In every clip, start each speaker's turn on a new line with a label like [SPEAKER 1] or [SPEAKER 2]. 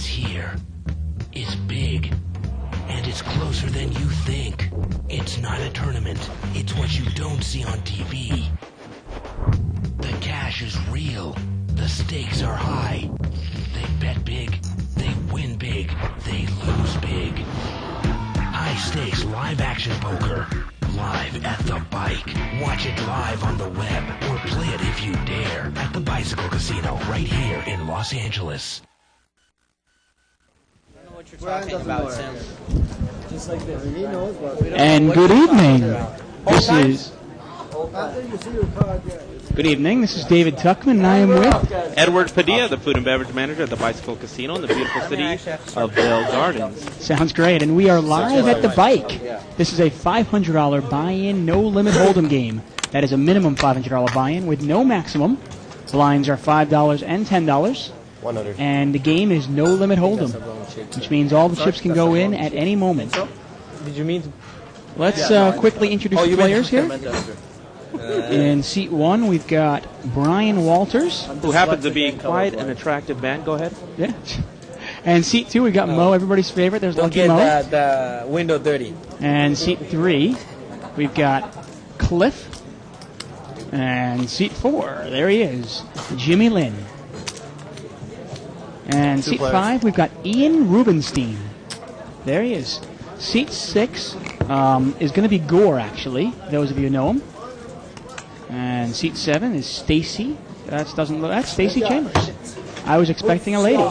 [SPEAKER 1] is here. It's big. And it's closer than you think. It's not a tournament. It's what you don't see on TV. The cash is real. The stakes are high. They bet big. They win big. They lose big. High stakes live action poker. Live at the bike. Watch it live on the web or play it if you dare at the Bicycle Casino right here in Los Angeles.
[SPEAKER 2] I don't know what you're talking about, Sam. Just like this.
[SPEAKER 3] And good evening. This is... Good evening. This is David Tuchman, and I am with...
[SPEAKER 4] Edward Padilla, the food and beverage manager at the Bicycle Casino in the beautiful city of Vail Gardens.
[SPEAKER 3] Sounds great. And we are live at the bike. This is a $500 buy-in, no-limit hold'em game. That is a minimum $500 buy-in with no maximum. Blinds are $5 and $10.
[SPEAKER 5] 100.
[SPEAKER 3] And the game is no-limit hold'em, which means all the chips can go in at any moment.
[SPEAKER 2] Did you mean...
[SPEAKER 3] Let's quickly introduce the players here. In seat 1, we've got Brian Walters,
[SPEAKER 4] who happens to be quite an attractive man. Go ahead.
[SPEAKER 3] Yeah. And seat 2, we've got Mo, everybody's favorite. There's Lucky Mo.
[SPEAKER 2] Don't get the window dirty.
[SPEAKER 3] And seat 3, we've got Cliff. And seat 4, there he is, Jimmy Lynn. And seat 5, we've got Ian Reubenstein. There he is. Seat 6 is going to be Gore, actually, those of you who know him. And seat 7 is Stacy. That's Stacy Chambers. I was expecting a lady.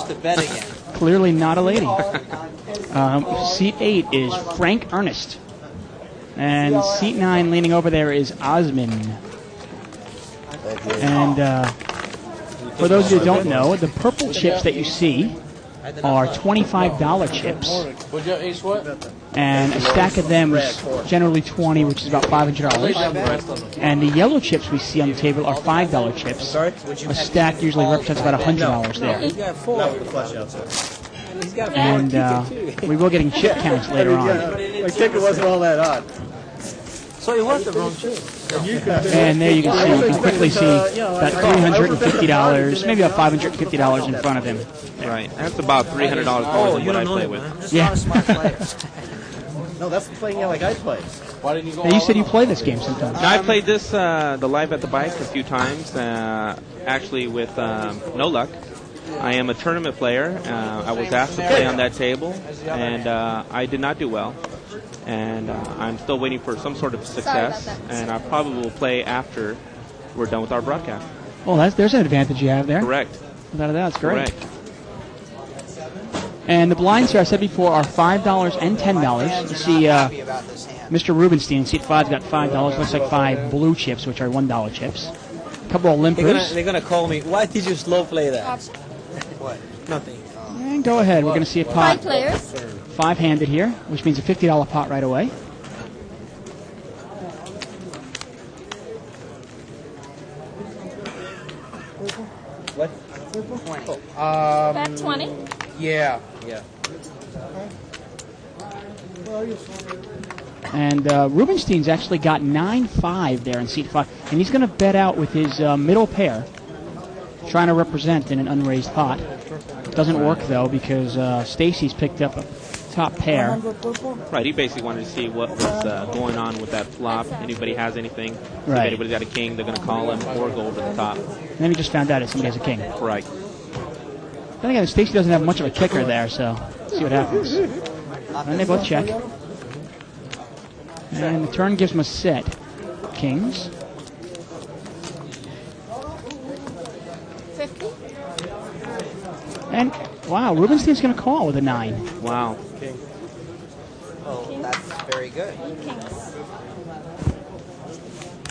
[SPEAKER 3] Clearly not a lady. Seat 8 is Frank Ernest. And seat 9, leaning over there, is Osman. And for those of you who don't know, the purple chips that you see are $25 chips. And a stack of them is generally $20, which is about $500. And the yellow chips we see on the table are $5 chips. A stack usually represents about $100 there. And we will getting chip counts later on.
[SPEAKER 5] My ticket wasn't all that odd.
[SPEAKER 2] So you want the wrong chip.
[SPEAKER 3] And there you can quickly see about $350, maybe about $550 in front of him.
[SPEAKER 4] Right. That's about $300 more than what I play with.
[SPEAKER 3] Yeah.
[SPEAKER 5] No, that's playing it like I play.
[SPEAKER 3] Why didn't you go? You said you play this game sometimes.
[SPEAKER 4] I played this, the Live at the Bike, a few times, actually with no luck. I am a tournament player. I was asked to play on that table, and I did not do well. And I'm still waiting for some sort of success, and I probably will play after we're done with our broadcast.
[SPEAKER 3] Well, there's an advantage you have there.
[SPEAKER 4] Correct.
[SPEAKER 3] Without a doubt, it's great.
[SPEAKER 4] Correct.
[SPEAKER 3] And the blinds here, I said before, are $5 and $10. You see Mr. Reubenstein in seat 5's got $5. Looks like 5 blue chips, which are $1 chips. A couple of limpers.
[SPEAKER 2] They're going to call me. Why did you slow play that?
[SPEAKER 5] What?
[SPEAKER 2] Nothing.
[SPEAKER 3] And go ahead. We're going to see a pot.
[SPEAKER 6] 5 players.
[SPEAKER 3] 5-handed here, which means a $50 pot right away.
[SPEAKER 2] What?
[SPEAKER 6] Bet 20.
[SPEAKER 2] Yeah.
[SPEAKER 3] And Reubenstein's actually got 9-5 there in seat 5. And he's going to bet out with his middle pair, trying to represent in an unraised pot. Doesn't work, though, because Stacy's picked up a top pair.
[SPEAKER 4] Right, he basically wanted to see what was going on with that flop. Anybody has anything.
[SPEAKER 3] Right.
[SPEAKER 4] If anybody's got a king, they're going to call him or go over the top.
[SPEAKER 3] And then he just found out that somebody has a king.
[SPEAKER 4] Right.
[SPEAKER 3] Then again, Stacy doesn't have much of a kicker there, so let's see what happens. And they both check. And the turn gives him a set. Kings.
[SPEAKER 6] 50.
[SPEAKER 3] And, wow, Reubenstein's going to call with a 9.
[SPEAKER 4] Wow.
[SPEAKER 2] King. Oh, that's very good.
[SPEAKER 6] Kings.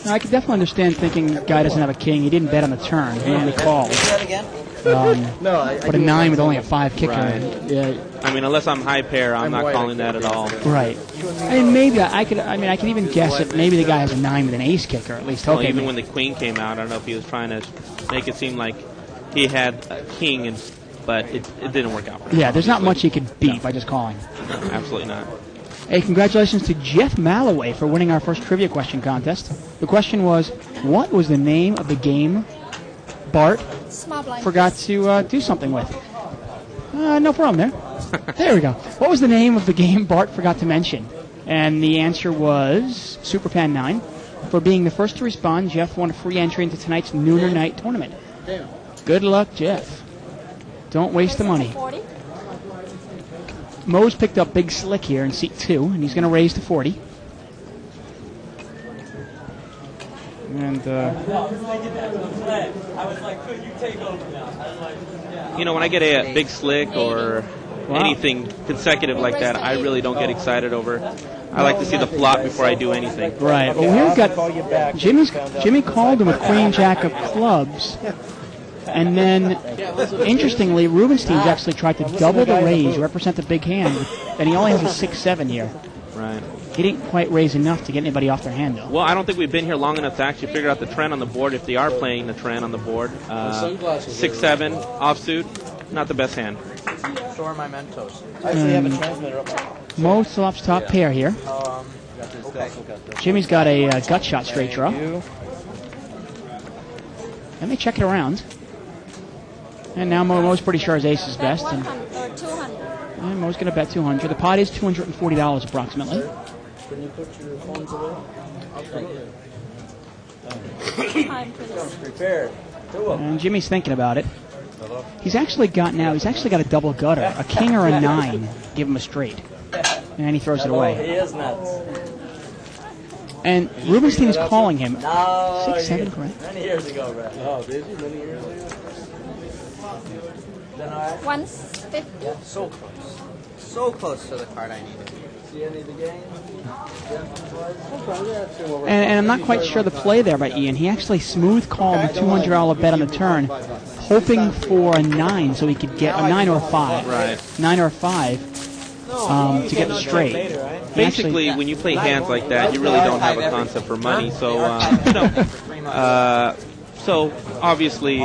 [SPEAKER 3] Now, I can definitely understand thinking the guy doesn't have a king. He didn't bet on the turn. He only called. But a 9 with only a 5 kicker.
[SPEAKER 4] Right. I mean, unless I'm high pair, I'm not calling that at all.
[SPEAKER 3] Right. I mean, maybe I could even guess that maybe the guy has a 9 with an ace kicker, at least.
[SPEAKER 4] Well,
[SPEAKER 3] Okay.
[SPEAKER 4] even when the queen came out, I don't know if he was trying to make it seem like he had a king, but it didn't work out for him.
[SPEAKER 3] Yeah, there's not much he could beat by just calling.
[SPEAKER 4] No, absolutely not.
[SPEAKER 3] Hey, congratulations to Jeff Malloway for winning our first trivia question contest. The question was, what was the name of the game Bart
[SPEAKER 6] Small blind.
[SPEAKER 3] forgot to do something with? No problem there. There we go. What was the name of the game Bart forgot to mention? And the answer was Superpan 9. For being the first to respond, Jeff won a free entry into tonight's Nooner Night tournament. Good luck, Jeff. Don't waste the money. Mo's picked up Big Slick here in seat 2, and he's going to raise to 40. And
[SPEAKER 4] you know, when I get a Big Slick or anything consecutive like that, I really don't get excited over. I like to see the flop before I do anything.
[SPEAKER 3] Right. Well, we've got Jimmy called him with Queen Jack of clubs. And then, interestingly, Reubenstein's actually tried to double the raise, represent the big hand, and he only has a 6-7 here.
[SPEAKER 4] Right.
[SPEAKER 3] He didn't quite raise enough to get anybody off their hand, though.
[SPEAKER 4] Well, I don't think we've been here long enough to actually figure out the trend on the board, if they are playing the trend on the board. 6-7, offsuit, not the best hand.
[SPEAKER 2] So are my Mentos.
[SPEAKER 5] I actually have a transmitter up there.
[SPEAKER 3] Mo still ups top pair here. Jimmy's got a gut shot straight draw. Let me check it around. And now Mo's pretty sure his ace is best. And Mo's going to bet 200. The pot is $240 approximately.
[SPEAKER 5] Can you put your phones away?
[SPEAKER 2] Prepared.
[SPEAKER 3] And Jimmy's thinking about it. He's actually got a double gutter, a king or a 9. Give him a straight. And he throws it away.
[SPEAKER 2] He is nuts.
[SPEAKER 3] And Reubenstein is calling him. 6-7, correct?
[SPEAKER 2] Many years ago, Brad.
[SPEAKER 5] Oh, did you? Many years ago?
[SPEAKER 6] 150.
[SPEAKER 2] Yeah, so close. So close to the card I needed. See any of the game?
[SPEAKER 3] And I'm not quite sure the play there by Ian. He actually smooth called the $200 bet on the turn, hoping for a 9 so he could get a 9 or a 5.
[SPEAKER 4] Right.
[SPEAKER 3] 9 or a 5 to get the straight.
[SPEAKER 4] Basically, when you play hands like that, you really don't have a concept for money. So, so obviously,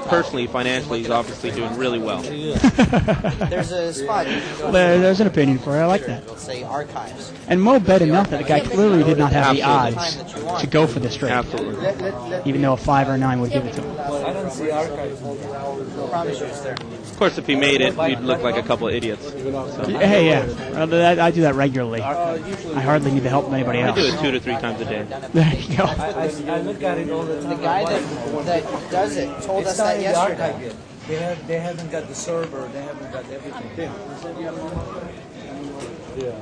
[SPEAKER 4] personally, financially, he's obviously doing really well.
[SPEAKER 2] There's a spot.
[SPEAKER 3] There's an opinion for it. I like that.
[SPEAKER 2] It'll say archives.
[SPEAKER 3] And Mo bet enough that the guy clearly did not have the odds to go for the straight.
[SPEAKER 4] Absolutely.
[SPEAKER 3] Even though a 5 or a 9 would give it to him.
[SPEAKER 2] I don't see archives. I promise you it's there.
[SPEAKER 4] Of course, if he made it, we'd look like a couple of idiots. So.
[SPEAKER 3] Hey, yeah. I do that regularly. I hardly need the help of anybody
[SPEAKER 4] I
[SPEAKER 3] else.
[SPEAKER 4] do it 2 to 3 times a day.
[SPEAKER 3] There you go.
[SPEAKER 2] I look at it all the time.
[SPEAKER 7] The guy that does it told us that yesterday.
[SPEAKER 2] They haven't got the server. They haven't got everything. Yeah.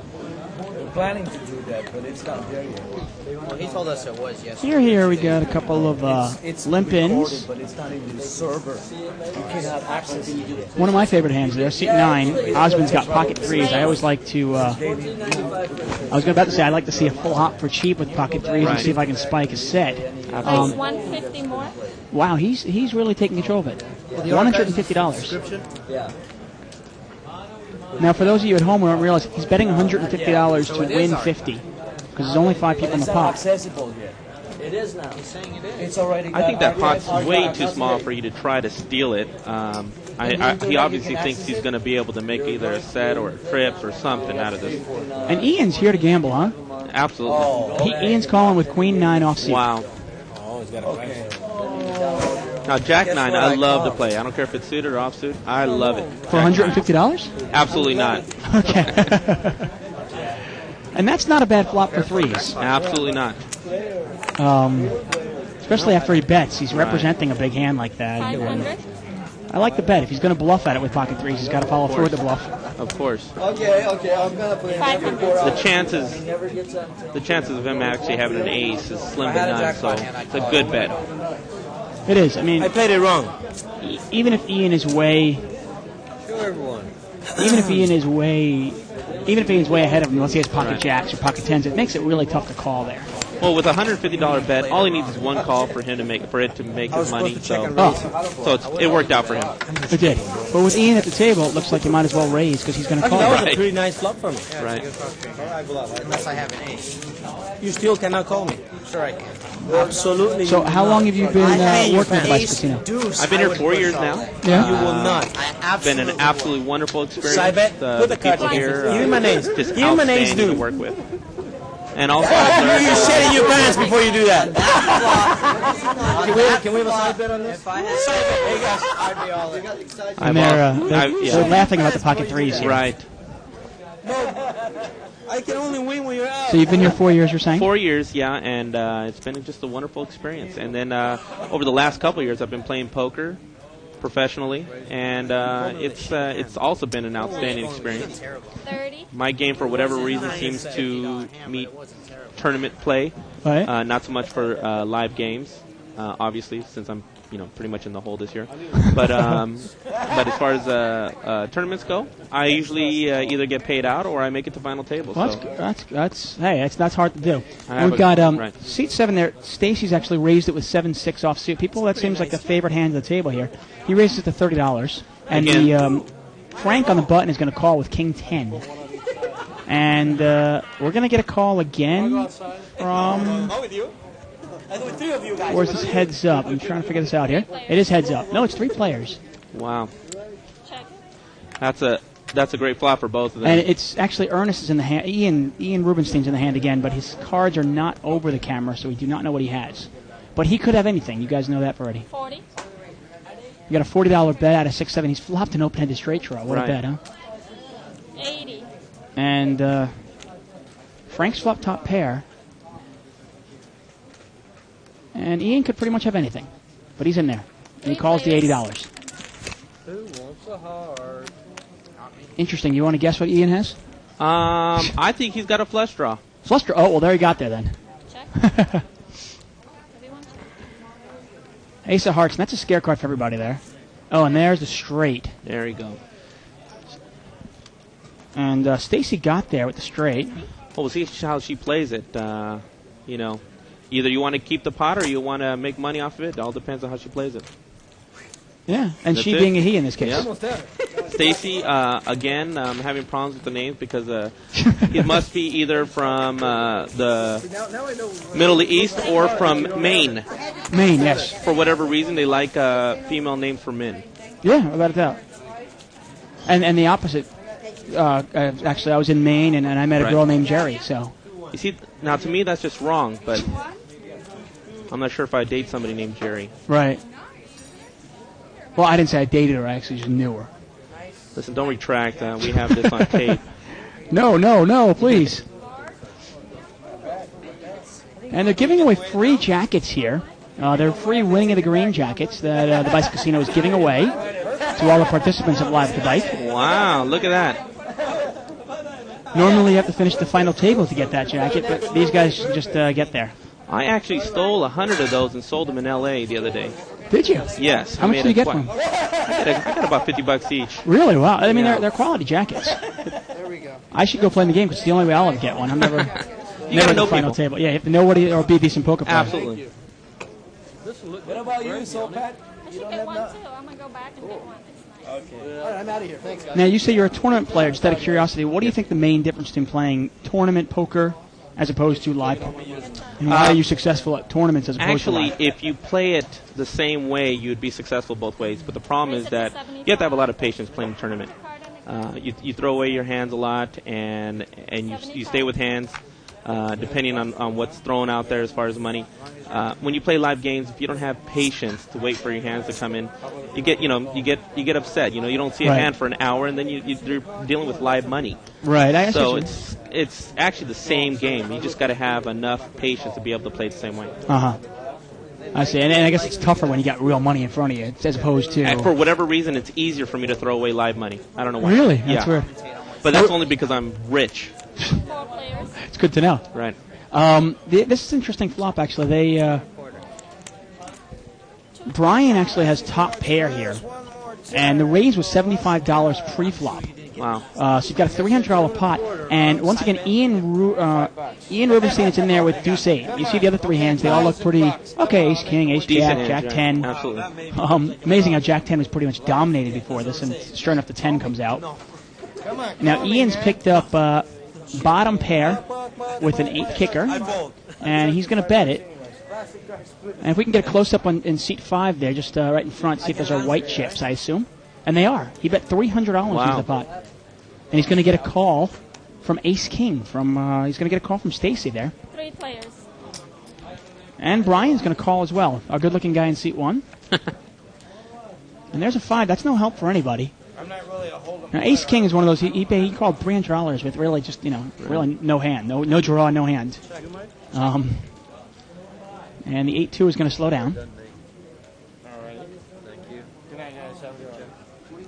[SPEAKER 2] We're planning to do that, but it's not there yet.
[SPEAKER 7] Well, he told us it was yesterday.
[SPEAKER 3] Here we got a couple of
[SPEAKER 2] It's
[SPEAKER 3] limp ins.
[SPEAKER 2] but it's not in the server. You cannot access it yet.
[SPEAKER 3] One of my favorite hands there, seat 9. Osmond's got pocket 3s. I always like to. I was about to say I'd like to see a full hop for cheap with pocket 3s and see if I can spike a set.
[SPEAKER 6] Place 150 more.
[SPEAKER 3] Wow, he's really taking control of it. $150.
[SPEAKER 2] Yeah.
[SPEAKER 3] Now, for those of you at home who don't realize, he's betting $150 to win 50 because there's only 5 people in the
[SPEAKER 2] It's not
[SPEAKER 3] pot.
[SPEAKER 2] accessible yet. It is now. He's saying it is. It's already.
[SPEAKER 4] I think that pot's way too small for you to try to steal it. He obviously thinks he's going to be able to make either a set or a trip or something out of this.
[SPEAKER 3] And Ian's here to gamble, huh?
[SPEAKER 4] Absolutely.
[SPEAKER 3] Ian's calling with Queen 9 offsuit.
[SPEAKER 4] Wow. Now, Jack 9, I love to play. I don't care if it's suited or offsuit. I love it.
[SPEAKER 3] For $150?
[SPEAKER 4] Absolutely not.
[SPEAKER 3] Okay. And that's not a bad flop for 3s.
[SPEAKER 4] Absolutely not.
[SPEAKER 3] Especially after he bets. He's representing a big hand like that.
[SPEAKER 6] 500.
[SPEAKER 3] I like the bet. If he's going to bluff at it with pocket 3s, he's got to follow through with the bluff.
[SPEAKER 4] Of course.
[SPEAKER 5] Okay, I'm gonna put in every 4
[SPEAKER 4] The
[SPEAKER 5] hours.
[SPEAKER 4] chances of him actually having an ace is slim to none, so it's a good bet.
[SPEAKER 3] It is. I mean,
[SPEAKER 2] I played it wrong.
[SPEAKER 3] even if Ian is way,
[SPEAKER 2] Show everyone.
[SPEAKER 3] even if Ian's way ahead of him, let's say he has pocket jacks or pocket 10s, it makes it really tough to call there.
[SPEAKER 4] Well, with a $150 bet, all he needs is one call for him to make his money. So it worked out for him.
[SPEAKER 3] It did. But with Ian at the table, it looks like you might as well raise because he's going to call.
[SPEAKER 2] That was
[SPEAKER 4] Right.
[SPEAKER 2] a pretty nice flop for me.
[SPEAKER 4] Right.
[SPEAKER 7] Unless I have an ace.
[SPEAKER 2] You still cannot call me.
[SPEAKER 7] Sure I can.
[SPEAKER 2] Absolutely.
[SPEAKER 3] So how long have you been working at the Vice Casino?
[SPEAKER 4] I've been here 4 years now.
[SPEAKER 3] Yeah.
[SPEAKER 2] You will not.
[SPEAKER 4] It's been an absolutely wonderful experience.
[SPEAKER 2] Side bet, put the card
[SPEAKER 4] people
[SPEAKER 2] in.
[SPEAKER 4] here,
[SPEAKER 2] Give him an ace.
[SPEAKER 4] just
[SPEAKER 2] Give him an ace,
[SPEAKER 4] outstanding to
[SPEAKER 2] dude.
[SPEAKER 4] work with. And also, I've learned
[SPEAKER 5] You're shedding your pants before you do that. Can we have a side bet on this?
[SPEAKER 2] If I had
[SPEAKER 5] Hey guys,
[SPEAKER 2] I'd be all in.
[SPEAKER 3] And they're laughing about the pocket threes here.
[SPEAKER 4] Right.
[SPEAKER 5] I can only win when you're out.
[SPEAKER 3] So you've been here 4 years, you're saying?
[SPEAKER 4] 4 years, yeah, and it's been just a wonderful experience. And then over the last couple of years, I've been playing poker professionally, and it's also been an outstanding experience.
[SPEAKER 6] 30.
[SPEAKER 4] My game, for whatever reason, seems to meet tournament play,
[SPEAKER 3] Right.
[SPEAKER 4] not so much for live games, obviously, since I'm pretty much in the hole this year. But as far as tournaments go, I usually either get paid out or I make it to final table.
[SPEAKER 3] Well,
[SPEAKER 4] So
[SPEAKER 3] that's hard to do.
[SPEAKER 4] I have
[SPEAKER 3] We've got
[SPEAKER 4] right.
[SPEAKER 3] seat 7 there. Stacy's actually raised it with 7-6 offsuit. People, that seems like the favorite hand of the table here. He raised it to $30, and
[SPEAKER 4] Again.
[SPEAKER 3] Frank on the button is going to call with King 10, and we're going to get a call again from.
[SPEAKER 5] with you. I with 3 of you guys.
[SPEAKER 3] Where's this heads up? I'm trying to figure this out here. It is heads up. No, it's 3 players,
[SPEAKER 4] Wow,
[SPEAKER 6] Check.
[SPEAKER 4] that's a great flop for both of them.
[SPEAKER 3] and it's actually Ernest is in the hand. Ian Reubenstein's in the hand again, but his cards are not over the camera, so we do not know what he has. But he could have anything. You guys know that already.
[SPEAKER 6] 40.
[SPEAKER 3] You got a $40 bet out of 6-7. He's flopped an open-ended straight draw. What
[SPEAKER 4] Right.
[SPEAKER 3] a bet, huh?
[SPEAKER 6] 80.
[SPEAKER 3] And Frank's flop top pair. And Ian could pretty much have anything. But he's in there. And he calls the $80.
[SPEAKER 2] Who wants a heart?
[SPEAKER 3] Interesting. You want to guess what Ian has?
[SPEAKER 4] I think he's got a flush draw.
[SPEAKER 3] Flush draw. Oh, well, there he got there then.
[SPEAKER 6] Check. Everyone check.
[SPEAKER 3] Ace of hearts. And that's a scare card for everybody there. Oh, and there's the straight.
[SPEAKER 4] There you go.
[SPEAKER 3] And Stacy got there with the straight.
[SPEAKER 4] Well, we'll see how she plays it. Either you want to keep the pot or you want to make money off of it. It all depends on how she plays it.
[SPEAKER 3] Yeah, and
[SPEAKER 4] That's
[SPEAKER 3] she
[SPEAKER 4] it.
[SPEAKER 3] being a he in this case.
[SPEAKER 4] Yeah. Stacy, again, having problems with the names because it must be either from the Middle East or from Maine.
[SPEAKER 3] Maine, yes.
[SPEAKER 4] For whatever reason, they like female names for men.
[SPEAKER 3] Yeah, without a doubt. And the opposite. Actually, I was in Maine, and I met a
[SPEAKER 4] Right.
[SPEAKER 3] girl named Jerry, so...
[SPEAKER 4] You see, now to me that's just wrong, but I'm not sure if I date somebody named Jerry.
[SPEAKER 3] Right. Well, I didn't say I dated her. I actually just knew her.
[SPEAKER 4] Listen, don't retract. We have this on tape.
[SPEAKER 3] No, please. And they're giving away free jackets here. They're free winning of the green jackets that the Bicycle Casino is giving away to all the participants of Live at the Bike.
[SPEAKER 4] Wow, look at that.
[SPEAKER 3] Normally you have to finish the final table to get that jacket, but these guys just get there.
[SPEAKER 4] I actually stole 100 of those and sold them in L.A. the other day.
[SPEAKER 3] Did you?
[SPEAKER 4] Yes.
[SPEAKER 3] How much did you get from them?
[SPEAKER 4] I got about $50 each.
[SPEAKER 3] Really? Wow. I mean,
[SPEAKER 4] Yeah.
[SPEAKER 3] they're quality jackets.
[SPEAKER 2] There we go.
[SPEAKER 3] I should go play in the game because it's the only way I'll ever get one. I'm never
[SPEAKER 4] You
[SPEAKER 3] never
[SPEAKER 4] gotta
[SPEAKER 3] at the
[SPEAKER 4] know
[SPEAKER 3] final
[SPEAKER 4] people.
[SPEAKER 3] table. Yeah, you have to know what or be a decent poker player.
[SPEAKER 4] Absolutely.
[SPEAKER 5] What about you, Soul Pat?
[SPEAKER 6] I should get one too. I'm going to go back and get one. It's nice.
[SPEAKER 5] Okay. All right, I'm out of here. Thanks, guys.
[SPEAKER 3] Now, you say you're a tournament player. Just out of curiosity, what do you think the main difference between playing tournament poker as opposed to live poker? And why are you successful at tournaments as opposed
[SPEAKER 4] Actually,
[SPEAKER 3] to live?
[SPEAKER 4] if you play it the same way, you'd be successful both ways. But the problem is that you have to have a lot of patience playing a tournament. You throw away your hands a lot, and you stay with hands depending on what's thrown out there as far as money. When you play live games, if you don't have patience to wait for your hands to come in, you get upset. You don't see a
[SPEAKER 3] Right.
[SPEAKER 4] hand for an hour, and then you're dealing with live money.
[SPEAKER 3] Right. I
[SPEAKER 4] So
[SPEAKER 3] guess
[SPEAKER 4] it's actually the same game. You just got to have enough patience to be able to play it the same way.
[SPEAKER 3] I see. And I guess it's tougher when you got real money in front of you as opposed to...
[SPEAKER 4] And for whatever reason, it's easier for me to throw away live money. I don't know why.
[SPEAKER 3] Really?
[SPEAKER 4] Yeah.
[SPEAKER 3] That's weird.
[SPEAKER 4] But that's only because I'm rich.
[SPEAKER 6] 4 players.
[SPEAKER 3] It's good to know.
[SPEAKER 4] Right.
[SPEAKER 3] This is an interesting flop, actually. They Brian actually has top pair here, and the raise was $75 pre-flop.
[SPEAKER 4] Wow.
[SPEAKER 3] So you've got a $300 pot, and once again, Ian Reubenstein is in there with Deuce 8. You see the other 3 hands; they all look pretty okay. Ace King, Ace
[SPEAKER 4] Decent
[SPEAKER 3] Jack,
[SPEAKER 4] hands,
[SPEAKER 3] Jack
[SPEAKER 4] right.
[SPEAKER 3] 10.
[SPEAKER 4] Absolutely.
[SPEAKER 3] Amazing how Jack 10 was pretty much dominated before this, and sure enough, the 10 comes out. Now Ian's picked up bottom pair with an 8 kicker, and he's going to bet it. And if we can get a close-up in seat 5 there, just right in front, see if those are white chips, I assume. And they are. He bet $300 into the pot. And he's going to get a call from Ace King. He's going to get a call from Stacy there.
[SPEAKER 6] 3 players.
[SPEAKER 3] And Brian's going to call as well. Our good-looking guy in seat 1. And there's a 5. That's no help for anybody.
[SPEAKER 7] I'm not really a hold
[SPEAKER 3] Now, Ace King is one of those. He called $300 with really just really no hand, no draw, no hand. And the 8-2 is going to slow down.
[SPEAKER 7] All right. Thank you. Good night, guys. Have a good one.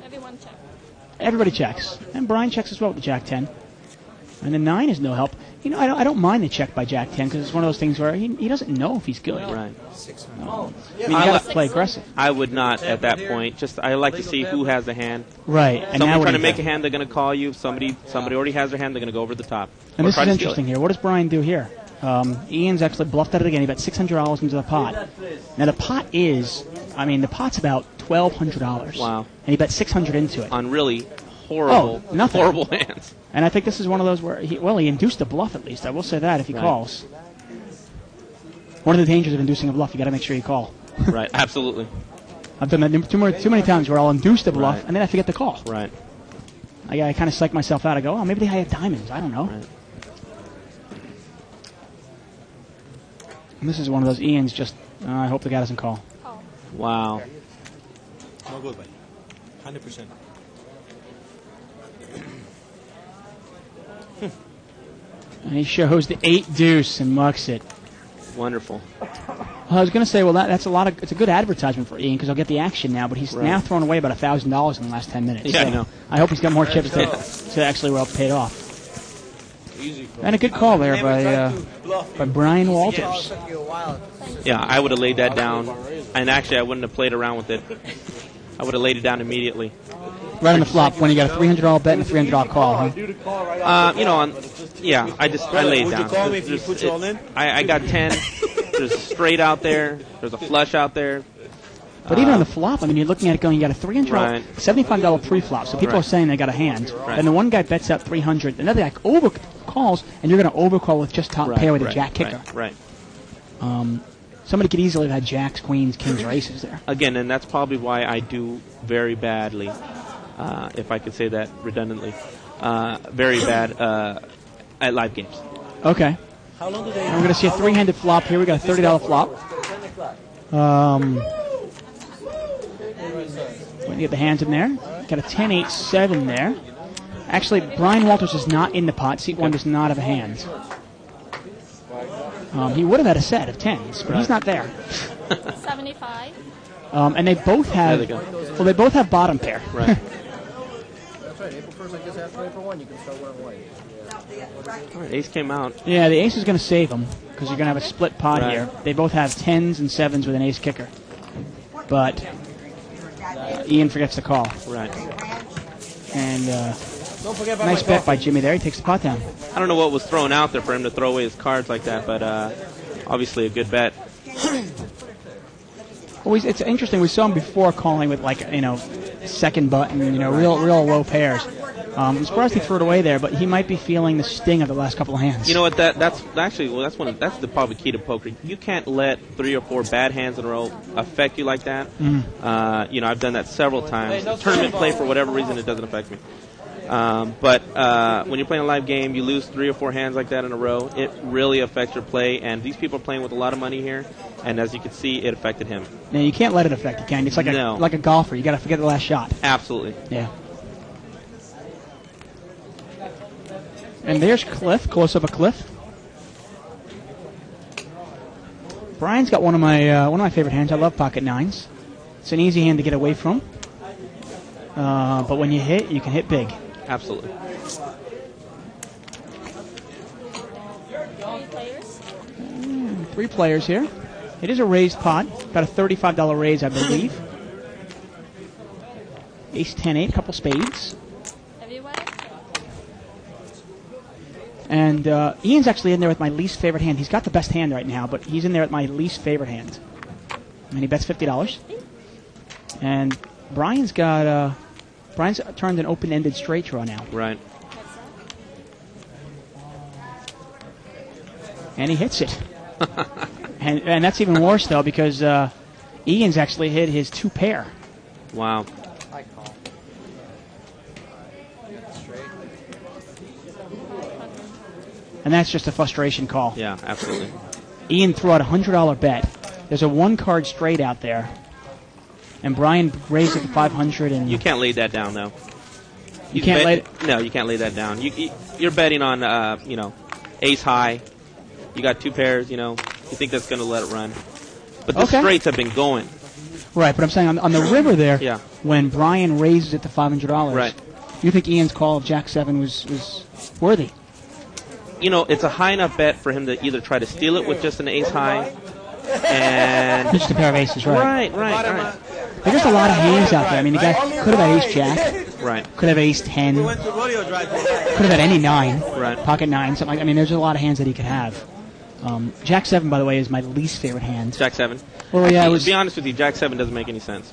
[SPEAKER 6] Everyone check.
[SPEAKER 3] Everybody checks, and Brian checks as well with the Jack 10. And the 9 is no help. I don't mind the check by Jack 10 because it's one of those things where he doesn't know if he's good.
[SPEAKER 4] Right.
[SPEAKER 3] You got to play aggressive.
[SPEAKER 4] I would not at that point. I like to see who has the hand.
[SPEAKER 3] Right. And
[SPEAKER 4] somebody
[SPEAKER 3] now
[SPEAKER 4] trying to make a hand, they're going to call you. Somebody already has their hand, they're going to go over the top.
[SPEAKER 3] And this is interesting here. What does Brian do here? Ian's actually bluffed at it again. He bet $600 into the pot. Now the pot the pot's about $1,200.
[SPEAKER 4] Wow.
[SPEAKER 3] And he bet $600 into it.
[SPEAKER 4] On really horrible hands.
[SPEAKER 3] And I think this is one of those where he induced a bluff at least. I will say that if he calls. One of the dangers of inducing a bluff, you got to make sure you call.
[SPEAKER 4] Right, absolutely.
[SPEAKER 3] I've done that too many times where I'll induce the bluff
[SPEAKER 4] Right.
[SPEAKER 3] and then I forget to call.
[SPEAKER 4] Right.
[SPEAKER 3] I kind of psych myself out. I go, maybe they have diamonds. I don't know.
[SPEAKER 4] Right.
[SPEAKER 3] And this is one of those Ian's just, I hope the guy doesn't call.
[SPEAKER 6] Call.
[SPEAKER 4] Wow.
[SPEAKER 7] No good, buddy. 100%.
[SPEAKER 3] And he shows the 8 deuce and mucks it.
[SPEAKER 4] Wonderful.
[SPEAKER 3] I was going to say, well, it's a good advertisement for Ian because he'll get the action now, but he's now thrown away about $1,000 in the last 10 minutes.
[SPEAKER 4] Yeah,
[SPEAKER 3] so
[SPEAKER 4] I know.
[SPEAKER 3] I hope he's got more chips to actually well paid off. And a good call there by Brian Walters.
[SPEAKER 2] Took you a while.
[SPEAKER 4] Yeah, I would have laid that down. And actually, I wouldn't have played around with it. I would have laid it down immediately.
[SPEAKER 3] Right on the flop when you got a $300 bet and a $300 call, huh?
[SPEAKER 4] I laid down.
[SPEAKER 7] Would you call me if you put you all in?
[SPEAKER 4] I got 10. There's a straight out there. There's a flush out there.
[SPEAKER 3] But even on the flop, you're looking at it going, you got a $300, $75 pre-flop, so people are saying they got a hand.
[SPEAKER 4] Right.
[SPEAKER 3] And the one guy bets out $300, another guy over calls, and you're going to overcall with just top pair with a jack kicker.
[SPEAKER 4] Right.
[SPEAKER 3] Somebody could easily have had jacks, queens, kings, or aces there.
[SPEAKER 4] Again, and that's probably why I do very badly, if I could say that redundantly, very bad at live games.
[SPEAKER 3] Okay.
[SPEAKER 7] How long do they?
[SPEAKER 3] And we're going to see a three-handed flop here. We got a $30 flop. Going to get the hands in there. Got a 10-8-7 there. Actually, Brian Walters is not in the pot. Seat 1 does not have a hand. He would have had a set of 10s, but he's not there.
[SPEAKER 6] 75.
[SPEAKER 3] And they both have. Well, they both have bottom pair.
[SPEAKER 4] Right.
[SPEAKER 5] That's right. April 1st, I guess after April 1, you can start winning away.
[SPEAKER 4] All right, ace came out.
[SPEAKER 3] Yeah, the ace is going to save them because you're going to have a split pot
[SPEAKER 4] Right.
[SPEAKER 3] here. They both have 10s and 7s with an ace kicker. But Ian forgets to call.
[SPEAKER 4] Right.
[SPEAKER 3] And
[SPEAKER 7] Don't forget about
[SPEAKER 3] nice
[SPEAKER 7] my
[SPEAKER 3] bet
[SPEAKER 7] coffee.
[SPEAKER 3] by Jimmy there. He takes the pot down.
[SPEAKER 4] I don't know what was thrown out there for him to throw away his cards like that, but obviously a good bet.
[SPEAKER 3] Well, it's interesting. We saw him before calling with second button, real low pairs. I'm surprised he threw it away there, but he might be feeling the sting of the last couple of hands.
[SPEAKER 4] You know what? That's the probably key to poker. You can't let 3 or 4 bad hands in a row affect you like that. I've done that several times. Tournament play, for whatever reason, it doesn't affect me. But when you're playing a live game, you lose 3 or 4 hands like that in a row. It really affects your play. And these people are playing with a lot of money here, and as you can see, it affected him.
[SPEAKER 3] Now, you can't let it affect you, can you? It's like a golfer. You got to forget the last shot.
[SPEAKER 4] Absolutely.
[SPEAKER 3] Yeah. And there's Cliff, close up of Cliff. Brian's got one of my favorite hands. I love pocket nines. It's an easy hand to get away from. But when you hit, you can hit big.
[SPEAKER 4] Absolutely.
[SPEAKER 6] 3 players.
[SPEAKER 3] 3 players here. It is a raised pot. About a $35 raise, I believe. Ace 10-8, couple spades.
[SPEAKER 6] Everywhere.
[SPEAKER 3] And Ian's actually in there with my least favorite hand. He's got the best hand right now, but he's in there with my least favorite hand. And he bets $50. And Brian's turned an open-ended straight draw now.
[SPEAKER 4] Right.
[SPEAKER 3] And he hits it. and that's even worse, though, because Ian's actually hit his 2 pair.
[SPEAKER 4] Wow.
[SPEAKER 2] I call.
[SPEAKER 3] And that's just a frustration call.
[SPEAKER 4] Yeah, absolutely.
[SPEAKER 3] Ian threw out a $100 bet. There's a one-card straight out there. And Brian raised it to 500 and...
[SPEAKER 4] You can't lay that down, though.
[SPEAKER 3] You can't lay...
[SPEAKER 4] No, you can't lay that down. You're betting on, ace high. You got two pairs, you think that's going to let it run. But the straights have been going.
[SPEAKER 3] Right, but I'm saying on the river there,
[SPEAKER 4] yeah.
[SPEAKER 3] When Brian raises it to $500,
[SPEAKER 4] right.
[SPEAKER 3] You think Ian's call of Jack 7 was worthy?
[SPEAKER 4] It's a high enough bet for him to either try to steal it with just an ace high and...
[SPEAKER 3] Just a pair of aces, right?
[SPEAKER 4] Right.
[SPEAKER 3] There's just a lot of hands out there. I mean, the guy could have had ace jack.
[SPEAKER 4] Right.
[SPEAKER 3] Could have ace 10. Could have had any 9.
[SPEAKER 4] Right.
[SPEAKER 3] Pocket 9, something like that. I mean, there's a lot of hands that he could have. Jack 7, by the way, is my least favorite hand.
[SPEAKER 4] Jack 7?
[SPEAKER 3] Well, yeah,
[SPEAKER 4] to be honest with you, Jack 7 doesn't make any sense.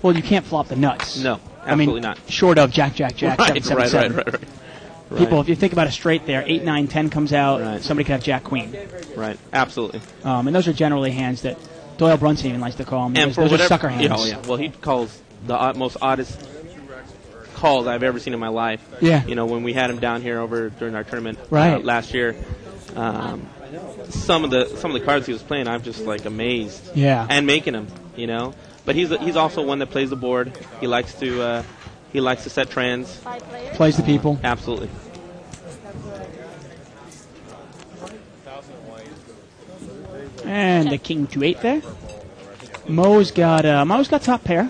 [SPEAKER 3] Well, you can't flop the nuts.
[SPEAKER 4] No, absolutely not.
[SPEAKER 3] Short of Jack, Jack, Jack,
[SPEAKER 4] right,
[SPEAKER 3] 7, 7, 7.
[SPEAKER 4] Right.
[SPEAKER 3] People, if you think about a straight there, 8, 9, 10 comes out,
[SPEAKER 4] right.
[SPEAKER 3] Somebody could have Jack, Queen.
[SPEAKER 4] Right, absolutely.
[SPEAKER 3] And those are generally hands that Doyle Brunson even likes to call them.
[SPEAKER 4] And
[SPEAKER 3] those are sucker hands.
[SPEAKER 4] Yeah. Well, he calls the most oddest calls I've ever seen in my life.
[SPEAKER 3] Yeah.
[SPEAKER 4] When we had him down here during our tournament last year, some of the cards he was playing, I'm just like amazed.
[SPEAKER 3] Yeah.
[SPEAKER 4] And making them, But he's also one that plays the board. He likes to set trends.
[SPEAKER 3] Plays the people.
[SPEAKER 4] Absolutely.
[SPEAKER 3] And the king to 8 there. Mo's got top pair.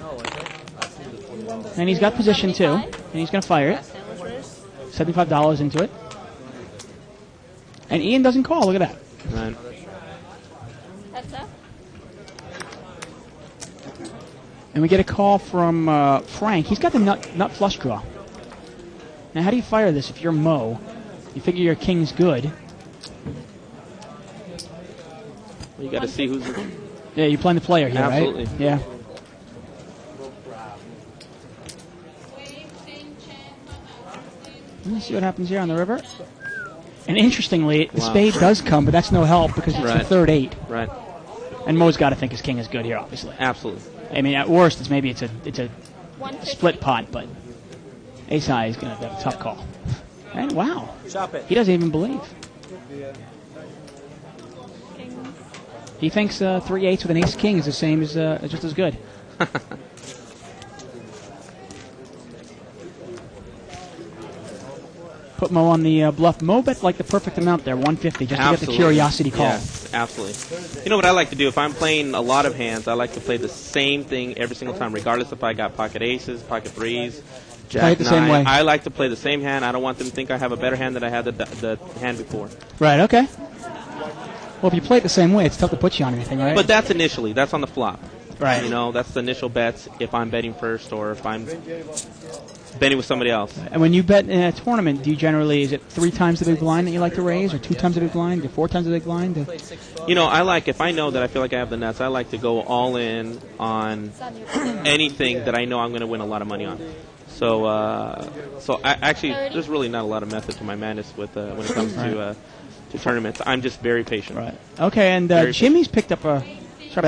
[SPEAKER 3] And he's got position too. And he's going to fire it. $75 into it. And Ian doesn't call. Look at that.
[SPEAKER 4] Right.
[SPEAKER 6] Heads up.
[SPEAKER 3] And we get a call from Frank. He's got the nut flush draw. Now, how do you fire this if you're Mo? You figure your king's good.
[SPEAKER 4] You got to see who's...
[SPEAKER 3] Yeah, you're playing the player here,
[SPEAKER 4] absolutely.
[SPEAKER 3] Right? Yeah. Let's see what happens here on the river. And interestingly, the spade does come, but that's no help because it's the third 8.
[SPEAKER 4] Right.
[SPEAKER 3] And Mo's got to think his king is good here, obviously.
[SPEAKER 4] Absolutely.
[SPEAKER 3] I mean, at worst, it's a split pot, but ace high is going to have a tough call. And wow, he doesn't even believe. He thinks 3/8 with an ace king is the same as just as good. Put Mo on the bluff. Mo bet like the perfect amount there, 150, just to get the curiosity call.
[SPEAKER 4] Yes, absolutely. You know what I like to do? If I'm playing a lot of hands, I like to play the same thing every single time, regardless if I got pocket aces, pocket threes, Jack
[SPEAKER 3] play it the
[SPEAKER 4] 9.
[SPEAKER 3] same way.
[SPEAKER 4] I like to play the same hand. I don't want them to think I have a better hand than I had the hand before.
[SPEAKER 3] Right, okay. Well, if you play it the same way, it's tough to put you on anything, right?
[SPEAKER 4] But that's initially. That's on the flop.
[SPEAKER 3] Right.
[SPEAKER 4] That's the initial bets if I'm betting first or if I'm betting with somebody else.
[SPEAKER 3] And when you bet in a tournament, do you generally, is it 3 times the big blind that you like to raise, or 2 times the big blind, or 4 times the big blind?
[SPEAKER 4] I like, if I know that I feel like I have the nuts, I like to go all in on anything that I know I'm going to win a lot of money on. So there's really not a lot of method to my madness with when it comes to tournaments. I'm just very patient.
[SPEAKER 3] Right. Okay, and Jimmy's picked up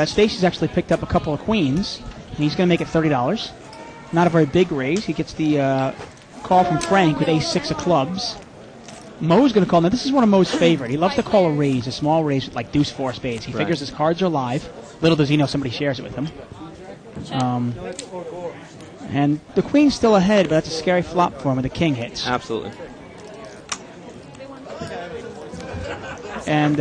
[SPEAKER 3] Stacy's actually picked up a couple of queens, and he's going to make it $30. Not a very big raise. He gets the call from Frank with ace-6 of clubs. Mo's going to call. Now, this is one of Mo's favorite. He loves to call a raise, a small raise with like deuce-4 spades. He figures his cards are live. Little does he know somebody shares it with him. And the queen's still ahead, but that's a scary flop for him when the king hits.
[SPEAKER 4] Absolutely.
[SPEAKER 3] And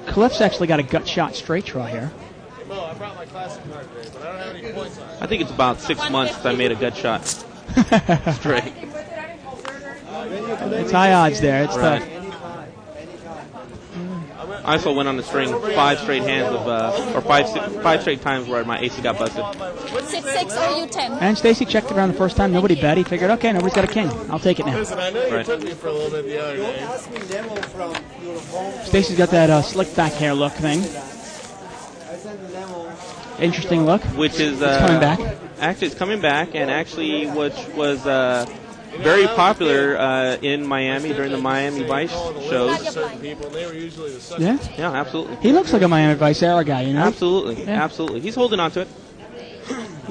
[SPEAKER 3] Cliff's actually got a gut shot straight draw here.
[SPEAKER 4] I think it's about 6 months since I made a gut shot straight.
[SPEAKER 3] It's high odds there. It's tough.
[SPEAKER 4] I also went on the string 5 straight hands of, or five straight times where my ace got busted.
[SPEAKER 6] 6/6 or U10.
[SPEAKER 3] And Stacy checked it around the first time. Nobody bet. He figured, okay, nobody's got a king. I'll take it now.
[SPEAKER 5] Listen, I know you took me for a little bit the other day.
[SPEAKER 3] Stacy's got that slick back hair look thing. Interesting look.
[SPEAKER 4] Which is
[SPEAKER 3] it's coming back.
[SPEAKER 4] Actually, it's coming back, and actually, which was very popular in Miami during the Miami Vice shows.
[SPEAKER 3] Yeah?
[SPEAKER 4] Yeah, absolutely.
[SPEAKER 3] He looks like a Miami Vice era guy,
[SPEAKER 4] Absolutely, absolutely. He's holding on to it.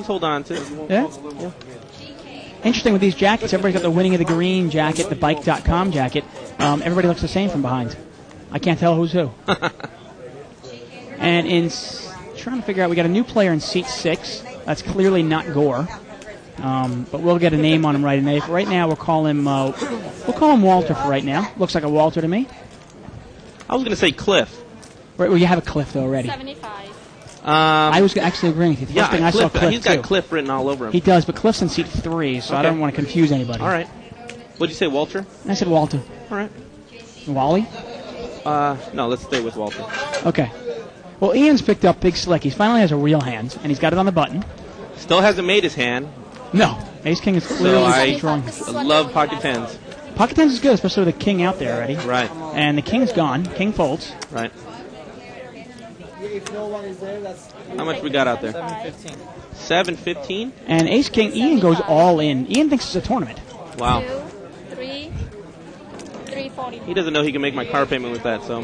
[SPEAKER 4] He's holding on to it.
[SPEAKER 3] Yeah? Interesting with these jackets, everybody's got the winning of the green jacket, the bike.com jacket. Everybody looks the same from behind. I can't tell who's who. And trying to figure out, we got a new player in seat 6. That's clearly not Gore. But we'll get a name on him right now. Right now, we'll call him Walter for right now. Looks like a Walter to me.
[SPEAKER 4] I was going to say Cliff.
[SPEAKER 3] Right, well, you have a Cliff though already.
[SPEAKER 6] 75.
[SPEAKER 3] I was actually agreeing with you. The first thing I saw Cliff
[SPEAKER 4] he's got
[SPEAKER 3] too.
[SPEAKER 4] Cliff written all over him.
[SPEAKER 3] He does, but Cliff's in seat 3, so I don't want to confuse anybody.
[SPEAKER 4] All right. What'd you say, Walter?
[SPEAKER 3] I said Walter.
[SPEAKER 4] All right.
[SPEAKER 3] Wally?
[SPEAKER 4] No, let's stay with Walter.
[SPEAKER 3] Okay. Well, Ian's picked up Big Slick. He finally has a real hand, and he's got it on the button.
[SPEAKER 4] Still hasn't made his hand.
[SPEAKER 3] No. Ace King is clearly strong.
[SPEAKER 4] I love pocket tens.
[SPEAKER 3] Pocket tens is good, especially with the king out there already.
[SPEAKER 4] Right.
[SPEAKER 3] And the king's gone. King folds.
[SPEAKER 4] Right.
[SPEAKER 2] If no one is there, that's
[SPEAKER 4] How much we got out there?
[SPEAKER 2] 7-15.
[SPEAKER 4] 7-15?
[SPEAKER 3] And Ace King, Ian goes all in. Ian thinks it's a tournament.
[SPEAKER 4] Wow.
[SPEAKER 6] 2, 3, 340.
[SPEAKER 4] He doesn't know he can make my car payment with that, so.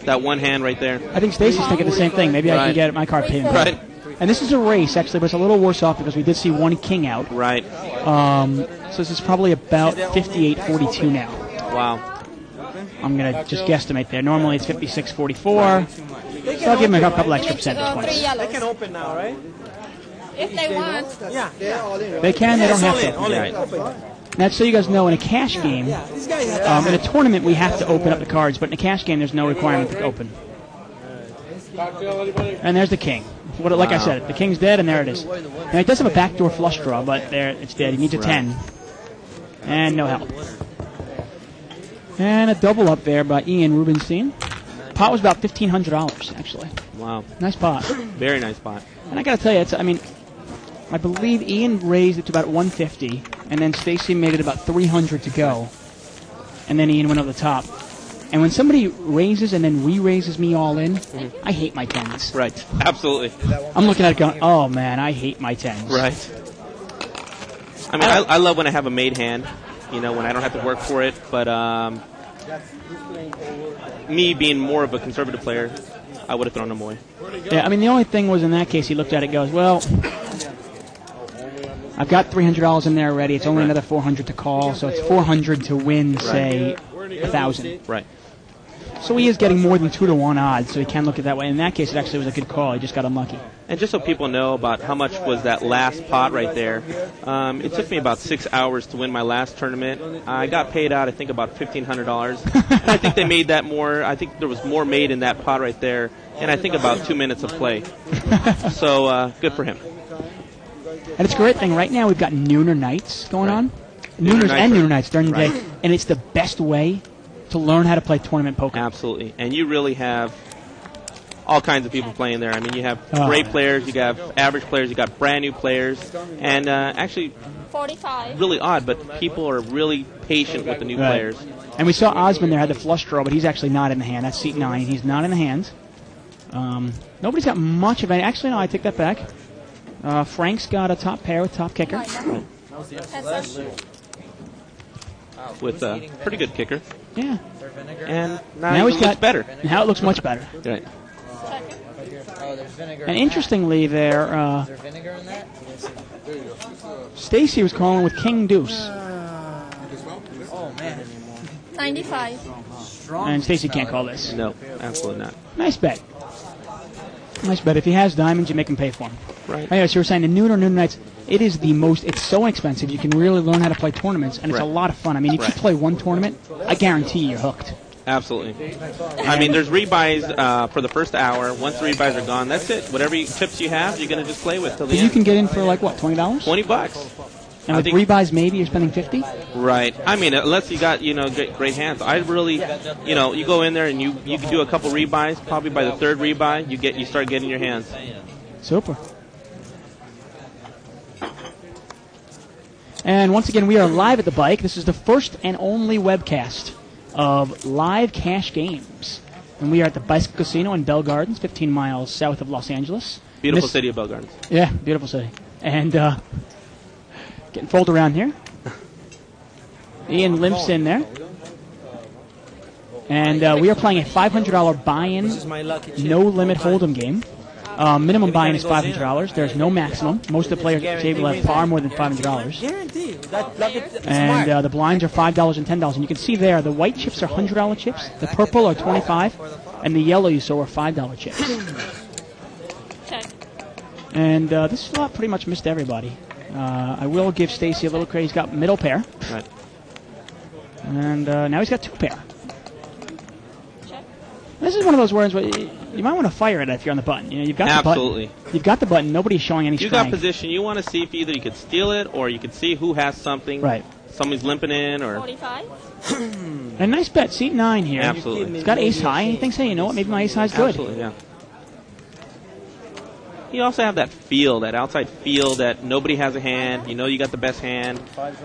[SPEAKER 4] That one hand right there.
[SPEAKER 3] I think Stacy's thinking the same thing. Maybe I can get my card payment.
[SPEAKER 4] Right.
[SPEAKER 3] And this is a race, actually, but it's a little worse off because we did see one king out.
[SPEAKER 4] Right.
[SPEAKER 3] So this is probably about 58-42 now.
[SPEAKER 4] Wow.
[SPEAKER 3] I'm going to just guesstimate there. Normally it's 56-44. So I'll give him a couple extra percentage points.
[SPEAKER 6] 3 yellows.
[SPEAKER 2] They can open now, right?
[SPEAKER 6] If they want.
[SPEAKER 2] Yeah. They're all in.
[SPEAKER 3] They can, they don't have to.
[SPEAKER 2] All in.
[SPEAKER 4] Right.
[SPEAKER 2] Open.
[SPEAKER 3] Now, so you guys know, in a cash game,
[SPEAKER 2] These guys have
[SPEAKER 3] in a tournament we have to open up the cards, but in a cash game there's no requirement to open. And there's the king. Like I said, the king's dead, and there it is. Now, it does have a backdoor flush draw, but there it's dead. He needs a 10. And no help. And a double up there by Ian Reubenstein. Pot was about $1,500, actually.
[SPEAKER 4] Wow.
[SPEAKER 3] Nice pot.
[SPEAKER 4] Very nice pot.
[SPEAKER 3] And I got to tell you, I believe Ian raised it to about 150, and then Stacy made it about 300 to go. And then Ian went over the top. And when somebody raises and then re-raises me all in, I hate my tens.
[SPEAKER 4] Right. Absolutely.
[SPEAKER 3] I'm looking at it going, oh man, I hate my tens.
[SPEAKER 4] Right. I mean, I love when I have a made hand, when I don't have to work for it, but me being more of a conservative player, I would have thrown them away.
[SPEAKER 3] Yeah, the only thing was in that case, he looked at it and goes, well, I've got $300 in there already. It's only another $400 to call, so it's $400 to win, say, 1,000.
[SPEAKER 4] Right.
[SPEAKER 3] So he is getting more than 2-to-1 odds, so he can look at it that way. In that case, it actually was a good call. He just got unlucky.
[SPEAKER 4] And just so people know about how much was that last pot right there, it took me about 6 hours to win my last tournament. I got paid out, I think, about $1,500. I think they made that more. I think there was more made in that pot right there, and I think about 2 minutes of play. So good for him.
[SPEAKER 3] And it's a great thing. Right now, we've got nooner nights going on. Nooners and nooner nights during the day. And it's the best way to learn how to play tournament poker.
[SPEAKER 4] Absolutely. And you really have all kinds of people playing there. You have great players, you have average players, you got brand new players, and actually
[SPEAKER 6] 45.
[SPEAKER 4] really odd, but people are really patient with the new players.
[SPEAKER 3] And we saw Osmond there had the flush draw, but he's actually not in the hand. That's seat 9. He's not in the hand. Nobody's got much of it. Actually, no, I take that back. Frank's got a top pair with top kicker.
[SPEAKER 4] With a pretty good kicker.
[SPEAKER 3] Yeah.
[SPEAKER 4] And now it looks better.
[SPEAKER 3] Now it looks much better.
[SPEAKER 4] Right.
[SPEAKER 7] Oh, there's vinegar.
[SPEAKER 3] And interestingly there,
[SPEAKER 7] Is there vinegar in that?
[SPEAKER 3] Stacy was calling with King Deuce.
[SPEAKER 7] Oh, man.
[SPEAKER 6] 95.
[SPEAKER 3] And Stacy can't call this.
[SPEAKER 4] No, absolutely not.
[SPEAKER 3] Nice bet. Nice bet. If he has diamonds, you make him pay for them.
[SPEAKER 4] Right.
[SPEAKER 3] Anyway, so you were saying the nooner nights, it's so inexpensive. You can really learn how to play tournaments, and it's a lot of fun. If you play one tournament, I guarantee you're hooked.
[SPEAKER 4] Absolutely. There's rebuys for the first hour. Once the rebuys are gone, that's it. Whatever chips you have, you're going to just play with till the end.
[SPEAKER 3] You can get in for $20?
[SPEAKER 4] $20.
[SPEAKER 3] And with rebuys, maybe you're spending $50?
[SPEAKER 4] Right. Unless you got, great hands. I really, you go in there and you can do a couple rebuys. Probably by the third rebuy, you start getting your hands.
[SPEAKER 3] Super. And once again, we are live at the bike. This is the first and only webcast of live cash games. And we are at the Bicycle Casino in Bell Gardens, 15 miles south of Los Angeles.
[SPEAKER 4] Beautiful city of Bell Gardens.
[SPEAKER 3] Yeah, beautiful city. And getting folded around here. Ian limps in there. And we are playing a $500 buy-in, no-limit hold'em game. Minimum buy-in is $500. There's no maximum. Most of the players at the table have far more than $500. And the blinds are $5 and $10. And you can see there, the white chips are $100 chips, the purple are $25, and the yellow you saw are $5 chips.
[SPEAKER 6] Check.
[SPEAKER 3] And this flop pretty much missed everybody. I will give Stacy a little credit. He's got middle pair.
[SPEAKER 4] Right.
[SPEAKER 3] And now he's got 2 pair. This is one of those words where you might want to fire it if you're on the button. You know, you've got
[SPEAKER 4] Absolutely.
[SPEAKER 3] the button. You've got the button. Nobody's showing any
[SPEAKER 4] You
[SPEAKER 3] strength.
[SPEAKER 4] got position. You want to see if either you could steal it or you could see who has something.
[SPEAKER 3] Right.
[SPEAKER 4] Somebody's limping in or.
[SPEAKER 6] 45.
[SPEAKER 3] A nice bet, seat 9 here.
[SPEAKER 4] Absolutely.
[SPEAKER 3] He's got ace high, and he thinks, hey, you know what? Maybe my ace high is good.
[SPEAKER 4] Absolutely, yeah. You also have that feel, that outside feel that nobody has a hand. You know you got the best hand,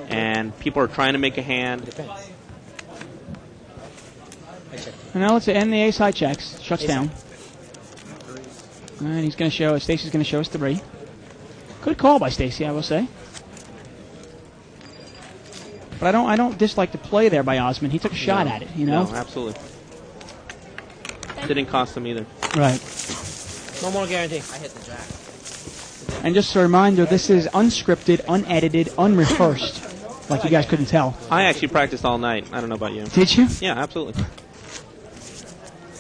[SPEAKER 4] and people are trying to make a hand.
[SPEAKER 3] And now let's end the ace high checks. Shuts down. And he's going to show us. Stacy's going to show us 3. Good call by Stacy, I will say. But I don't dislike the play there by Osmond. He took a shot at it, you know?
[SPEAKER 4] No, absolutely. Didn't cost him either.
[SPEAKER 3] Right.
[SPEAKER 7] No more guarantee. I hit the jack.
[SPEAKER 3] And just a reminder, this is unscripted, unedited, unrehearsed. Like you guys couldn't tell.
[SPEAKER 4] I actually practiced all night. I don't know about you.
[SPEAKER 3] Did you?
[SPEAKER 4] Yeah, absolutely.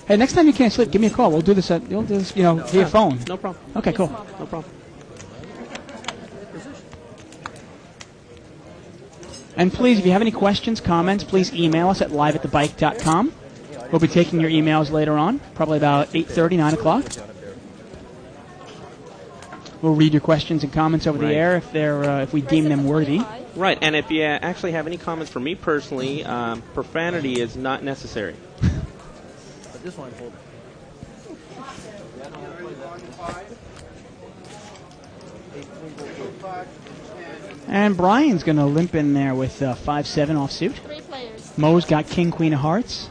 [SPEAKER 3] Hey, next time you can't sleep, give me a call. We'll do this, via phone.
[SPEAKER 4] No problem.
[SPEAKER 3] Okay, cool.
[SPEAKER 4] No problem.
[SPEAKER 3] And please, if you have any questions, comments, please email us at liveatthebike.com. We'll be taking your emails later on, probably about 8:30, 9 o'clock. We'll read your questions and comments over the air if we deem them worthy.
[SPEAKER 4] Right, and if you actually have any comments for me personally, profanity is not necessary.
[SPEAKER 5] But this one, hold it.
[SPEAKER 3] And Brian's going to limp in there with 5-7 offsuit.
[SPEAKER 6] 3 players.
[SPEAKER 3] Mo's got king, queen of hearts.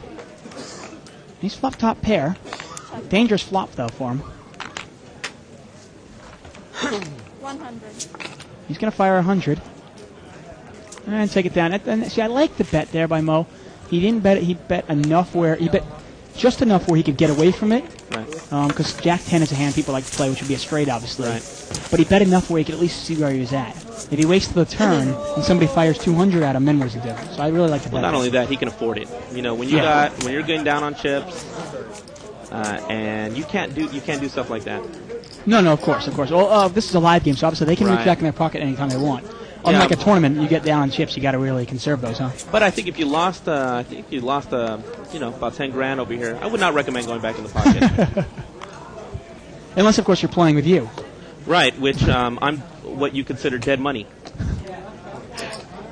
[SPEAKER 3] He's flop top pair. Dangerous flop, though, for him.
[SPEAKER 6] 100.
[SPEAKER 3] He's going to fire 100. And take it down. And see, I like the bet there by Mo. He didn't bet it. He bet enough where he bet just enough where he could get away from it.
[SPEAKER 4] Right.
[SPEAKER 3] Because Jack 10 is a hand people like to play, which would be a straight, obviously.
[SPEAKER 4] Right.
[SPEAKER 3] But he bet enough where he could at least see where he was at. If he wasted the turn and somebody fires 200 at him, then what's the difference? So I really like the bet.
[SPEAKER 4] Well, not only that, he can afford it. You know, when you're going down on chips, and you can't do stuff like that.
[SPEAKER 3] No, of course. Well, this is a live game, so obviously they can reach back in their pocket anytime they want. Unlike a tournament, you get down on chips, you got to really conserve those, huh?
[SPEAKER 4] But I think if you lost, about 10 grand over here, I would not recommend going back in the pocket.
[SPEAKER 3] Unless, of course, you're playing with you.
[SPEAKER 4] Right, which I'm what you consider dead money.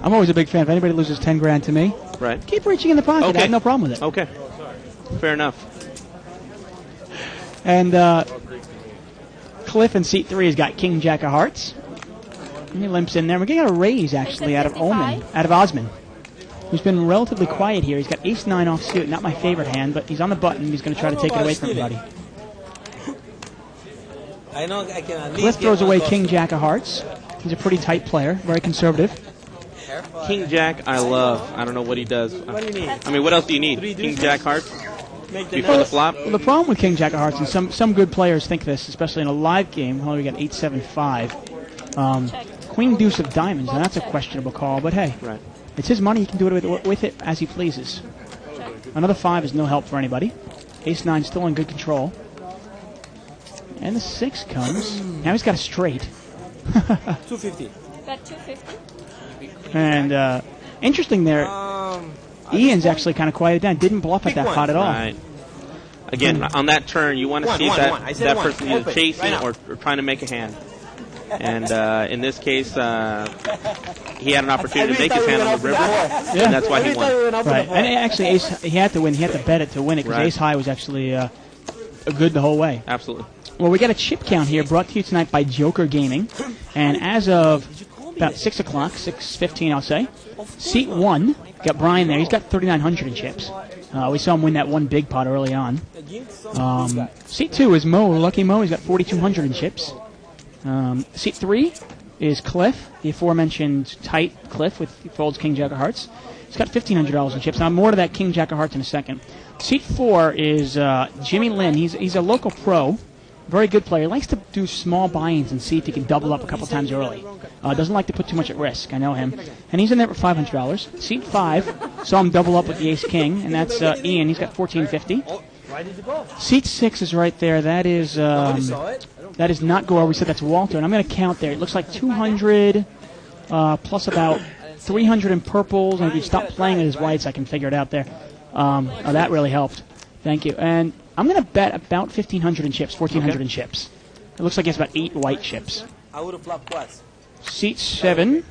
[SPEAKER 3] I'm always a big fan. If anybody loses 10 grand to me,
[SPEAKER 4] right,
[SPEAKER 3] keep reaching in the pocket.
[SPEAKER 4] Okay.
[SPEAKER 3] I have no problem with it.
[SPEAKER 4] Okay, fair enough.
[SPEAKER 3] And Cliff in seat 3 has got king, jack of hearts. And he limps in there. We're getting a raise, actually, out of Osmond, who's been relatively quiet here. He's got ace 9 offsuit. Not my favorite hand, but he's on the button. He's going to try to take it away from everybody.
[SPEAKER 7] I know I can at least
[SPEAKER 3] Cliff throws away king, jack of hearts. He's a pretty tight player, very conservative.
[SPEAKER 4] King jack, I love. I don't know what he does.
[SPEAKER 7] What do you need?
[SPEAKER 4] I mean, what else do you need? King jack hearts before the flop.
[SPEAKER 3] Well, the problem with king, jack of hearts, and some good players think this, especially in a live game. We got 8-7-5. Queen deuce of diamonds, and that's a questionable call. But hey, it's his money. He can do it with it as he pleases. Another 5 is no help for anybody. Ace 9 still in good control. And the 6 comes. Now he's got a straight.
[SPEAKER 7] 250.
[SPEAKER 6] Bet 250.
[SPEAKER 3] And interesting there, Ian's actually kind of quieted down. Didn't bluff at that pot at all.
[SPEAKER 4] Right. Again, on that turn, you want to see if that person either chasing or trying to make a hand. And in this case, he had an opportunity to make his hand on the river, and that's why he won.
[SPEAKER 3] Right. And actually, he had to win. He had to bet it to win it because ace high was actually good the whole way.
[SPEAKER 4] Absolutely.
[SPEAKER 3] Well, we got a chip count here brought to you tonight by Joker Gaming. And as of about 6 o'clock, 6:15 I'll say, seat 1, got Brian there. He's got 3,900 in chips. We saw him win that one big pot early on. Seat 2 is Mo, Lucky Mo. He's got 4,200 in chips. Seat 3 is Cliff, the aforementioned tight Cliff with folds king, jack of hearts. He's got $1,500 in chips. Now, more to that king, jack of hearts in a second. Seat 4 is Jimmy Lynn. He's a local pro. Very good player. He likes to do small buy-ins and see if he can double up a couple times early. Doesn't like to put too much at risk. I know him. And he's in there for $500. Seat 5, saw him double up with the ace-king, and that's Ian. He's got $14.50. Seat 6 is right there. That is not Gore. We said that's Walter. And I'm going to count there. It looks like 200 plus about 300 in purples. And if you stop playing it as whites, I can figure it out there. That really helped. Thank you. And I'm going to bet about 1,500 in chips, 1,400 in chips. It looks like it's about 8 white chips.
[SPEAKER 7] I would have flopped twice.
[SPEAKER 3] Seat 7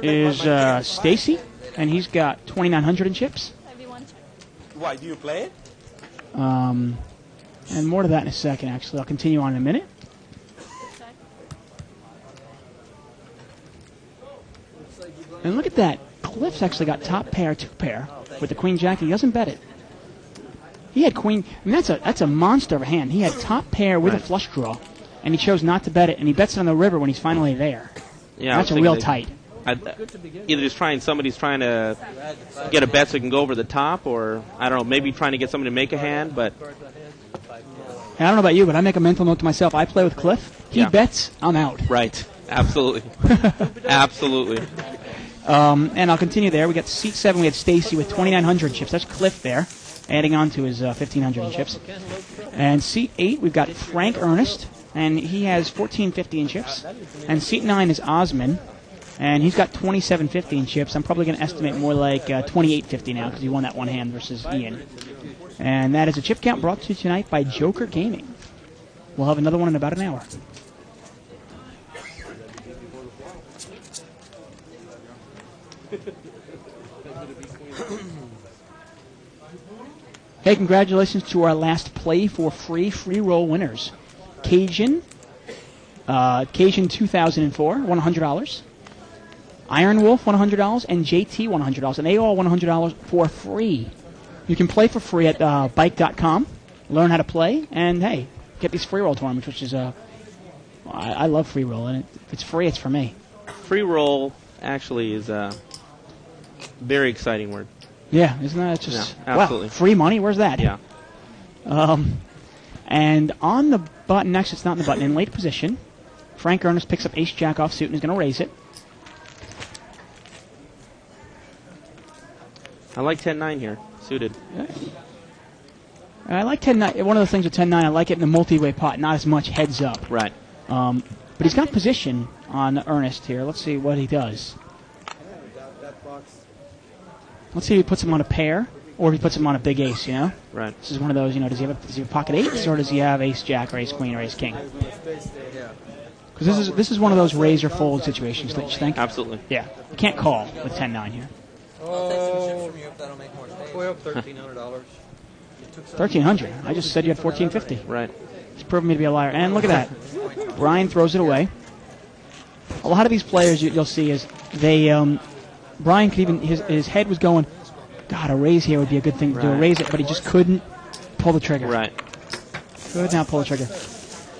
[SPEAKER 3] is Stacy, and he's got 2,900 in chips.
[SPEAKER 7] Why, do you play it?
[SPEAKER 3] And more to that in a second, actually. I'll continue on in a minute. And look at that. Cliff's actually got top pair, 2 pair with the queen jack. He doesn't bet it. He had queen. I mean, that's a monster of a hand. He had top pair with a flush draw, and he chose not to bet it, and he bets it on the river when he's finally there.
[SPEAKER 4] Yeah,
[SPEAKER 3] that's a real tight.
[SPEAKER 4] Either somebody's trying to get a bet so he can go over the top, or I don't know, maybe trying to get somebody to make a hand. But
[SPEAKER 3] I don't know about you, but I make a mental note to myself. I play with Cliff. He bets, I'm out.
[SPEAKER 4] Right. Absolutely. Absolutely.
[SPEAKER 3] And I'll continue there. We got seat 7. We had Stacy with 2,900 chips. That's Cliff there, adding on to his 1,500 in chips. And seat 8, we've got Frank Ernest, and he has 1,450 in chips. And seat 9 is Osman, and he's got 2,750 in chips. I'm probably going to estimate more like 2,850 now because he won that one hand versus Ian. And that is a chip count brought to you tonight by Joker Gaming. We'll have another one in about an hour. Hey, congratulations to our last play for free roll winners. Cajun 2004, $100. Iron Wolf, $100, and JT, $100, and they all $100 for free. You can play for free at bike.com, learn how to play, and hey, get these free roll tournaments, which is I love free roll, and if it's free, it's for me.
[SPEAKER 4] Free roll actually is a very exciting word.
[SPEAKER 3] Yeah, isn't that just
[SPEAKER 4] absolutely.
[SPEAKER 3] Wow, free money? Where's that?
[SPEAKER 4] Yeah.
[SPEAKER 3] And on the button, actually it's not in the button, in late position, Frank Ernest picks up ace-jack off suit and is going to raise it.
[SPEAKER 4] I like 10-9 here, suited.
[SPEAKER 3] I like 10-9. One of the things with 10-9, I like it in the multi-way pot, not as much heads up.
[SPEAKER 4] Right.
[SPEAKER 3] But he's got position on Ernest here. Let's see what he does. Let's see if he puts him on a pair or if he puts him on a big ace, you know?
[SPEAKER 4] Right.
[SPEAKER 3] This is one of those, does he have pocket eights or does he have ace-jack or ace-queen or ace-king? Because this is one of those raise or fold situations, don't you think?
[SPEAKER 4] Absolutely.
[SPEAKER 3] Yeah. You can't call with 10-9 here.
[SPEAKER 2] I'll take some chips from you if that'll make more space.
[SPEAKER 7] We have $1,300.
[SPEAKER 3] $1,300. I just said you had $1,450.
[SPEAKER 4] Right.
[SPEAKER 3] He's proven me to be a liar. And look at that. Brian throws it away. A lot of these players you'll see is they Brian could even his head was going, God, a raise here would be a good thing to do, a raise it, but he just couldn't pull the trigger.
[SPEAKER 4] Right.
[SPEAKER 3] Could not pull the trigger.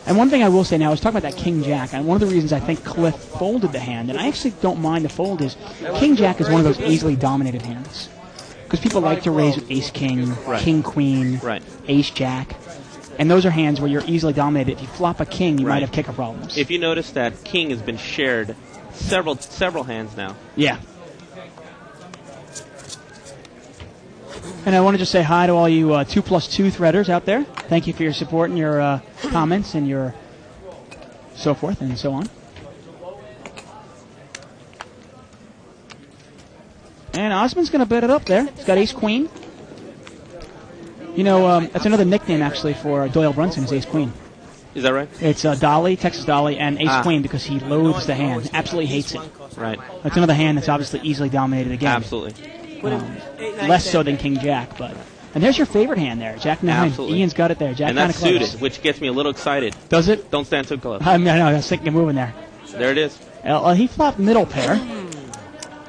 [SPEAKER 3] And one thing I will say now, I was talking about that King Jack, and one of the reasons I think Cliff folded the hand, and I actually don't mind the fold, is King Jack is one of those easily dominated hands. Because people like to raise with Ace King, King Queen, Ace Jack. And those are hands where you're easily dominated. If you flop a king, you might have kicker problems.
[SPEAKER 4] If you notice that king has been shared several hands now.
[SPEAKER 3] Yeah. And I want to just say hi to all you 2+2 threaders out there. Thank you for your support and your comments and your so forth and so on. And Osman's going to bet it up there. He's got ace-queen. That's another nickname, actually, for Doyle Brunson, is ace-queen.
[SPEAKER 4] Is that right?
[SPEAKER 3] It's Dolly, Texas Dolly, and ace-queen because he loathes the hand. Absolutely hates it.
[SPEAKER 4] Right.
[SPEAKER 3] That's another hand that's obviously easily dominated again.
[SPEAKER 4] Absolutely.
[SPEAKER 3] Less so than King Jack, but... And there's your favorite hand there, Jack 9.
[SPEAKER 4] Absolutely.
[SPEAKER 3] Ian's got it there. Jack 9
[SPEAKER 4] and that's suited, which gets me a little excited.
[SPEAKER 3] Does it?
[SPEAKER 4] Don't stand too close.
[SPEAKER 3] I know, I was thinking of moving there.
[SPEAKER 4] There it is.
[SPEAKER 3] He flopped middle pair.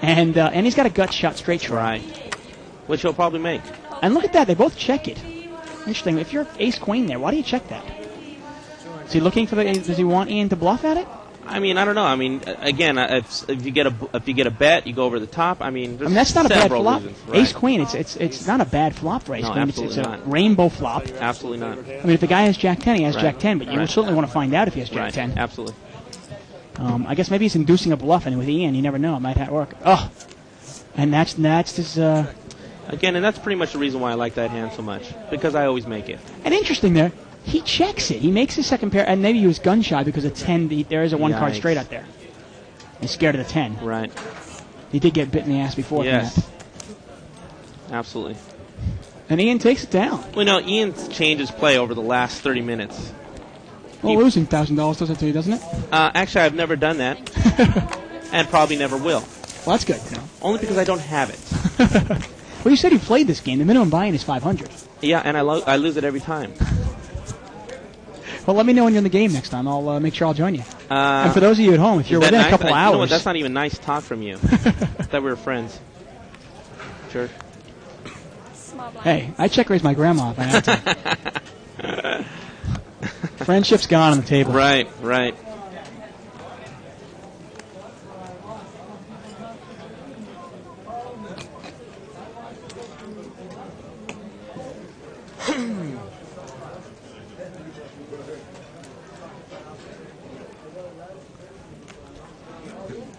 [SPEAKER 3] And he's got a gut shot straight try.
[SPEAKER 4] Right. Which he'll probably make.
[SPEAKER 3] And look at that, they both check it. Interesting. If you're ace-queen there, why do you check that? Is he looking for does he want Ian to bluff at it?
[SPEAKER 4] I mean, I don't know. I mean, again, if you get a bet, you go over the top. I mean, there's
[SPEAKER 3] that's not a bad
[SPEAKER 4] several
[SPEAKER 3] flop.
[SPEAKER 4] reasons, right?
[SPEAKER 3] Ace Queen, it's not a bad flop for Ace
[SPEAKER 4] No,
[SPEAKER 3] Queen.
[SPEAKER 4] absolutely
[SPEAKER 3] It's a
[SPEAKER 4] not.
[SPEAKER 3] rainbow flop.
[SPEAKER 4] Absolutely not.
[SPEAKER 3] I mean, if the guy has Jack 10, he has
[SPEAKER 4] Right.
[SPEAKER 3] Jack 10, but you
[SPEAKER 4] Right.
[SPEAKER 3] certainly want to find out if he has Jack
[SPEAKER 4] Right.
[SPEAKER 3] 10.
[SPEAKER 4] Absolutely.
[SPEAKER 3] I guess maybe he's inducing a bluff, and with Ian, you never know. It might work. Oh, and that's his.
[SPEAKER 4] Again, and that's pretty much the reason why I like that hand so much, because I always make it.
[SPEAKER 3] And interesting there, he checks it. He makes his second pair, and maybe he was gun shy because of 10. There is a one card
[SPEAKER 4] Yikes.
[SPEAKER 3] straight out there. He's scared of the 10.
[SPEAKER 4] Right.
[SPEAKER 3] He did get bit in the ass before.
[SPEAKER 4] Yes.
[SPEAKER 3] From that.
[SPEAKER 4] Absolutely.
[SPEAKER 3] And Ian takes it down.
[SPEAKER 4] Well, no, Ian's changed his play over the last 30 minutes.
[SPEAKER 3] Well, losing $1,000 does it to you, doesn't it?
[SPEAKER 4] Actually, I've never done that, and probably never will.
[SPEAKER 3] Well, that's good. No.
[SPEAKER 4] Only because I don't have it.
[SPEAKER 3] Well, you said you played this game. The minimum buy-in is $500.
[SPEAKER 4] Yeah, and I lose it every time.
[SPEAKER 3] Well, let me know when you're in the game next time. I'll make sure I'll join you.
[SPEAKER 4] Uh,
[SPEAKER 3] And for those of you at home, if you're
[SPEAKER 4] Is that
[SPEAKER 3] within
[SPEAKER 4] nice?
[SPEAKER 3] a couple
[SPEAKER 4] You
[SPEAKER 3] hours,
[SPEAKER 4] know what? That's not even nice talk from you. That we were friends. Sure.
[SPEAKER 6] Small blind.
[SPEAKER 3] hey, I check raise my grandma if I have to. Friendship's gone on the table.
[SPEAKER 4] Right, right.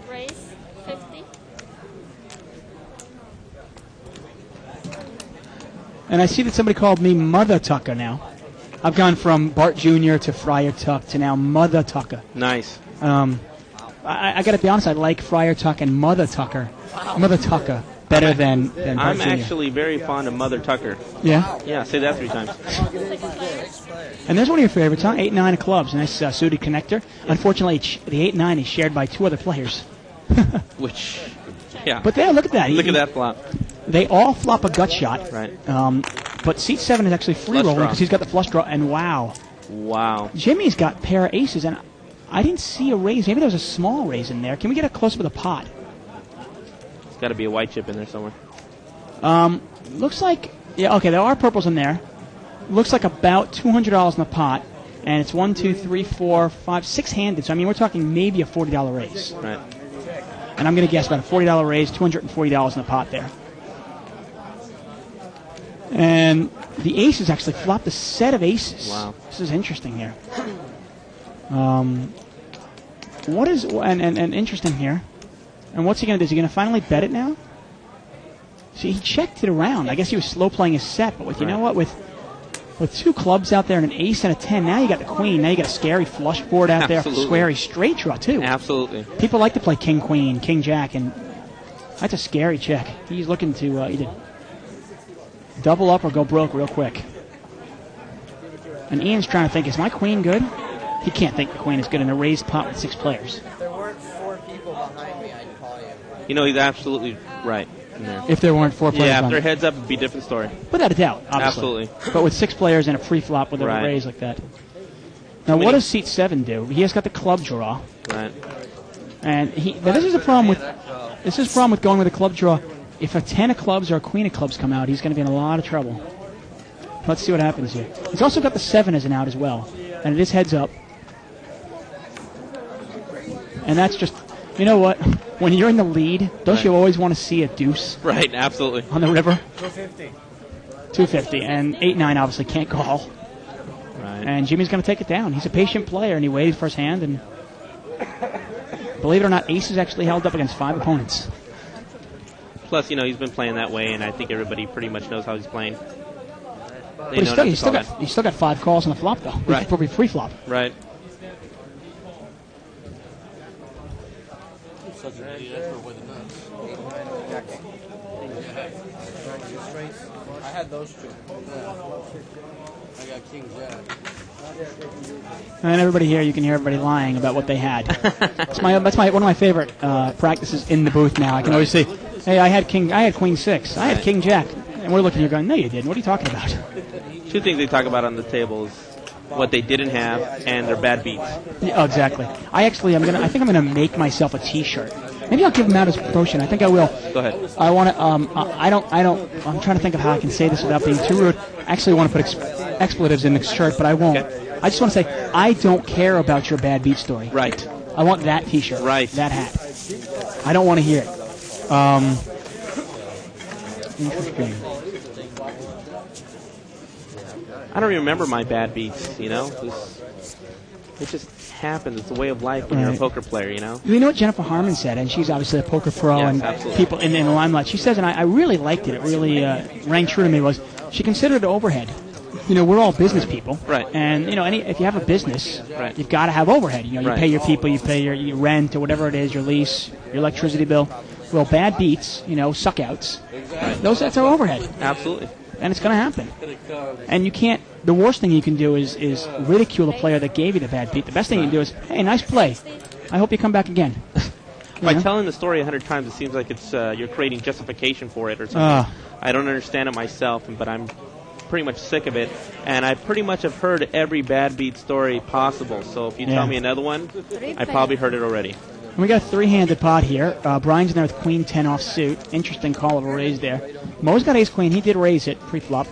[SPEAKER 6] Raise 50.
[SPEAKER 3] And I see that somebody called me Mother Tucker now. I've gone from Bart Jr. to Friar Tuck to now Mother Tucker.
[SPEAKER 4] Nice.
[SPEAKER 3] I got to be honest, I like Friar Tuck and Mother Tucker. Mother Tucker better than Bart
[SPEAKER 4] I'm
[SPEAKER 3] Jr.
[SPEAKER 4] actually very fond of Mother Tucker.
[SPEAKER 3] Yeah?
[SPEAKER 4] Yeah, say that 3 times.
[SPEAKER 6] Second player.
[SPEAKER 3] And there's one of your favorites, huh? 8-9 of clubs. Nice suited connector. Unfortunately, the 8-9 is shared by 2 other players.
[SPEAKER 4] Which, yeah.
[SPEAKER 3] But there, look at that.
[SPEAKER 4] Look at that flop.
[SPEAKER 3] They all flop a gut shot.
[SPEAKER 4] Right.
[SPEAKER 3] But seat 7 is actually free
[SPEAKER 4] Flush
[SPEAKER 3] rolling
[SPEAKER 4] draw.
[SPEAKER 3] because he's got the flush draw. And wow,
[SPEAKER 4] Wow.
[SPEAKER 3] Jimmy's got pair of aces, and I didn't see a raise. Maybe there was a small raise in there. Can we get a close up of the pot?
[SPEAKER 4] There's got to be a white chip in there somewhere.
[SPEAKER 3] Looks like, yeah, okay, there are purples in there. Looks like about $200 in the pot, and it's 1, 2, 3, 4, 5, 6-handed. So I mean, we're talking maybe a $40 raise.
[SPEAKER 4] Right.
[SPEAKER 3] And I'm going to guess about a $40 raise, $240 in the pot there. And the aces actually flopped a set of aces.
[SPEAKER 4] Wow.
[SPEAKER 3] This is interesting here. What is and interesting here? And what's he going to do? Is he going to finally bet it now? See, he checked it around. I guess he was slow playing his set, but with you know what, with 2 clubs out there and an ace and a 10, now you got the queen. Now you got a scary flush board out there for
[SPEAKER 4] Absolutely.
[SPEAKER 3] squarey straight draw too.
[SPEAKER 4] Absolutely.
[SPEAKER 3] People like to play king queen, king jack, and that's a scary check. He's looking to either double up or go broke real quick. And Ian's trying to think, is my queen good? He can't think the queen is good in a raised pot with 6 players.
[SPEAKER 7] If there weren't 4 people behind me, I'd call you.
[SPEAKER 4] You know, he's absolutely right in there.
[SPEAKER 3] If there weren't 4 players
[SPEAKER 4] Yeah, if
[SPEAKER 3] on
[SPEAKER 4] they're
[SPEAKER 3] it.
[SPEAKER 4] heads up, it'd be a different story.
[SPEAKER 3] Without a doubt, obviously.
[SPEAKER 4] Absolutely.
[SPEAKER 3] But with 6 players and a pre-flop with a
[SPEAKER 4] Right.
[SPEAKER 3] raise like that. Now, what does seat 7 do? He has got the club draw.
[SPEAKER 4] Right.
[SPEAKER 3] And now this is a problem with going with a club draw. If a 10 of clubs or a queen of clubs come out, he's going to be in a lot of trouble. Let's see what happens here. He's also got the 7 as an out as well. And it is heads up. And that's just, you know what? When you're in the lead, don't
[SPEAKER 4] Right.
[SPEAKER 3] you always want to see a deuce
[SPEAKER 4] Right, absolutely.
[SPEAKER 3] on the river?
[SPEAKER 7] 250.
[SPEAKER 3] 250. And 8-9 obviously can't call.
[SPEAKER 4] Right.
[SPEAKER 3] And Jimmy's going to take it down. He's a patient player, and he waited for his hand. And believe it or not, aces actually held up against 5 opponents.
[SPEAKER 4] Plus, you know, he's been playing that way, and I think everybody pretty much knows how he's playing.
[SPEAKER 3] But
[SPEAKER 4] They know not to call that.
[SPEAKER 3] he's still got 5 calls on the flop, though.
[SPEAKER 4] Right.
[SPEAKER 3] Probably pre-flop.
[SPEAKER 4] Right.
[SPEAKER 2] I had those 2. I got king jack.
[SPEAKER 3] And everybody here, you can hear everybody lying about what they had. That's one of my favorite practices in the booth now. I can always say, hey, I had queen 6. I had king jack. And we're looking here going, no, you didn't. What are you talking about?
[SPEAKER 4] 2 things they talk about on the table is what they didn't have and their bad beats.
[SPEAKER 3] Yeah, exactly. I think I'm gonna make myself a T-shirt. Maybe I'll give them out as promotion. I think I will.
[SPEAKER 4] Go ahead.
[SPEAKER 3] I want to. I'm trying to think of how I can say this without being too rude. Actually, I want to put expletives in the shirt, but I won't.
[SPEAKER 4] Okay.
[SPEAKER 3] I just want to say I don't care about your bad beat story.
[SPEAKER 4] Right.
[SPEAKER 3] I want that T-shirt.
[SPEAKER 4] Right.
[SPEAKER 3] That hat. I don't want to hear it. Interesting.
[SPEAKER 4] I don't remember my bad beats, you know? It just happens. It's a way of life when you're a poker player, you know?
[SPEAKER 3] You know what Jennifer Harmon said, and she's obviously a poker pro
[SPEAKER 4] Yes,
[SPEAKER 3] and
[SPEAKER 4] absolutely.
[SPEAKER 3] people in the limelight. She says, and I really liked it, it really rang true to me, was she considered it overhead. You know, we're all business people.
[SPEAKER 4] Right.
[SPEAKER 3] And, you know, if you have a business,
[SPEAKER 4] Right.
[SPEAKER 3] you've got to have overhead. You know, you
[SPEAKER 4] Right.
[SPEAKER 3] pay your people, you pay your rent or whatever it is, your lease, your electricity bill. Well, bad beats, you know, suckouts, that's our overhead.
[SPEAKER 4] Absolutely.
[SPEAKER 3] And it's going to happen. And you can't, the worst thing you can do is ridicule a player that gave you the bad beat. The best thing you can do is, hey, nice play. I hope you come back again.
[SPEAKER 4] By telling the story 100 times, it seems like it's you're creating justification for it or something. I don't understand it myself, but I'm pretty much sick of it. And I pretty much have heard every bad beat story possible. So if you tell me another one, I probably heard it already.
[SPEAKER 3] We got a three-handed pot here. Brian's in there with Queen 10 off suit. Interesting call of a raise there. Mo's got ace queen. He did raise it pre-flop.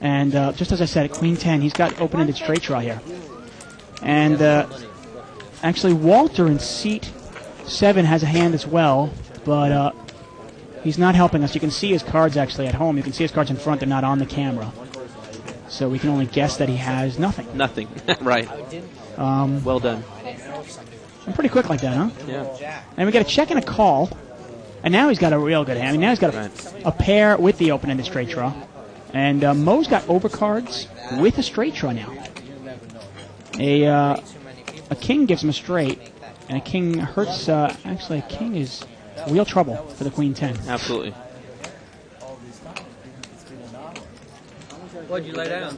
[SPEAKER 3] And just as I said, at Queen 10, he's got open-ended straight draw here. And actually, Walter in seat 7 has a hand as well, but he's not helping us. You can see his cards actually at home. You can see his cards in front. They're not on the camera. So we can only guess that he has nothing.
[SPEAKER 4] Nothing. Right. Well done.
[SPEAKER 3] I'm pretty quick like that, huh?
[SPEAKER 4] Yeah.
[SPEAKER 3] And we got a check and a call. And now he's got a real good hand. I mean, now he's got a pair with the open-ended straight draw. And Mo's got overcards with a straight draw now. A king gives him a straight, and a king hurts. Actually, a king is real trouble for the Queen 10.
[SPEAKER 4] Absolutely.
[SPEAKER 2] What'd you lay down?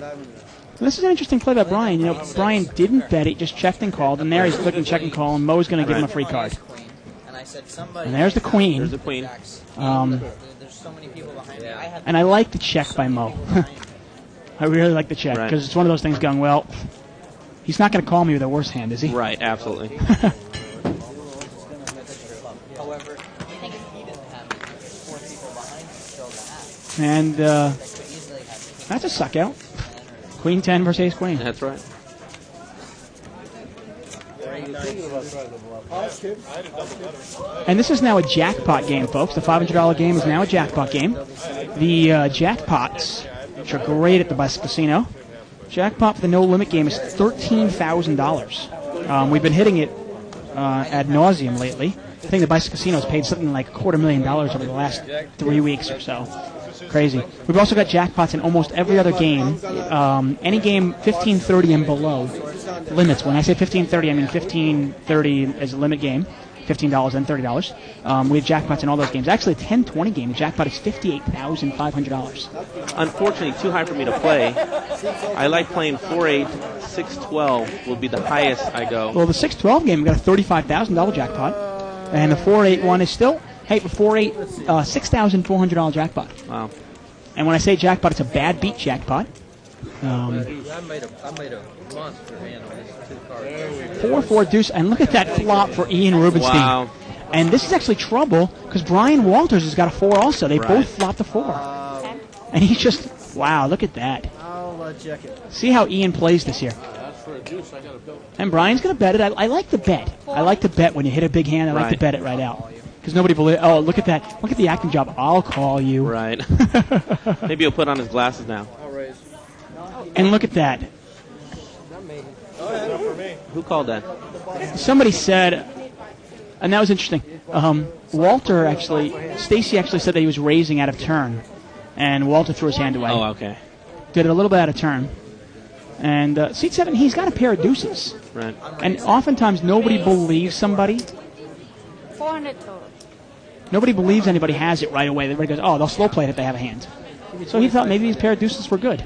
[SPEAKER 3] This is an interesting play by Brian. You know, Brian didn't bet it, just checked and called, and there he's clicking check and call, and Mo's going to give him a free card. And there's the queen.
[SPEAKER 4] There's the queen.
[SPEAKER 7] There's so many people behind me.
[SPEAKER 3] And I like the check by Mo. I really like the check, because it's one of those things going, well, he's not going to call me with a worse hand, is he?
[SPEAKER 4] Right, absolutely.
[SPEAKER 7] However, he didn't have 4 people behind him still to have.
[SPEAKER 3] And that's a suck out. Queen 10 versus ace queen.
[SPEAKER 4] That's right.
[SPEAKER 3] And this is now a jackpot game, folks. The $500 game is now a jackpot game. The jackpots, which are great at the Bicycle Casino, jackpot for the no limit game is $13,000. We've been hitting it ad nauseum lately. I think the Bicycle Casino has paid something like $250,000 over the last 3 weeks or so. Crazy. We've also got jackpots in almost every other game. Any game 15-30 and below limits. When I say 15-30, I mean 15-30 is a limit game. $15 and $30. We have jackpots in all those games. Actually, a 10-20 game, the jackpot is $58,500.
[SPEAKER 4] Unfortunately, too high for me to play. I like playing 4-8, 6-12 will be the highest I go.
[SPEAKER 3] Well, the 6-12 game, we got a $35,000 jackpot. And the 4-8 one is still, hey, for 4-8, $6,400 jackpot.
[SPEAKER 4] Wow.
[SPEAKER 3] And when I say jackpot, it's a bad beat jackpot.
[SPEAKER 2] I made a monster hand on these 2 cards.
[SPEAKER 3] 4-4 deuce, and look at that flop for Ian Reubenstein.
[SPEAKER 4] Wow.
[SPEAKER 3] And this is actually trouble because Brian Walters has got a 4 also. They
[SPEAKER 4] Right.
[SPEAKER 3] both flopped a 4. And he's just, wow, look at that.
[SPEAKER 5] I'll check it.
[SPEAKER 3] See how Ian plays this year.
[SPEAKER 2] That's for a deuce. I got a bill.
[SPEAKER 3] And Brian's going to bet it. I like the bet. I like to bet when you hit a big hand. I like to
[SPEAKER 4] Right.
[SPEAKER 3] bet it right out. Because nobody believes, oh, look at that. Look at the acting job. I'll call you.
[SPEAKER 4] Right. Maybe he'll put on his glasses now.
[SPEAKER 2] I'll raise.
[SPEAKER 3] And look at that.
[SPEAKER 4] Who called that?
[SPEAKER 3] Somebody said, and that was interesting. Walter actually, Stacy actually said that he was raising out of turn, and Walter threw his hand away.
[SPEAKER 4] Oh, okay.
[SPEAKER 3] Did it a little bit out of turn. And seat 7, he's got a pair of deuces.
[SPEAKER 4] Right.
[SPEAKER 3] And oftentimes nobody believes somebody.
[SPEAKER 6] 400 total.
[SPEAKER 3] Nobody believes anybody has it right away. Everybody goes, oh, they'll slow play it if they have a hand. So he thought maybe these pair of deuces were good.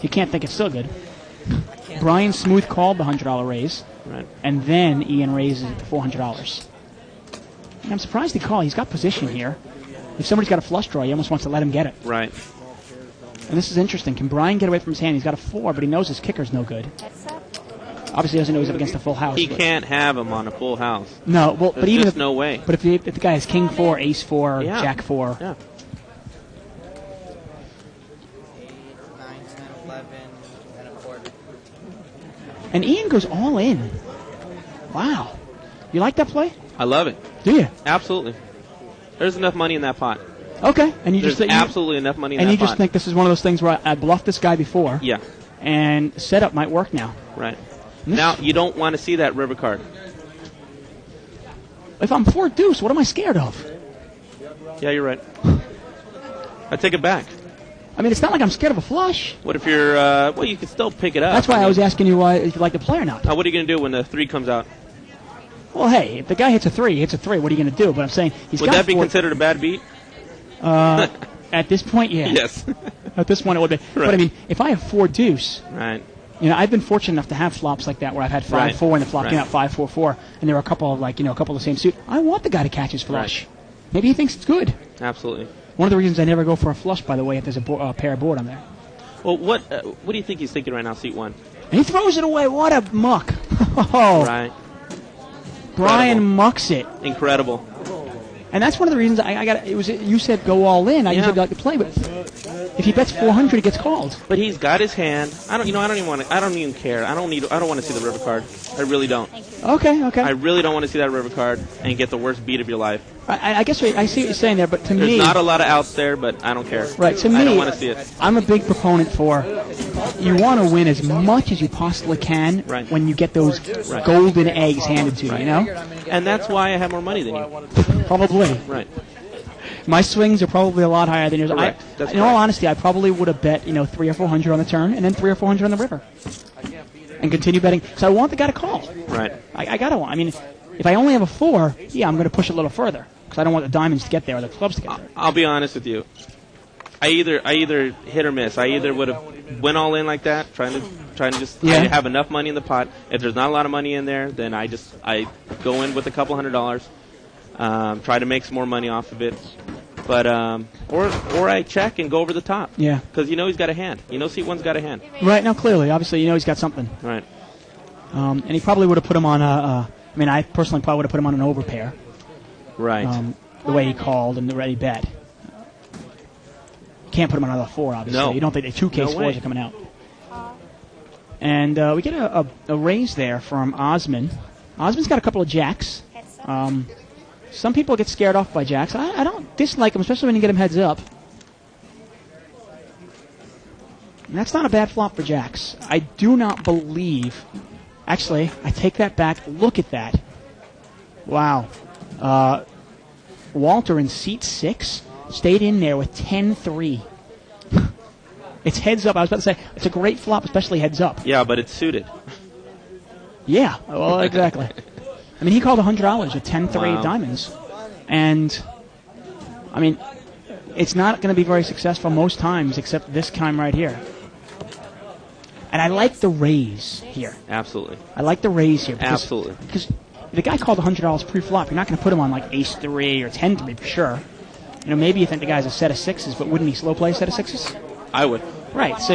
[SPEAKER 3] You can't think it's still good. Brian smooth called the $100 raise.
[SPEAKER 4] Right.
[SPEAKER 3] And then Ian raises it to $400. And I'm surprised he called. He's got position here. If somebody's got a flush draw, he almost wants to let him get it.
[SPEAKER 4] Right.
[SPEAKER 3] And this is interesting. Can Brian get away from his hand? He's got a 4, but he knows his kicker's no good.
[SPEAKER 6] That's up.
[SPEAKER 3] Obviously, he doesn't know he's up against a full house.
[SPEAKER 4] He
[SPEAKER 3] but-
[SPEAKER 4] can't have him on a full house.
[SPEAKER 3] No, well,
[SPEAKER 4] There's
[SPEAKER 3] but even
[SPEAKER 4] just
[SPEAKER 3] if,
[SPEAKER 4] no way.
[SPEAKER 3] But if the guy has King 4, Ace 4,
[SPEAKER 4] Yeah.
[SPEAKER 3] Jack 4,
[SPEAKER 4] Yeah.
[SPEAKER 7] 8, 9, 10, 11, and a quarter.
[SPEAKER 3] and Ian goes all in. Wow. You like that play?
[SPEAKER 4] I love it.
[SPEAKER 3] Do you?
[SPEAKER 4] Absolutely. There's enough money in that pot.
[SPEAKER 3] Okay. And you
[SPEAKER 4] There's
[SPEAKER 3] just
[SPEAKER 4] absolutely enough money in that pot.
[SPEAKER 3] And you just think this is one of those things where I bluffed this guy before.
[SPEAKER 4] Yeah.
[SPEAKER 3] And setup might work now.
[SPEAKER 4] Right. Now, you don't want to see that river card.
[SPEAKER 3] If I'm 4 deuce, what am I scared of?
[SPEAKER 4] Yeah, you're right. I take it back.
[SPEAKER 3] I mean, it's not like I'm scared of a flush.
[SPEAKER 4] What if you're, well, you can still pick it up.
[SPEAKER 3] That's why I was asking you if you like the play or not.
[SPEAKER 4] Now, what are you going to do when the 3 comes out?
[SPEAKER 3] Well, hey, if the guy hits a 3, he hits a 3. What are you going to do? But I'm saying he's
[SPEAKER 4] Would
[SPEAKER 3] got
[SPEAKER 4] that be
[SPEAKER 3] 4
[SPEAKER 4] considered a bad beat?
[SPEAKER 3] At this point, yeah.
[SPEAKER 4] Yes.
[SPEAKER 3] At this point, it would be.
[SPEAKER 4] Right.
[SPEAKER 3] But I mean, if I have 4 deuce,
[SPEAKER 4] Right.
[SPEAKER 3] you know, I've been fortunate enough to have flops like that where I've had 5-4 and the flop came out 5-4-4, and there were a couple of a couple of the same suit. I want the guy to catch his flush.
[SPEAKER 4] Right.
[SPEAKER 3] Maybe he thinks it's good.
[SPEAKER 4] Absolutely.
[SPEAKER 3] One of the reasons I never go for a flush, by the way, if there's a pair of board on there.
[SPEAKER 4] Well, what do you think he's thinking right now, seat 1?
[SPEAKER 3] And he throws it away. What a muck! Oh,
[SPEAKER 4] Right.
[SPEAKER 3] Brian
[SPEAKER 4] Incredible.
[SPEAKER 3] mucks it.
[SPEAKER 4] Incredible.
[SPEAKER 3] And that's one of the reasons I got. It was you said go all in. I usually like to play, but if he bets 400, he gets called.
[SPEAKER 4] But he's got his hand. I don't even care. I don't want to see the river card. I really don't.
[SPEAKER 3] Okay.
[SPEAKER 4] I really don't want to see that river card and get the worst beat of your life.
[SPEAKER 3] I guess I see what you're saying there, but to
[SPEAKER 4] There's
[SPEAKER 3] me,
[SPEAKER 4] not a lot of outs there, but I don't care.
[SPEAKER 3] right? To me,
[SPEAKER 4] I don't want to see it.
[SPEAKER 3] I'm a big proponent for you want to win as much as you possibly can
[SPEAKER 4] Right.
[SPEAKER 3] when you get those
[SPEAKER 4] Right.
[SPEAKER 3] golden eggs handed to you. You know,
[SPEAKER 4] And that's why I have more money than you.
[SPEAKER 3] probably.
[SPEAKER 4] Right.
[SPEAKER 3] My swings are probably a lot higher than yours.
[SPEAKER 4] Correct. That's
[SPEAKER 3] in all
[SPEAKER 4] correct.
[SPEAKER 3] honesty, I probably would have bet 300 or 400 on the turn, and then 300 or 400 on the river, and continue betting. So I want the guy to call.
[SPEAKER 4] Right.
[SPEAKER 3] I gotta want. I mean, if I only have a 4, yeah, I'm going to push a little further because I don't want the diamonds to get there or the clubs to get there.
[SPEAKER 4] I'll be honest with you. I either hit or miss. I either would have went all in like that, trying to just have enough money in the pot. If there's not a lot of money in there, then I go in with a couple $100, try to make some more money off of it. But or I check and go over the top.
[SPEAKER 3] Yeah.
[SPEAKER 4] Because he's got a hand. Seat 1's got a hand.
[SPEAKER 3] Right now, clearly, obviously, he's got something.
[SPEAKER 4] Right.
[SPEAKER 3] And he probably would have put him on I mean, I personally probably would have put him on an overpair.
[SPEAKER 4] Right.
[SPEAKER 3] The way he called and the way he bet. You can't put him on another 4, obviously.
[SPEAKER 4] No.
[SPEAKER 3] You don't think the 2 case
[SPEAKER 4] No way.
[SPEAKER 3] 4s are coming out. And we get a raise there from Osman. Osman's got a couple of jacks. Some people get scared off by jacks. I don't dislike them, especially when you get them heads up. And that's not a bad flop for jacks. I do not believe... Actually, I take that back. Look at that. Wow. Walter in seat 6 stayed in there with 10-3. It's heads up. I was about to say, it's a great flop, especially heads up.
[SPEAKER 4] Yeah, but it's suited.
[SPEAKER 3] Yeah, well, exactly. I mean, he called $100 with 10-3
[SPEAKER 4] Wow.
[SPEAKER 3] diamonds. And, I mean, it's not going to be very successful most times except this time right here. And I like the raise here.
[SPEAKER 4] Absolutely.
[SPEAKER 3] I like the raise here.
[SPEAKER 4] Absolutely.
[SPEAKER 3] Because if the guy called $100 pre-flop, you're not going to put him on like ace-3 or 10-3 for sure. Maybe you think the guy's a set of 6s, but wouldn't he slow play a set of 6s?
[SPEAKER 4] I would.
[SPEAKER 3] Right, so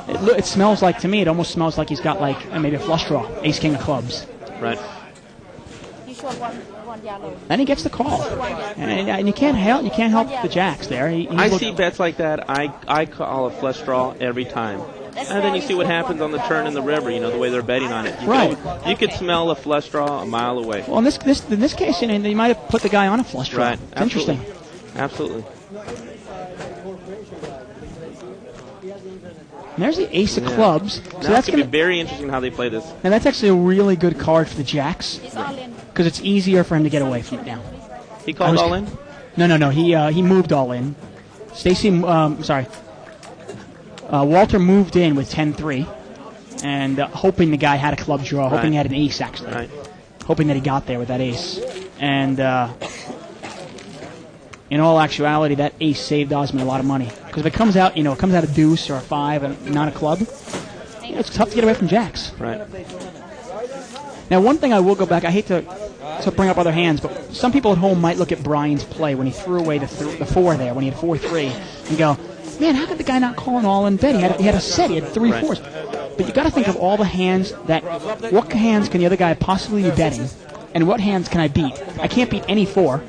[SPEAKER 3] it smells like, to me, it almost smells like he's got like maybe a flush draw, ace-king of clubs.
[SPEAKER 4] Right.
[SPEAKER 6] You show one yellow.
[SPEAKER 3] Then he gets the call, and you can't help the jacks there.
[SPEAKER 4] I see bets like that. I call a flush draw every time. And then you see what happens on the turn in the river, the way they're betting on it. You could smell a flush draw a mile away.
[SPEAKER 3] Well, in this case, they might have put the guy on a flush draw.
[SPEAKER 4] Right.
[SPEAKER 3] It's interesting.
[SPEAKER 4] Absolutely.
[SPEAKER 3] And there's the ace of clubs. So
[SPEAKER 4] That's going to be very interesting how they play this.
[SPEAKER 3] And that's actually a really good card for the jacks
[SPEAKER 6] It's all in.
[SPEAKER 3] because it's easier for him to get away from it now.
[SPEAKER 4] He called all in?
[SPEAKER 3] No. He moved all in. Walter moved in with 10-3 and hoping the guy had a club draw, hoping he had an ace actually.
[SPEAKER 4] Right.
[SPEAKER 3] Hoping that he got there with that ace. And in all actuality, that ace saved Osman a lot of money. Because if it comes out, it comes out a deuce or a 5 and not a club, it's tough to get away from jacks.
[SPEAKER 4] Right.
[SPEAKER 3] Now, one thing I will go back, I hate to bring up other hands, but some people at home might look at Brian's play when he threw away the 4 there, when he had 4-3, and go, man, how could the guy not call an all-in bet? He had a set, he had 3 4s. But you got to think of all the hands what hands can the other guy possibly be betting, and what hands can I beat? I can't beat any 4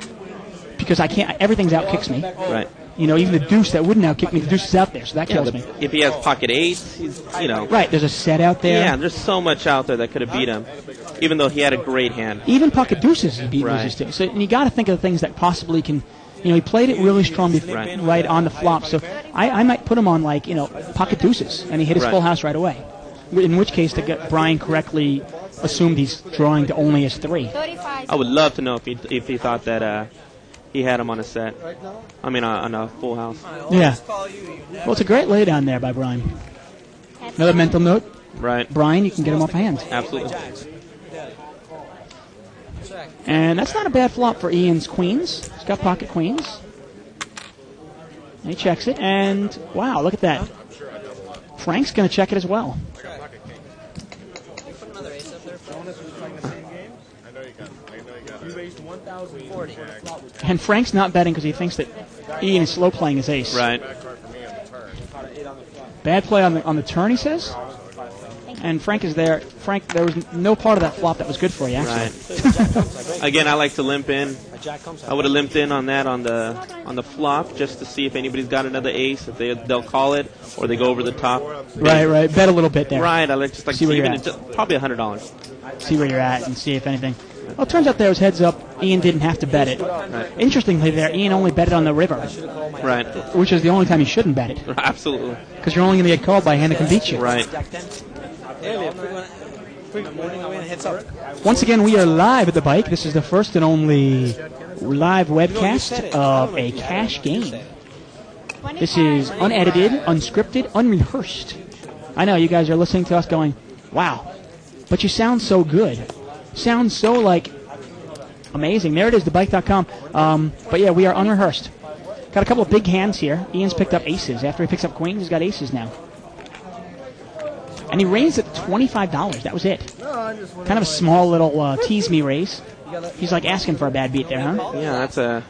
[SPEAKER 3] because I can't. Everything's out kicks me.
[SPEAKER 4] Right.
[SPEAKER 3] even the deuce that wouldn't out kick me, the deuce is out there, so that kills me.
[SPEAKER 4] If he has pocket eights, he's,
[SPEAKER 3] Right, there's a set out there.
[SPEAKER 4] Yeah, there's so much out there that could have beat him, even though he had a great hand.
[SPEAKER 3] Even pocket deuces he beat loses to. So and you got to think of the things that possibly can. He played it really strong right on the flop. So I might put him on pocket deuces, and he hit his full house right away. In which case, Brian correctly assumed he's drawing to only his 3.
[SPEAKER 4] I would love to know if he thought that he had him on a set. I mean, on a full house.
[SPEAKER 3] Yeah. Well, it's a great laydown there by Brian. Another mental note.
[SPEAKER 4] Right.
[SPEAKER 3] Brian, you can get him off hand.
[SPEAKER 4] Absolutely.
[SPEAKER 3] And that's not a bad flop for Ian's queens. He's got pocket queens. And he checks it, and wow, look at that. Frank's going to check it as well. And Frank's not betting because he thinks that Ian is slow playing his ace.
[SPEAKER 4] Right.
[SPEAKER 3] Bad play on the turn, he says. And Frank is there. Frank, there was no part of that flop that was good for you, actually.
[SPEAKER 4] Right. Again, I like to limp in. I would have limped in on that on the flop just to see if anybody's got another ace, if they'll call it, or they go over the top.
[SPEAKER 3] Right. Bet a little bit there.
[SPEAKER 4] Right. I like just like
[SPEAKER 3] see where you're at.
[SPEAKER 4] Probably $100.
[SPEAKER 3] See where you're at and see if anything. Well, it turns out there was heads up. Ian didn't have to bet it.
[SPEAKER 4] Right.
[SPEAKER 3] Interestingly, there, Ian only bet it on the river.
[SPEAKER 4] Right.
[SPEAKER 3] Which is the only time you shouldn't bet it.
[SPEAKER 4] Absolutely.
[SPEAKER 3] Because you're only going to get called by a hand that can beat you.
[SPEAKER 4] Right.
[SPEAKER 3] Once again, we are live at the bike. This is the first and only live webcast of a cash game. This is unedited, unscripted, unrehearsed. I know you guys are listening to us going, wow, but you sound so good. Sounds so, amazing. There it is, thebike.com. But yeah, we are unrehearsed. Got a couple of big hands here. Ian's picked up aces. After he picks up queens, he's got aces now. And he raised at $25. That was it. Kind of a small little tease me raise. He's asking for a bad beat there, huh?
[SPEAKER 4] Yeah, that's a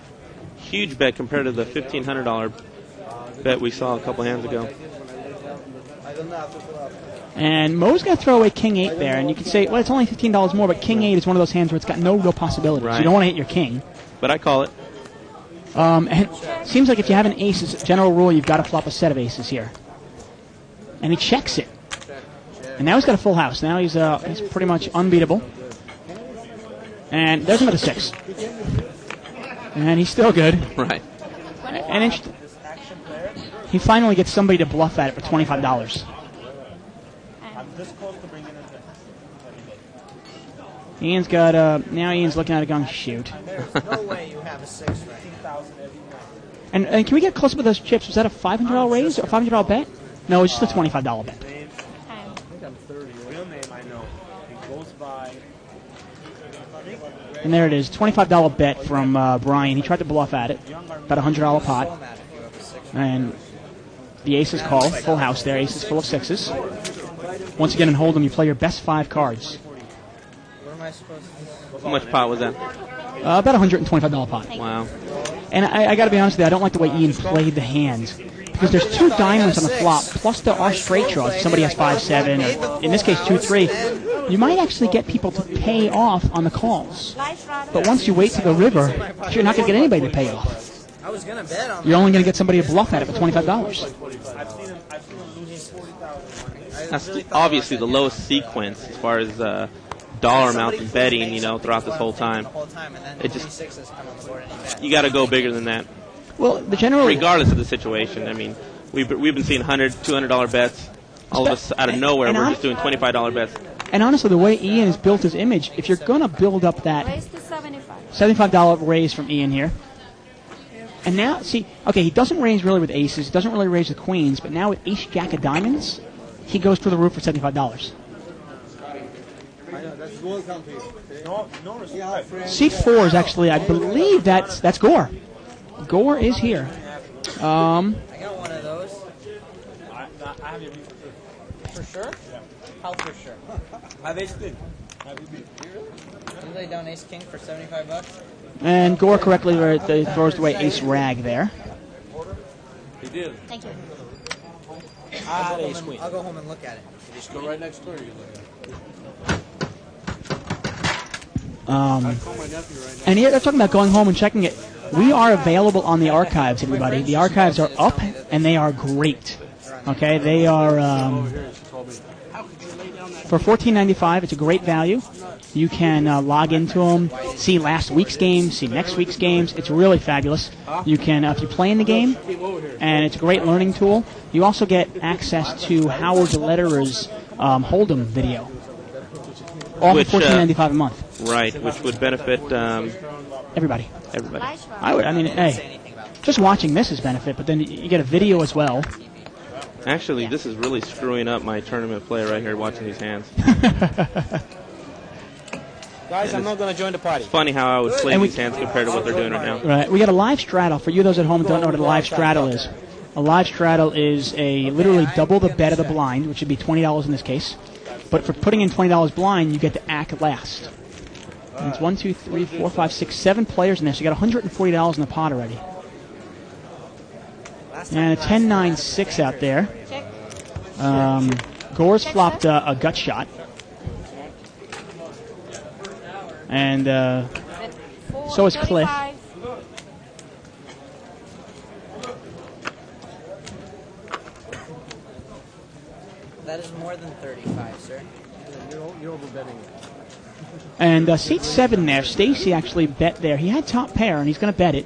[SPEAKER 4] huge bet compared to the $1,500 bet we saw a couple hands ago.
[SPEAKER 3] And Mo's going to throw away King 8 there. And you can say, well, it's only $15 more, but King 8 is one of those hands where it's got no real possibilities.
[SPEAKER 4] Right.
[SPEAKER 3] You don't want to hit your king.
[SPEAKER 4] But I call it.
[SPEAKER 3] And it seems like if you have an ace, as a general rule, you've got to flop a set of aces here. And he checks it. And now he's got a full house. Now he's pretty much unbeatable. And there's another 6. And he's still good.
[SPEAKER 4] Right.
[SPEAKER 3] And he finally gets somebody to bluff at it for $25. Ian's got now Ian's looking at it going, shoot.
[SPEAKER 7] No way you have a 6 right.
[SPEAKER 3] And can we get close up with those chips? Was that a $500 raise or a $500 bet? No, it's just a $25 bet. And there it is, $25 bet from Brian. He tried to bluff at it, about a $100 pot. And the ace is called, full house there, ace is full of 6s. Once again in Hold'em, you play your best 5 cards.
[SPEAKER 7] What am I supposed to do?
[SPEAKER 4] How much pot was that?
[SPEAKER 3] About a $125 pot.
[SPEAKER 4] Wow.
[SPEAKER 3] And I got to be honest with you, I don't like the way Ian played the hand. Because there's 2 diamonds on the flop, plus there are straight draws. If somebody has 5-7, or in this case 2-3. You might actually get people to pay off on the calls. But once you wait to the river, you're not going to get anybody to pay off.
[SPEAKER 7] I was going to bet on
[SPEAKER 3] You're only going to get somebody to bluff at it for $25.
[SPEAKER 4] That's obviously the lowest sequence as far as dollar amount in betting, throughout this whole time. It just, you got to go bigger than that.
[SPEAKER 3] Well, the general,
[SPEAKER 4] regardless of the situation. I mean, we've been seeing $100, $200 bets. All of us out of nowhere, we're just doing $25 bets.
[SPEAKER 3] And honestly, the way Ian has built his image, if you're going to build up that $75 raise from Ian here, and now, see, okay, he doesn't raise really with aces, he doesn't really raise with queens, but now with ace-jack of diamonds, he goes through the roof for $75. Seat 4 is actually, I believe that's Gore. Gore is here.
[SPEAKER 7] I got one of those. For sure? Yeah. How for sure? Have ace king. You lay down ace king for $75?
[SPEAKER 3] And Gore correctly throws away ace rag there.
[SPEAKER 2] He did.
[SPEAKER 6] Thank you.
[SPEAKER 7] I'll go home and look at it.
[SPEAKER 2] Just go right next door. You look at it.
[SPEAKER 3] And here they're talking about going home and checking it. We are available on the archives, everybody. The archives are up, and they are great. Okay, they are for $14.95. It's a great value. You can log into them, see last week's games, see next week's games. It's really fabulous. You can, if you play in the game, and it's a great learning tool. You also get access to Howard Lederer's Hold'em video. All for $14.95 a month.
[SPEAKER 4] Right, which would benefit
[SPEAKER 3] everybody.
[SPEAKER 4] Everybody.
[SPEAKER 3] I mean, hey, just watching this is benefit, but then you get a video as well.
[SPEAKER 4] Actually, this is really screwing up my tournament play right here, watching these hands.
[SPEAKER 7] Guys, I'm not going to join the party.
[SPEAKER 4] It's funny how I would play these hands compared to what they're doing right now.
[SPEAKER 3] Right. We got a live straddle. For you those at home who don't know what a live straddle is. A live straddle is literally double the bet of the blind, which would be $20 in this case. But for putting in $20 blind, you get to act last. And it's 1, 2, 3, 4, 5, 6, 7 players in there, so you got $140 in the pot already. And a 10-9-6 out there. Gore's flopped a gut shot. And so is Cliff.
[SPEAKER 7] That is more than 35, sir.
[SPEAKER 5] You're overbetting it.
[SPEAKER 3] And seat 7 there, Stacy actually bet there. He had top pair, and he's going to bet it.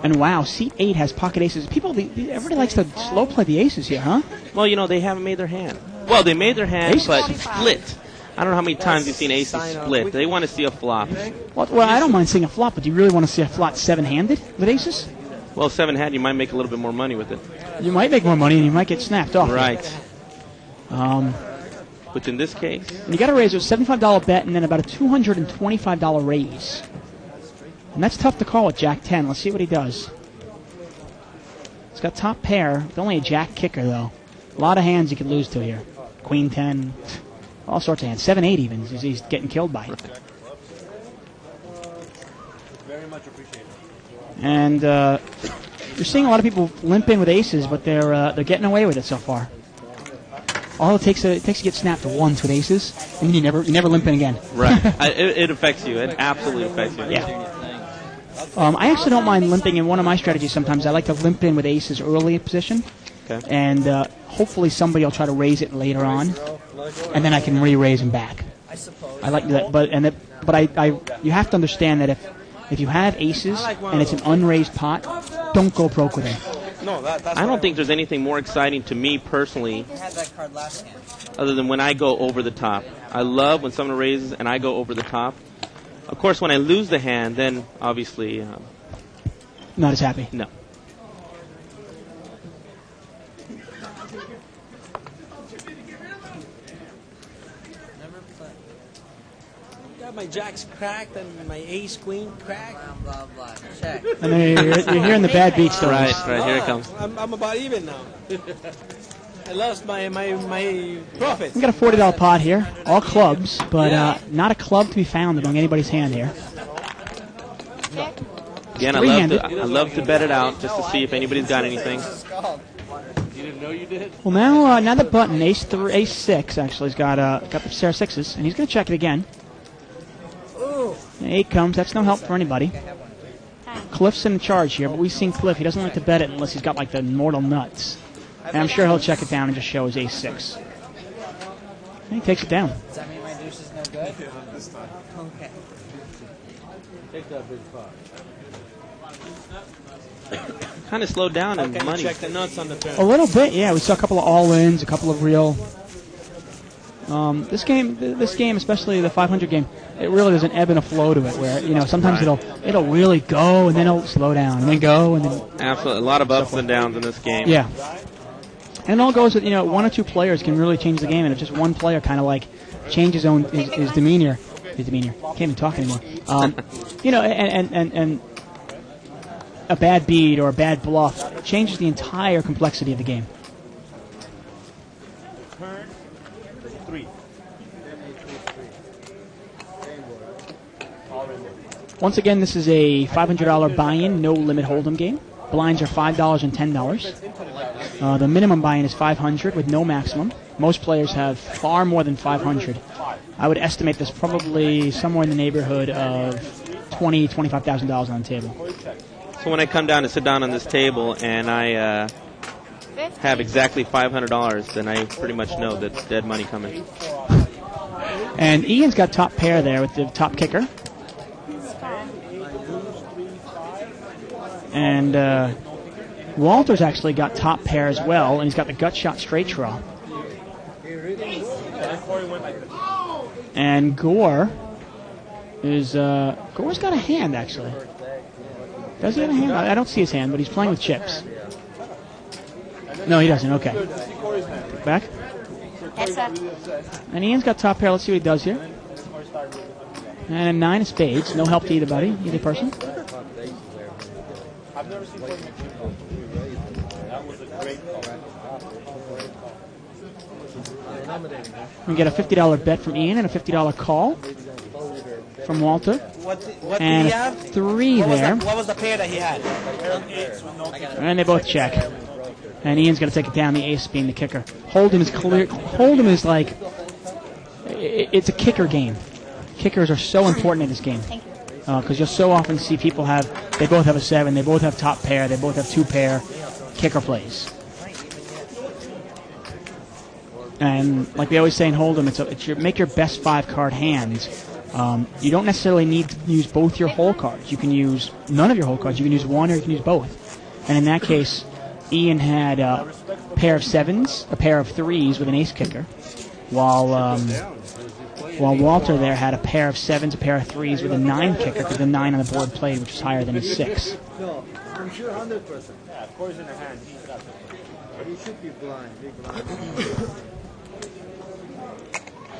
[SPEAKER 3] And wow, seat 8 has pocket aces. Everybody likes to slow play the aces here, huh?
[SPEAKER 4] Well, you know, they haven't made their hand. Well, they made their hand,
[SPEAKER 3] aces?
[SPEAKER 4] But split. I don't know how many times you've seen aces split. They want to see a flop.
[SPEAKER 3] Well, I don't mind seeing a flop, but do you really want to see a flop 7-handed with aces?
[SPEAKER 4] Well, 7-handed, you might make a little bit more money with it.
[SPEAKER 3] You might make more money, and you might get snapped off.
[SPEAKER 4] Right. Which in this case,
[SPEAKER 3] and you got to raise a $75 bet and then about a $225 raise. And that's tough to call with Jack 10. Let's see what he does. He's got top pair. It's only a Jack kicker, though. A lot of hands you could lose to here. Queen 10, all sorts of hands. 7-8 even. He's getting killed by it.
[SPEAKER 5] Very much appreciated.
[SPEAKER 3] And you're seeing a lot of people limping with aces, but they're getting away with it so far. All it takes to get snapped once with aces, and then you never limp in again.
[SPEAKER 4] Right. It affects you. It absolutely affects you.
[SPEAKER 3] Yeah. I actually don't mind limping in one of my strategies sometimes. I like to limp in with aces early in position.
[SPEAKER 4] Okay.
[SPEAKER 3] And hopefully somebody will try to raise it later on, and then I can re-raise them back. I like that, but you have to understand that if you have aces and it's an unraised pot, don't go broke with it.
[SPEAKER 5] No,
[SPEAKER 4] I don't think there's anything more exciting to me personally other than when I go over the top. I love when someone raises and I go over the top. Of course, when I lose the hand, then obviously...
[SPEAKER 3] not as happy.
[SPEAKER 4] No.
[SPEAKER 2] Got my jacks cracked and my ace queen cracked.
[SPEAKER 7] Blah, blah, blah. Check.
[SPEAKER 3] And then you're hearing the bad beat stories.
[SPEAKER 4] Right, here it comes.
[SPEAKER 2] I'm about even now. I lost my profit.
[SPEAKER 3] We got a $40 pot here, all clubs, but not a club to be found among anybody's hand here.
[SPEAKER 4] Again, I love to bet it out just to see if anybody's got anything.
[SPEAKER 2] You didn't know you did?
[SPEAKER 3] Well, now the button, ace 6 actually has got the pair of sixes, and he's going to check it again. 8 comes. That's no help for anybody. Cliff's in charge here, but we've seen Cliff. He doesn't like to bet it unless he's got like the mortal nuts. And I'm sure he'll check it down and just show his ace 6. And he takes it down.
[SPEAKER 7] Does that mean my deuce is no good?
[SPEAKER 5] This time.
[SPEAKER 7] Okay.
[SPEAKER 5] Take that big pot.
[SPEAKER 4] Kind of slowed down in money.
[SPEAKER 2] Check the nuts on the turn.
[SPEAKER 3] A little bit, yeah. We saw a couple of all-ins, a couple of real... This game, especially the 500 game, it really there's an ebb and a flow to it. Where sometimes it'll really go and then it'll slow down and then go and then
[SPEAKER 4] absolutely a lot of ups and downs in this game.
[SPEAKER 3] Yeah, and it all goes with one or two players can really change the game, and if just one player kind of like changes his demeanor, can't even talk anymore. And a bad beat or a bad bluff changes the entire complexity of the game. Once again, this is a $500 buy-in, no-limit hold'em game. Blinds are $5 and $10. The minimum buy-in is $500 with no maximum. Most players have far more than $500. I would estimate this probably somewhere in the neighborhood of $20,000, $25,000 on the table.
[SPEAKER 4] So when I come down to sit down on this table and I have exactly $500, then I pretty much know that's dead money coming.
[SPEAKER 3] And Ian's got top pair there with the top kicker. And Walter's actually got top pair as well, and he's got the gut shot straight draw. And Gore is Gore's got a hand actually. Does he have a hand? I don't see his hand, but he's playing with chips. No, he doesn't. Okay. Back. And Ian's got top pair. Let's see what he does here. And a 9 of spades. No help to either person.
[SPEAKER 8] I've never seen that was a great call.
[SPEAKER 3] We get a $50 bet from Ian and a $50 call from Walter.
[SPEAKER 7] What
[SPEAKER 3] and
[SPEAKER 7] did he have?
[SPEAKER 3] 3 there.
[SPEAKER 7] What was the pair that he had?
[SPEAKER 3] And they both check. And Ian's going to take it down, the ace being the kicker. Hold'em is clear. Hold'em is like, it's a kicker game. Kickers are so important in this game. Because you'll so often see people they both have a 7, they both have top pair, they both have 2 pair kicker plays. And like we always say in Hold'em, make your best 5-card hand. You don't necessarily need to use both your whole cards. You can use none of your whole cards. You can use one or you can use both. And in that case, Ian had a pair of 7s, a pair of 3s with an ace kicker, while Walter there had a pair of 7s, a pair of 3s with a 9 kicker, because the 9 on the board played, which was higher than his 6.
[SPEAKER 8] No, I'm sure 100%. Yeah, of course in the hand, he's got it. But he should be blind, big blind.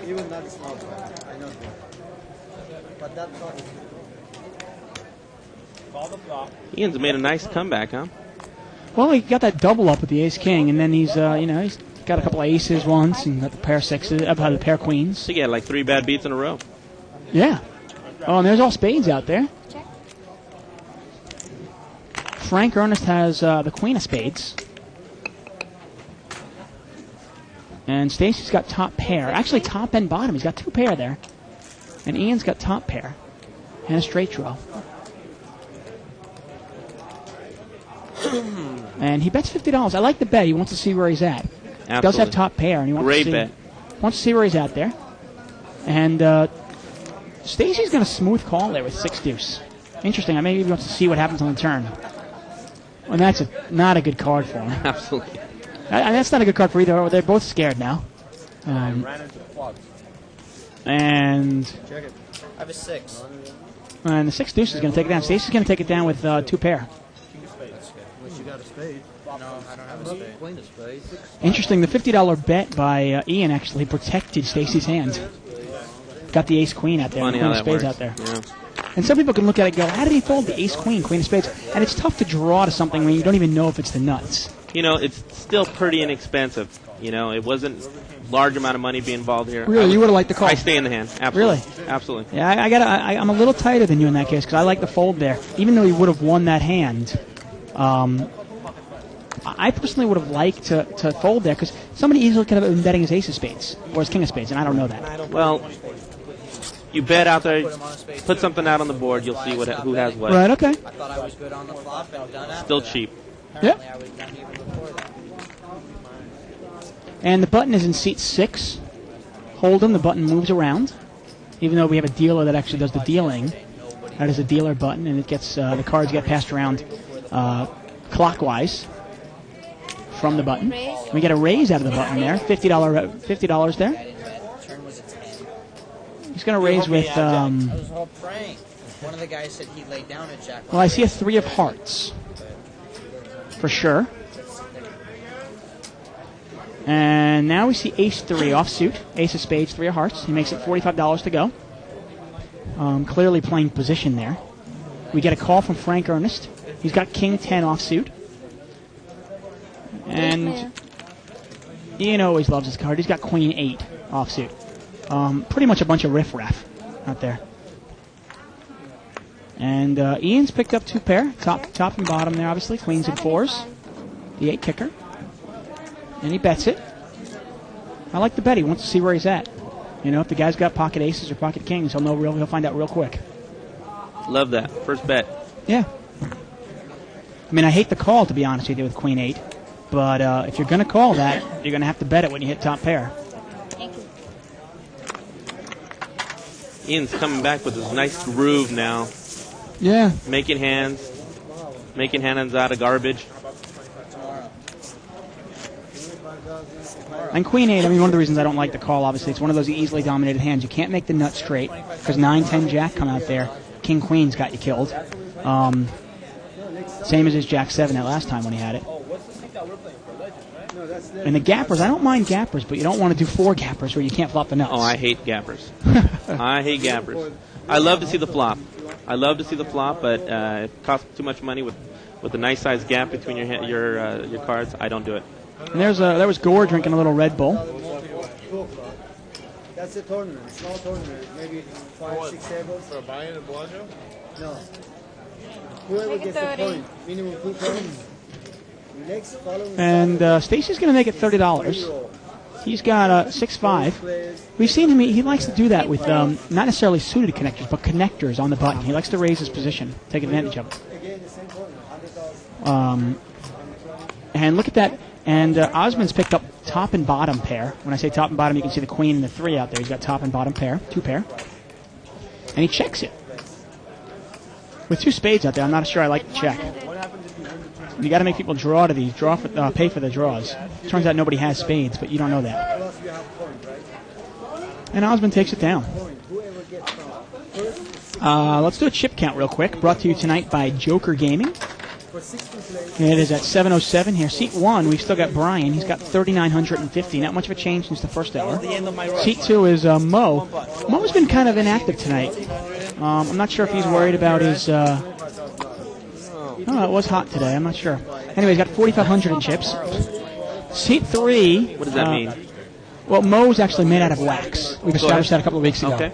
[SPEAKER 8] Even not small blind, I know that. But that thought is call the flop.
[SPEAKER 4] Ian's made a nice comeback, huh?
[SPEAKER 3] Well, he got that double up with the ace king, and then he's he's got a couple of aces once, and got the pair of 6s, about the pair of queens.
[SPEAKER 4] So he had like 3 bad beats in a row.
[SPEAKER 3] Yeah. Oh, and there's all spades out there. Frank Ernest has the queen of spades. And Stacy's got top pair. Actually, top and bottom. He's got 2 pair there. And Ian's got top pair. And a straight draw. And he bets $50. I like the bet. He wants to see where he's at.
[SPEAKER 4] Absolutely.
[SPEAKER 3] He does have top pair, and he wants to see where he's at there. And Stacy's got a smooth call there with 6 deuce. Interesting. Maybe he wants to see what happens on the turn. And that's not a good card for him.
[SPEAKER 4] Absolutely.
[SPEAKER 3] And that's not a good card for either. They're both scared now. And
[SPEAKER 7] Check it. I have a 6.
[SPEAKER 3] And the 6 deuce is going to take it down. Stacy's going to take it down with 2 pair.
[SPEAKER 8] Unless you got a spade.
[SPEAKER 7] No, I don't have a spade.
[SPEAKER 8] Queen of spade.
[SPEAKER 3] Interesting. The $50 bet by Ian actually protected Stacy's hand. Got the ace queen out there.
[SPEAKER 4] Funny
[SPEAKER 3] and the
[SPEAKER 4] how
[SPEAKER 3] queen of
[SPEAKER 4] that
[SPEAKER 3] spades
[SPEAKER 4] works.
[SPEAKER 3] out there.
[SPEAKER 4] Yeah.
[SPEAKER 3] And some people can look at it and go, how did he fold the ace queen of spades? And it's tough to draw to something when you don't even know if it's the nuts.
[SPEAKER 4] You know, it's still pretty inexpensive. You know, it wasn't large amount of money being involved here.
[SPEAKER 3] Really, you would have liked the call.
[SPEAKER 4] I stay in the hand. Absolutely.
[SPEAKER 3] Really?
[SPEAKER 4] Absolutely.
[SPEAKER 3] Yeah, I'm a little tighter than you in that case because I like the fold there. Even though he would have won that hand, I personally would have liked to fold there because somebody easily could have been betting his ace of spades or his king of spades, and I don't know that.
[SPEAKER 4] Well, you bet out there, put something out on the board, you'll see who has what.
[SPEAKER 3] Right, okay.
[SPEAKER 7] I thought I was good on the flop and done after
[SPEAKER 4] Still
[SPEAKER 7] that.
[SPEAKER 4] cheap.
[SPEAKER 7] Apparently
[SPEAKER 3] Yeah.
[SPEAKER 7] I was done even before that.
[SPEAKER 3] And the button is in seat 6. Hold'em, the button moves around. Even though we have a dealer that actually does the dealing, that is a dealer button, and it gets the cards get passed around clockwise from the button. We get a raise out of the button there, $50 there.
[SPEAKER 7] Turn was a 10.
[SPEAKER 3] He's going to raise with.
[SPEAKER 7] I was all praying. One of the guys said he laid down a jack.
[SPEAKER 3] Well, I see a 3 of hearts for sure. And now we see ace 3 offsuit, ace of spades, 3 of hearts. He makes it $45 to go. Clearly playing position there. We get a call from Frank Ernest. He's got king 10 offsuit. And Ian always loves his card. He's got queen 8 offsuit. Pretty much a bunch of riffraff out there. And Ian's picked up 2 pair, top and bottom there, obviously. Queens and 4s. The 8 kicker. And he bets it. I like the bet. He wants to see where he's at. You know, if the guy's got pocket aces or pocket kings, he'll find out real quick.
[SPEAKER 4] Love that. First bet.
[SPEAKER 3] Yeah. I mean, I hate the call, to be honest with you, with Queen 8. But if you're going to call that, you're going to have to bet it when you hit top pair.
[SPEAKER 6] Thank you.
[SPEAKER 4] Ian's coming back with this nice groove now.
[SPEAKER 3] Yeah.
[SPEAKER 4] Making hands out of garbage.
[SPEAKER 3] And Queen 8, I mean, one of the reasons I don't like the call, obviously, it's one of those easily dominated hands. You can't make the nut straight because 9, 10, Jack come out there. King, Queen's got you killed. Same as his Jack 7 that last time when he had it. And the gappers, I don't mind gappers, but you don't want to do 4 gappers where you can't flop the nuts.
[SPEAKER 4] Oh, I hate gappers. I hate gappers. I love to see the flop. But it costs too much money with a nice size gap between your cards. I don't do it.
[SPEAKER 3] And there was Gore drinking a little Red Bull.
[SPEAKER 8] That's a tournament, small tournament, maybe 5, 6 tables.
[SPEAKER 2] For buying a Bellagio?
[SPEAKER 8] No. Whoever
[SPEAKER 6] Make it
[SPEAKER 8] gets the
[SPEAKER 6] 30.
[SPEAKER 8] point, minimum 2 points. Next following
[SPEAKER 3] And Stacy's going to make it $30. He's got 6-5. We've seen him, he likes to do that with not necessarily suited connectors, but connectors on the button. He likes to raise his position, take advantage of it.
[SPEAKER 8] again the same tournament, 100,000.
[SPEAKER 3] And look at that. And Osmond's picked up top and bottom pair. When I say top and bottom, you can see the queen and the 3 out there. He's got top and bottom pair, 2 pair. And he checks it. With 2 spades out there, I'm not sure I like the check. You got to make people draw to these, pay for the draws. Turns out nobody has spades, but you don't know that.
[SPEAKER 8] Plus you have point, right?
[SPEAKER 3] And Osmond takes it down.
[SPEAKER 8] Point. Whoever gets from first
[SPEAKER 3] Let's do a chip count real quick. Brought to you tonight by Joker Gaming.
[SPEAKER 8] for 60 plays.
[SPEAKER 3] It is at 7:07 here. Seat 1, we've still got Brian. He's got 3,950. Not much of a change since the first hour. Seat 2 is Mo. Mo's been kind of inactive tonight. I'm not sure if he's worried about his... Oh, it was hot today. I'm not sure. Anyway, he's got 4,500 in chips. Seat 3...
[SPEAKER 4] What does that mean?
[SPEAKER 3] Well, Mo's actually made out of wax. We've established that a couple of weeks ago.
[SPEAKER 4] Okay.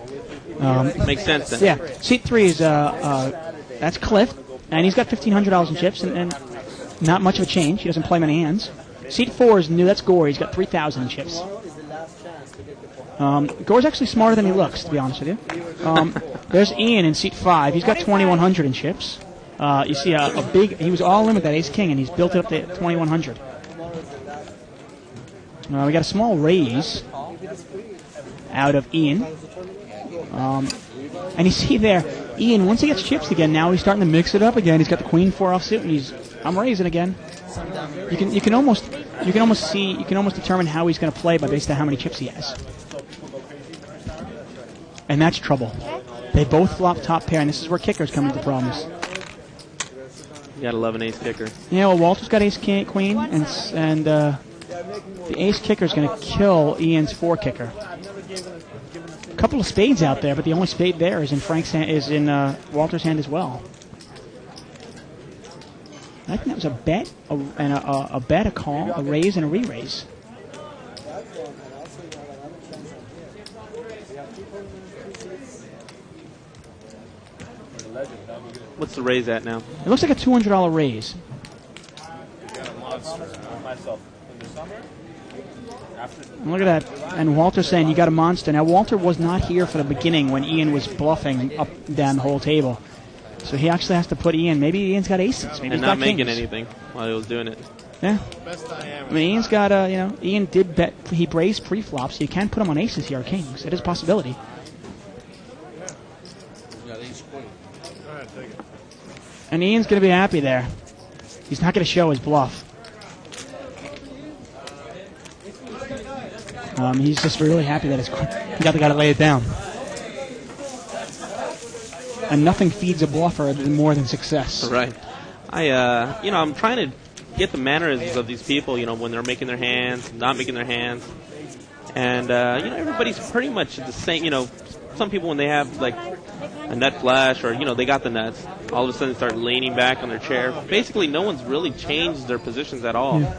[SPEAKER 4] Makes sense then.
[SPEAKER 3] Yeah. Seat 3 is... that's Cliff. And he's got $1,500 in chips, and not much of a change. He doesn't play many hands. Seat 4 is new. That's Gore. He's got 3,000 in chips. Gore's actually smarter than he looks, to be honest with you. There's Ian in seat 5. He's got 2,100 in chips. You see a big... He was all in with that ace-king, and he's built it up to 2,100. We got a small raise out of Ian. And you see there, Ian, once he gets chips again, now he's starting to mix it up again. He's got the queen 4 offsuit, and I'm raising again. You can almost determine how he's going to play based on how many chips he has. And that's trouble. They both flop top pair, and this is where kickers come into problems.
[SPEAKER 4] You gotta love an ace kicker.
[SPEAKER 3] Yeah, well, Walter's got ace king, queen, and the ace kicker is going to kill Ian's 4 kicker. A couple of spades out there, but the only spade there is in Frank's hand, is in Walter's hand as well. I think that was a bet, a bet, a call, a raise, and a re-raise.
[SPEAKER 4] What's the raise at now?
[SPEAKER 3] It looks like a $200 raise. And look at that. And Walter's saying you got a monster. Now, Walter was not here for the beginning when Ian was bluffing up and down the whole table. So he actually has to put Ian. Maybe Ian's got aces. Maybe
[SPEAKER 4] And
[SPEAKER 3] he's
[SPEAKER 4] not
[SPEAKER 3] got
[SPEAKER 4] making
[SPEAKER 3] kings.
[SPEAKER 4] anything while he was doing it.
[SPEAKER 3] Yeah. I mean, Ian's got, Ian did bet. He raised pre-flop, so you can put him on aces here or kings. It is a possibility. And Ian's going to be happy there. He's not going to show his bluff. He's just really happy that he got the guy to lay it down. And nothing feeds a bluffer more than success.
[SPEAKER 4] Right. I'm trying to get the mannerisms of these people, when they're making their hands, not making their hands. And, everybody's pretty much the same. Some people, when they have, like, a nut flush or, they got the nuts, all of a sudden they start leaning back on their chair. Basically, no one's really changed their positions at all.
[SPEAKER 3] Yeah.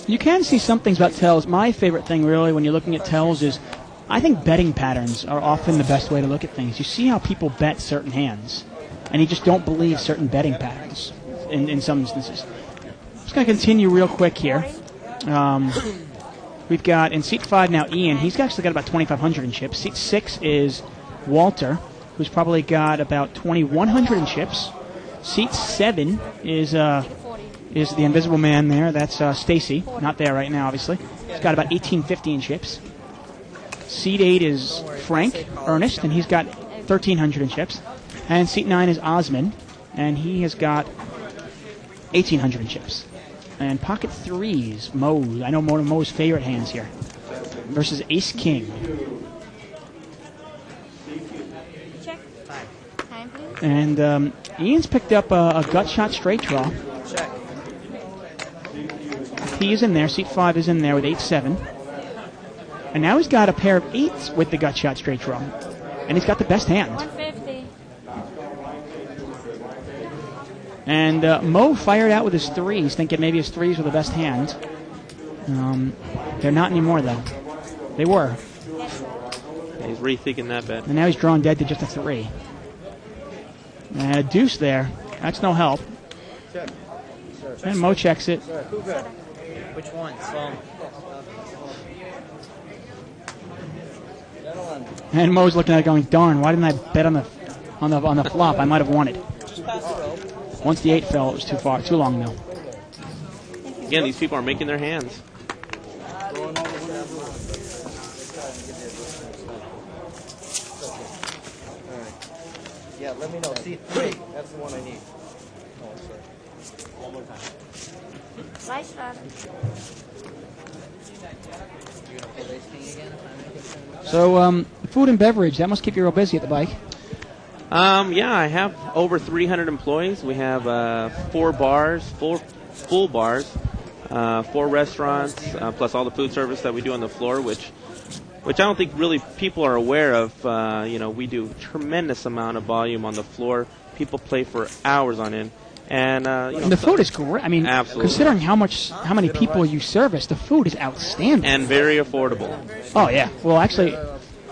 [SPEAKER 3] You can see some things about tells. My favorite thing, really, when you're looking at tells is I think betting patterns are often the best way to look at things. You see how people bet certain hands, and you just don't believe certain betting patterns in some instances. I'm just going to continue real quick here. We've got in seat 5 now Ian. He's actually got about 2,500 in chips. Seat 6 is Walter, who's probably got about 2,100 in chips. Seat 7 is is the invisible man there. That's Stacy. Not there right now, obviously. He's got about 1850 in chips. Seat 8 is Frank Ernest, and he's got 1,300 in chips. And seat 9 is Osmond, and he has got 1,800 in chips. And pocket 3 is Mo's. I know one of Mo's favorite hands here. Versus Ace King.
[SPEAKER 6] Check. Time, please.
[SPEAKER 3] And Ian's picked up a gut shot straight draw.
[SPEAKER 7] Check.
[SPEAKER 3] He is in there. Seat 5 is in there with 8-7. And now he's got a pair of 8s with the gut shot straight draw. And he's got the best hand.
[SPEAKER 6] 150.
[SPEAKER 3] And Mo fired out with his 3s, thinking maybe his 3s were the best hand. They're not anymore, though. They were.
[SPEAKER 4] He's rethinking that bet.
[SPEAKER 3] And now he's drawn dead to just a 3. And a deuce there. That's no help. And Mo checks it.
[SPEAKER 7] Which one? Slow.
[SPEAKER 3] And Mo's looking at it going, darn, why didn't I bet on the flop? I might have won it. Once the 8 fell, it was too long though.
[SPEAKER 4] Again, these people are making their hands.
[SPEAKER 5] Yeah, let me know. C3. That's the one I need.
[SPEAKER 8] One more time.
[SPEAKER 6] Right start.
[SPEAKER 3] So, food and beverage, that must keep you real busy at the bike.
[SPEAKER 4] Yeah, I have over 300 employees. We have 4 bars, full bars, 4 restaurants, plus all the food service that we do on the floor, which I don't think really people are aware of. We do tremendous amount of volume on the floor. People play for hours on end. And
[SPEAKER 3] the food is great. I mean,
[SPEAKER 4] absolutely.
[SPEAKER 3] Considering how many people you service, the food is outstanding.
[SPEAKER 4] And very affordable.
[SPEAKER 3] Oh, yeah. Well, actually,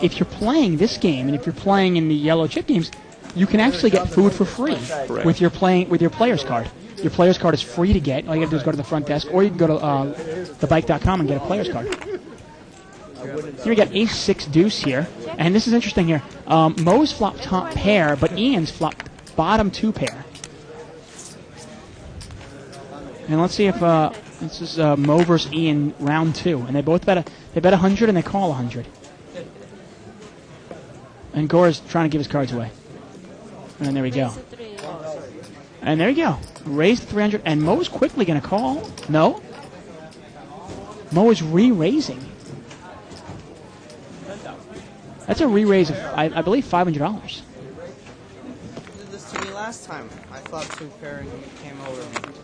[SPEAKER 3] if you're playing this game and if you're playing in the yellow chip games, you can actually get food for free with your player's card. Your player's card is free to get. All you got to do is go to the front desk, or you can go to thebike.com and get a player's card. Here we got ace-6 deuce here, and this is interesting here. Mo's flopped top pair, but Ian's flopped bottom 2 pair. And let's see if this is Mo versus Ian round 2, and they both bet 100 and they call 100. And Gore's trying to give his cards away. And there we go. And there you go. Raised 300, and Mo's quickly going to call. No. Mo is re-raising. That's a re-raise of, I believe, $500.
[SPEAKER 7] You did this to me last time. I flopped 2 pair and you came over me.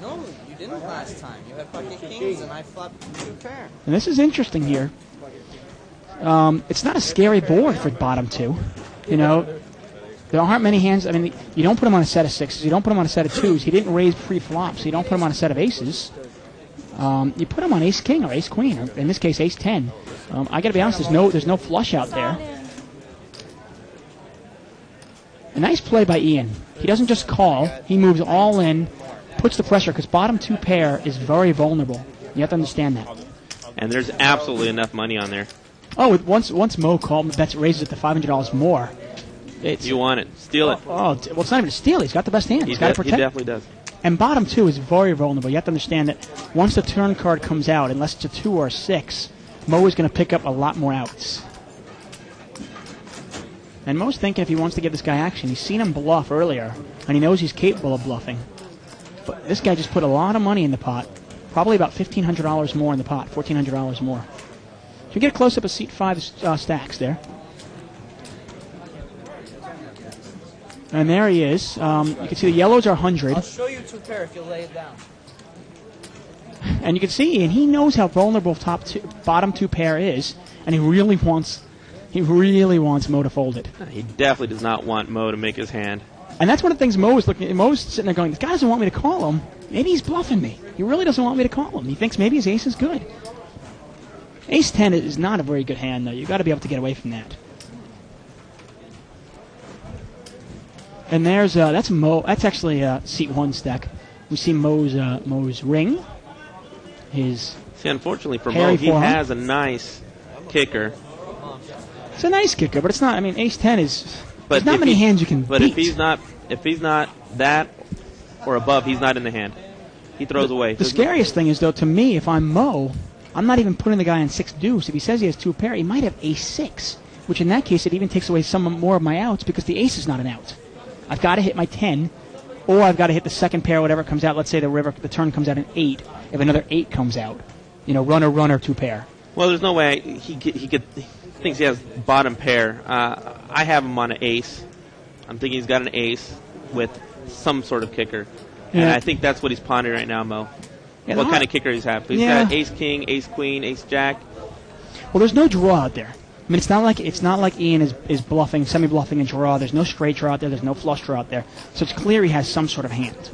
[SPEAKER 7] No, you didn't last time. You had pocket kings and I flopped 2 pair.
[SPEAKER 3] And this is interesting here. It's not a scary board for bottom 2. You know, there aren't many hands. I mean, you don't put him on a set of 6s. You don't put him on a set of 2s. He didn't raise pre-flop, so you don't put him on a set of aces. You put him on ace-king or ace-queen, or in this case, ace-10. I got to be honest, there's no flush out there. A nice play by Ian. He doesn't just call. He moves all in, puts the pressure, because bottom 2 pair is very vulnerable. You have to understand that.
[SPEAKER 4] And there's absolutely enough money on there.
[SPEAKER 3] Oh, once Mo raises it to $500 more.
[SPEAKER 4] You want it. Steal it.
[SPEAKER 3] Well, it's not even a steal. He's got the best hand. He's got to protect.
[SPEAKER 4] He definitely does.
[SPEAKER 3] And bottom 2 is very vulnerable. You have to understand that once the turn card comes out, unless it's a 2 or a 6, Mo is going to pick up a lot more outs. And Mo's thinking if he wants to give this guy action. He's seen him bluff earlier, and he knows he's capable of bluffing. But this guy just put a lot of money in the pot. Probably about $1,500 more in the pot, $1,400 more. So you get a close-up of seat 5 stacks there. And there he is. You can see the yellows are 100.
[SPEAKER 7] I'll show you 2 pair if you'll lay it down.
[SPEAKER 3] And you can see, and he knows how vulnerable bottom 2 pair is, and he really wants Mo to fold it.
[SPEAKER 4] He definitely does not want Mo to make his hand.
[SPEAKER 3] And that's one of the things Mo is looking at. Mo's sitting there going, this guy doesn't want me to call him. Maybe he's bluffing me. He really doesn't want me to call him. He thinks maybe his ace is good. Ace-10 is not a very good hand, though. You've got to be able to get away from that. And there's that's Mo. That's actually seat 1 stack. We see Mo's ring. His
[SPEAKER 4] unfortunately for Mo, he has a nice kicker.
[SPEAKER 3] It's a nice kicker, but it's not. I mean, ace-10 is. There's not many hands you can beat.
[SPEAKER 4] But if he's not that or above, he's not in the hand. He throws away.
[SPEAKER 3] The scariest thing is, though, to me, if I'm Mo, I'm not even putting the guy in 6 deuce. If he says he has 2 pair, he might have ace 6, which in that case, it even takes away some more of my outs because the ace is not an out. I've got to hit my 10, or I've got to hit the second pair, whatever comes out. Let's say the turn comes out an 8. If another 8 comes out, runner, 2 pair.
[SPEAKER 4] Well, there's no way he thinks he has bottom pair. I have him on an ace. I'm thinking he's got an ace with some sort of kicker. And I think that's what he's pondering right now, Mo. Yeah, what kind of kicker he's have. He's got ace king, ace queen, ace jack.
[SPEAKER 3] Well, there's no draw out there. I mean, it's not like Ian is bluffing, semi-bluffing a draw. There's no straight draw out there. There's no flush draw out there. So it's clear he has some sort of hand.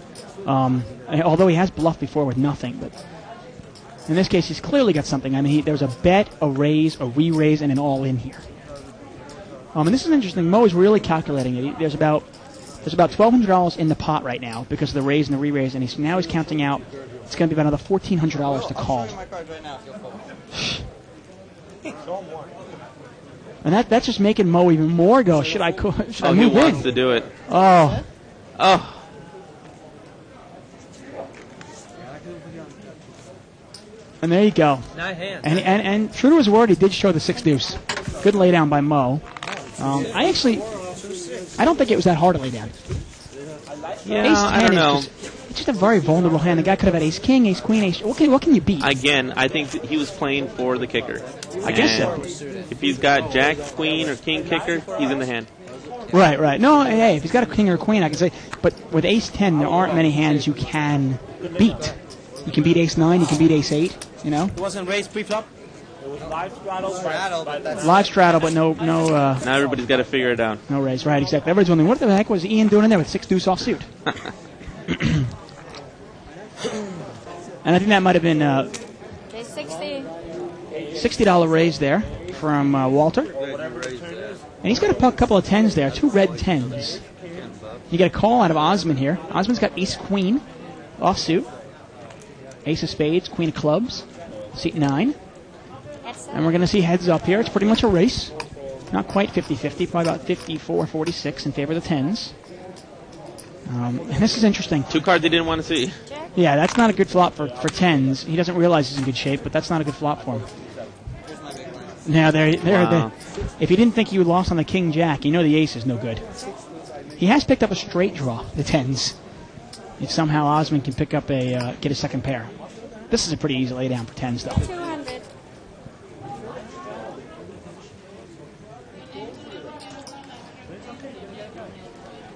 [SPEAKER 3] Although he has bluffed before with nothing, but in this case he's clearly got something. I mean, there's a bet, a raise, a re-raise, and an all-in here. And this is interesting. Mo is really calculating it. There's about $1,200 in the pot right now because of the raise and the re-raise, and he's counting out. It's going to be about another $1,400 to call. And that's just making Mo even more go. Should I move in?
[SPEAKER 4] He wants to do it.
[SPEAKER 3] Oh. And there you go.
[SPEAKER 7] Not hand.
[SPEAKER 3] And true to his word, he did show the 6 deuce. Good lay down by Mo. I don't think it was that hard to lay down.
[SPEAKER 4] Yeah,
[SPEAKER 3] ace 10
[SPEAKER 4] I don't know.
[SPEAKER 3] It's just a very vulnerable hand. The guy could have had ace king, ace queen, ace. What can you beat?
[SPEAKER 4] Again, I think he was playing for the kicker.
[SPEAKER 3] I guess so.
[SPEAKER 4] If he's got jack, queen, or king kicker, he's in the hand.
[SPEAKER 3] Right. No, hey, if he's got a king or a queen, I can say. But with ace 10, there aren't many hands you can beat. You can beat ace 9, you can beat ace 8,
[SPEAKER 8] It wasn't raised pre-flop? It was live straddle.
[SPEAKER 3] Live straddle, but no.
[SPEAKER 4] Now everybody's got to figure it out.
[SPEAKER 3] No raise, right? Exactly. Everybody's wondering what the heck was Ian doing in there with 6 deuce offsuit. And I think that might have been $60 raise there from Walter. And he's got a couple of 10s there, 2 red 10s. You get a call out of Osman here. Osman's got ace queen offsuit, ace of spades, queen of clubs, seat 9. And we're going to see heads up here. It's pretty much a race. Not quite 50-50, probably about 54-46 in favor of the 10s. And this is interesting.
[SPEAKER 4] 2 cards he didn't want to see.
[SPEAKER 3] Yeah, that's not a good flop for 10s. He doesn't realize he's in good shape, but that's not a good flop for him. Now,
[SPEAKER 4] Wow.
[SPEAKER 3] if you didn't think you lost on the king-jack, you know the ace is no good. He has picked up a straight draw, the 10s. If somehow Osman can pick up get a second pair. This is a pretty easy laydown for 10s, though.
[SPEAKER 6] 200.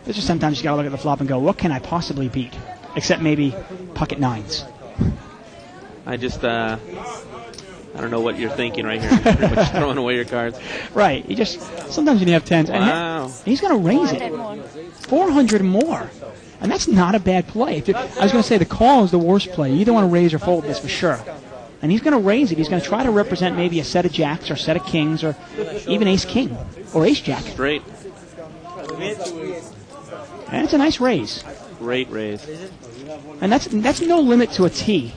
[SPEAKER 3] It's just sometimes you got to look at the flop and go, what can I possibly beat? Except maybe pocket 9s.
[SPEAKER 4] I don't know what you're thinking right here. You're pretty much throwing away your cards.
[SPEAKER 3] Right. Sometimes you have 10s.
[SPEAKER 4] Wow.
[SPEAKER 3] And he's going to raise it. 400 more. And that's not a bad play. I was going to say the call is the worst play. You either want to raise or fold this for sure. And he's going to raise it. He's going to try to represent maybe a set of jacks or a set of kings or even ace-king or ace-jack.
[SPEAKER 4] Straight.
[SPEAKER 3] And it's a nice raise.
[SPEAKER 4] Great raise.
[SPEAKER 3] And that's no limit to a T.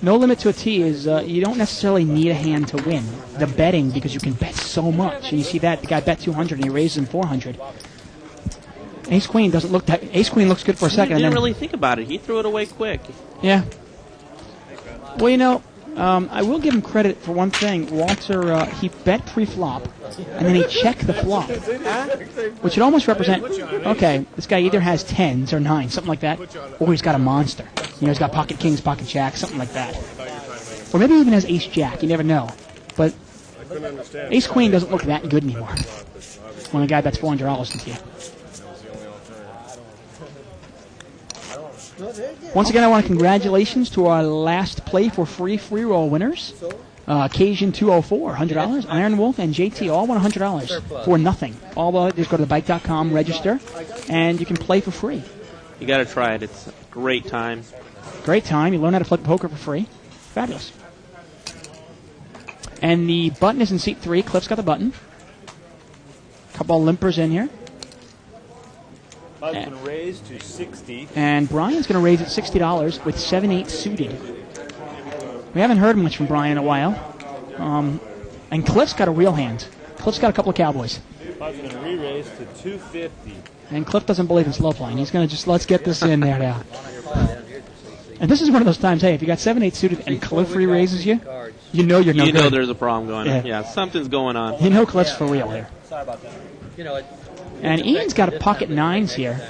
[SPEAKER 3] No limit to a T is you don't necessarily need a hand to win. The betting, because you can bet so much. And you see that the guy bet 200 and he raises him 400. Ace Queen doesn't look that. Ace Queen looks good for a second.
[SPEAKER 4] He didn't really think about it. He threw it away quick.
[SPEAKER 3] Yeah. Well, I will give him credit for one thing. Walter, he bet pre-flop, and then he checked the flop, which would almost represent, okay, this guy either has 10s or 9s, something like that, or he's got a monster. He's got pocket kings, pocket jacks, something like that. Or maybe he even has ace-jack. You never know. But ace-queen doesn't look that good anymore when a guy bets $400 into you. Once again, I want to congratulations to our last play for free roll winners. Cajun 204, $100. Iron Wolf and JT all won $100 for nothing. All just go to thebike.com, register, and you can play for free.
[SPEAKER 4] You got to try it. It's a great time.
[SPEAKER 3] Great time. You learn how to play poker for free. Fabulous. And the button is in seat 3. Cliff's got the button. Couple of limpers in here.
[SPEAKER 8] Button's going to raise to 60.
[SPEAKER 3] And Brian's going to raise at $60 with 7-8 suited. We haven't heard much from Brian in a while. And Cliff's got a real hand. Cliff's got a couple of cowboys.
[SPEAKER 8] Pot's going to re-raise to 250.
[SPEAKER 3] And Cliff doesn't believe in slow playing. He's going to just, let's get this in there now. And this is one of those times, hey, if you got 7-8 suited and Cliff re-raises you, you know you're no good.
[SPEAKER 4] You know there's a problem going on. Yeah, something's going on.
[SPEAKER 3] You know Cliff's for real here.
[SPEAKER 7] Sorry about that.
[SPEAKER 3] And Ian's got a pocket nines here.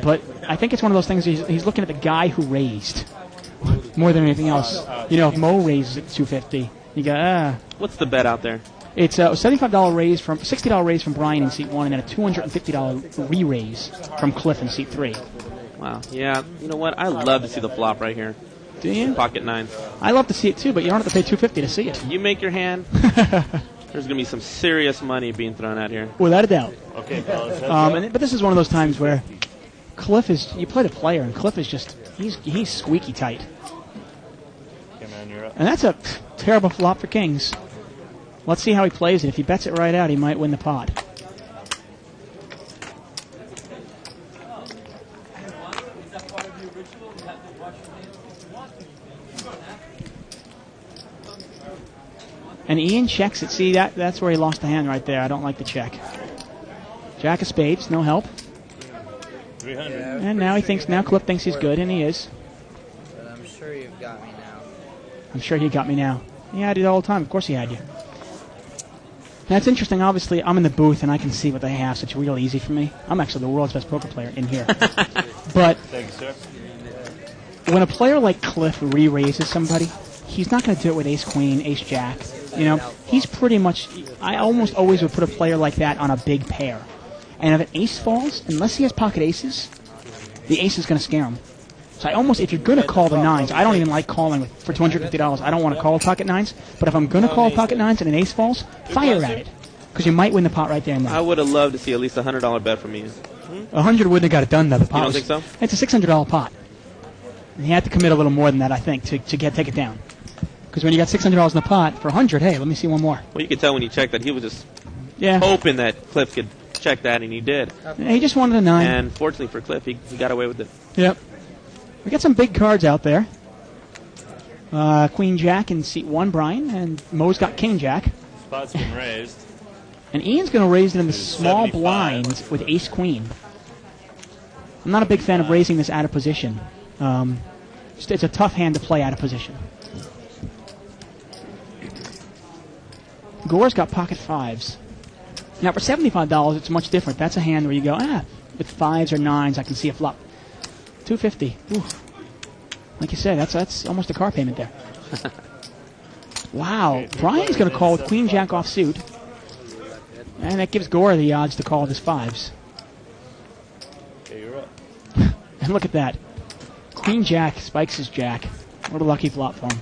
[SPEAKER 3] But I think it's one of those things he's looking at the guy who raised more than anything else. You know, if Mo raises at 250, you go,
[SPEAKER 4] What's the bet out there?
[SPEAKER 3] It's a $75 raise from $60 raise from Brian in seat 1, and then a $250 re-raise from Cliff in seat 3.
[SPEAKER 4] Wow. Yeah. You know what? I love to see the flop right here.
[SPEAKER 3] Do you?
[SPEAKER 4] Pocket 9.
[SPEAKER 3] I love to see it too, but you don't have to pay $250 to see it.
[SPEAKER 4] You make your hand. There's going to be some serious money being thrown out here.
[SPEAKER 3] Without a doubt.
[SPEAKER 8] Okay, fellas.
[SPEAKER 3] But this is one of those times where Cliff is, you play the player, and Cliff is just, he's squeaky tight.
[SPEAKER 8] Okay, man, you're up.
[SPEAKER 3] And that's a terrible flop for Kings. Let's see how he plays it. If he bets it right out, he might win the pot. And Ian checks it. See, that's where he lost the hand right there. I don't like the check. Jack of spades, no help.
[SPEAKER 8] 300.
[SPEAKER 3] And now Cliff thinks he's good, and he is.
[SPEAKER 7] But I'm sure you've got me now.
[SPEAKER 3] I'm sure he got me now. He had it all the time. Of course he had you. That's interesting. Obviously, I'm in the booth, and I can see what they have, so it's real easy for me. I'm actually the world's best poker player in here. But
[SPEAKER 8] Thank you, sir.
[SPEAKER 3] when a player like Cliff re-raises somebody, he's not going to do it with ace-queen, ace-jack. You know, he's pretty much... I almost always would put a player like that on a big pair. And if an ace falls, unless he has pocket aces, the ace is going to scare him. So I almost, if you're going to call the nines, I don't even like calling for $250. I don't want to call pocket nines. But if I'm going to call pocket nines and an ace falls, fire at it. Because you might win the pot right there and then.
[SPEAKER 4] I would have loved to see at least a $100 bet from you.
[SPEAKER 3] 100 wouldn't have got it done, though. The pot
[SPEAKER 4] You don't think so?
[SPEAKER 3] It's a $600 pot. And he had to commit a little more than that, I think, to take it down. Because when you got $600 in the pot, for 100, hey, let me see one more.
[SPEAKER 4] Well, you could tell when you checked that he was just
[SPEAKER 3] Yeah.
[SPEAKER 4] hoping that Cliff could check that, and he did.
[SPEAKER 3] Yeah, he just wanted a 9.
[SPEAKER 4] And fortunately for Cliff, he got away with it.
[SPEAKER 3] Yep. We got some big cards out there. Queen Jack in seat 1, Brian, and Mo's got King Jack.
[SPEAKER 8] Spot's been raised.
[SPEAKER 3] And Ian's going to raise it in the
[SPEAKER 8] It is
[SPEAKER 3] small
[SPEAKER 8] 75.
[SPEAKER 3] blinds with Ace Queen. I'm not a big fan of raising this out of position. It's a tough hand to play out of position. Gore's got pocket 5s. Now for $75, it's much different. That's a hand where you go, with 5s or 9s, I can see a flop. $250. Ooh. Like you said, that's almost a car payment there. Wow. Brian's going to call with Queen Jack off suit. And that gives Gore the odds to call with his 5s.
[SPEAKER 8] Okay, you're up.
[SPEAKER 3] And look at that. Queen Jack spikes his Jack. What a lucky flop for him.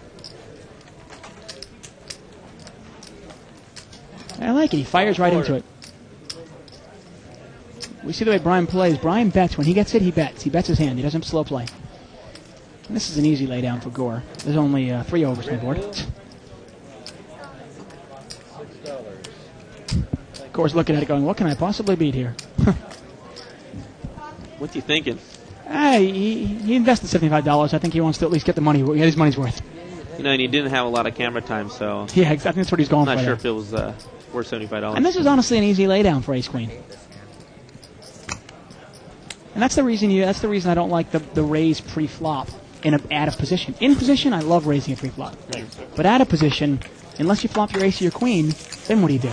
[SPEAKER 3] I like it. He fires right into it. We see the way Brian plays. Brian bets. When he gets it, he bets. He bets his hand. He doesn't slow play. And this is an easy laydown for Gore. There's only 3 overs on the board. Gore's looking at it going, what can I possibly beat here?
[SPEAKER 4] What's he thinking?
[SPEAKER 3] He invested $75. I think he wants to at least get the money, get his money's worth.
[SPEAKER 4] You know, and he didn't have a lot of camera time, so
[SPEAKER 3] Yeah, I think that's what he's going
[SPEAKER 4] I'm
[SPEAKER 3] for.
[SPEAKER 4] not sure
[SPEAKER 3] there.
[SPEAKER 4] if it was worth $75.
[SPEAKER 3] And this is honestly an easy laydown for Ace Queen. And that's the reason I don't like the raise pre-flop out of position. In position, I love raising a pre-flop. But out of position, unless you flop your ace or your queen, then what do you do?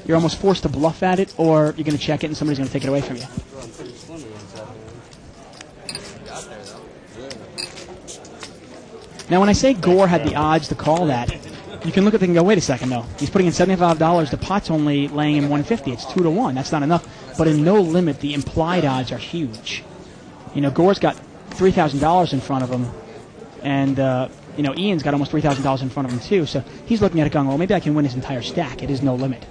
[SPEAKER 3] You're almost forced to bluff at it, or you're going to check it and somebody's going to take it away from you. Now, when I say Gore had the odds to call that, you can look at it and go, wait a second, though. He's putting in $75. The pot's only laying in 150. It's 2-1. That's not enough. But in no limit, the implied odds are huge. You know, Gore's got $3,000 in front of him, and Ian's got almost $3,000 in front of him too. So he's looking at it going, well, maybe I can win his entire stack. It is no limit.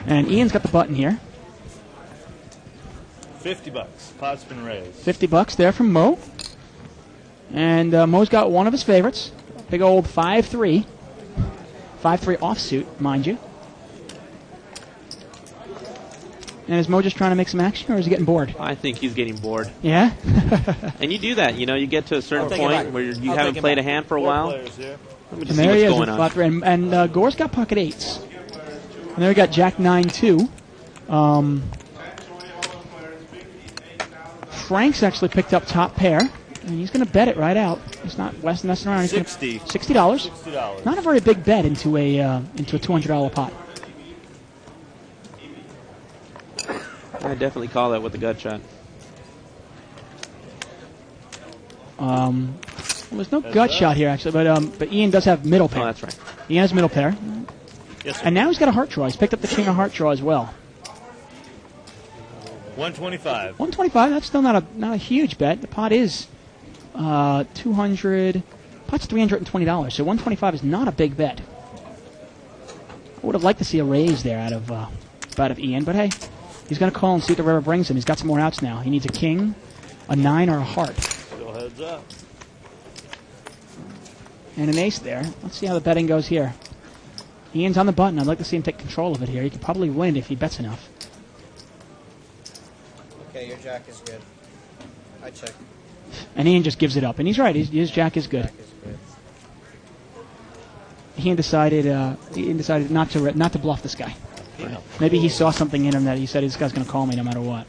[SPEAKER 3] And Ian's got the button here.
[SPEAKER 8] $50. Pot's been raised.
[SPEAKER 3] $50 there from Mo. And Mo's got one of his favorites. Big old 5-3. 5-3 offsuit, mind you. And is Mo just trying to make some action, or is he getting bored?
[SPEAKER 4] I think he's getting bored.
[SPEAKER 3] Yeah?
[SPEAKER 4] And you do that, you know, you get to a certain point where you haven't played a hand for a while. Let me
[SPEAKER 3] And
[SPEAKER 4] just see
[SPEAKER 3] there he
[SPEAKER 4] what's
[SPEAKER 3] is.
[SPEAKER 4] going on.
[SPEAKER 3] And Gore's got pocket 8s. And then we got Jack 9-2. Frank's actually picked up top pair, and he's going to bet it right out. He's not messing around. He's
[SPEAKER 8] $60.
[SPEAKER 3] $60. Not a very big bet into a $200 pot.
[SPEAKER 4] I definitely call that with a gut shot.
[SPEAKER 3] Well, there's no gut shot here actually, but Ian does have middle pair.
[SPEAKER 4] Oh, that's right.
[SPEAKER 3] Ian has middle pair,
[SPEAKER 8] Yes, sir.
[SPEAKER 3] and now he's got a heart draw. He's picked up the king of heart draw as well.
[SPEAKER 8] 125.
[SPEAKER 3] 125. That's still not a huge bet. The pot is 200. Pot's $320, so 125 is not a big bet. I would have liked to see a raise there out of Ian, but hey, he's going to call and see what the river brings him. He's got some more outs now. He needs a king, a 9, or a heart.
[SPEAKER 8] Still heads up.
[SPEAKER 3] And an ace there. Let's see how the betting goes here. Ian's on the button. I'd like to see him take control of it here. He could probably win if he bets enough.
[SPEAKER 7] Okay, your jack is good. I check.
[SPEAKER 3] And Ian just gives it up. And he's right. His jack is good.
[SPEAKER 7] Jack is good.
[SPEAKER 3] Ian decided not to bluff this guy. Maybe he saw something in him that he said, this guy's going to call me no matter what.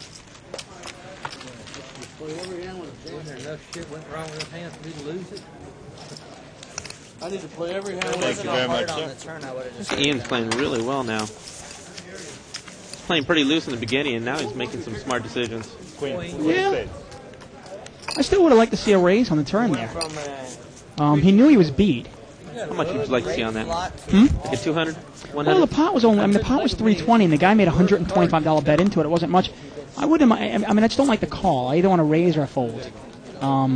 [SPEAKER 2] Enough shit went wrong with his hand for me to lose it.
[SPEAKER 5] I need to play every hand.
[SPEAKER 8] Thank you very much,
[SPEAKER 7] On
[SPEAKER 8] sir.
[SPEAKER 7] the turn, I would have just
[SPEAKER 4] Ian's playing really well now. He's playing pretty loose in the beginning, and now he's making some smart decisions.
[SPEAKER 8] Queen.
[SPEAKER 3] Yeah.
[SPEAKER 8] Spades.
[SPEAKER 3] I still would have liked to see a raise on the turn there.
[SPEAKER 2] From
[SPEAKER 3] He knew he was beat.
[SPEAKER 4] How much would you like to see on that?
[SPEAKER 3] Hmm?
[SPEAKER 4] Like a 200?
[SPEAKER 3] Well, the
[SPEAKER 4] 100?
[SPEAKER 3] pot was only. I mean, the pot was $320, and the guy made a $125 bet into it. It wasn't much. I wouldn't. I mean, I just don't like the call. I either want to raise or fold. I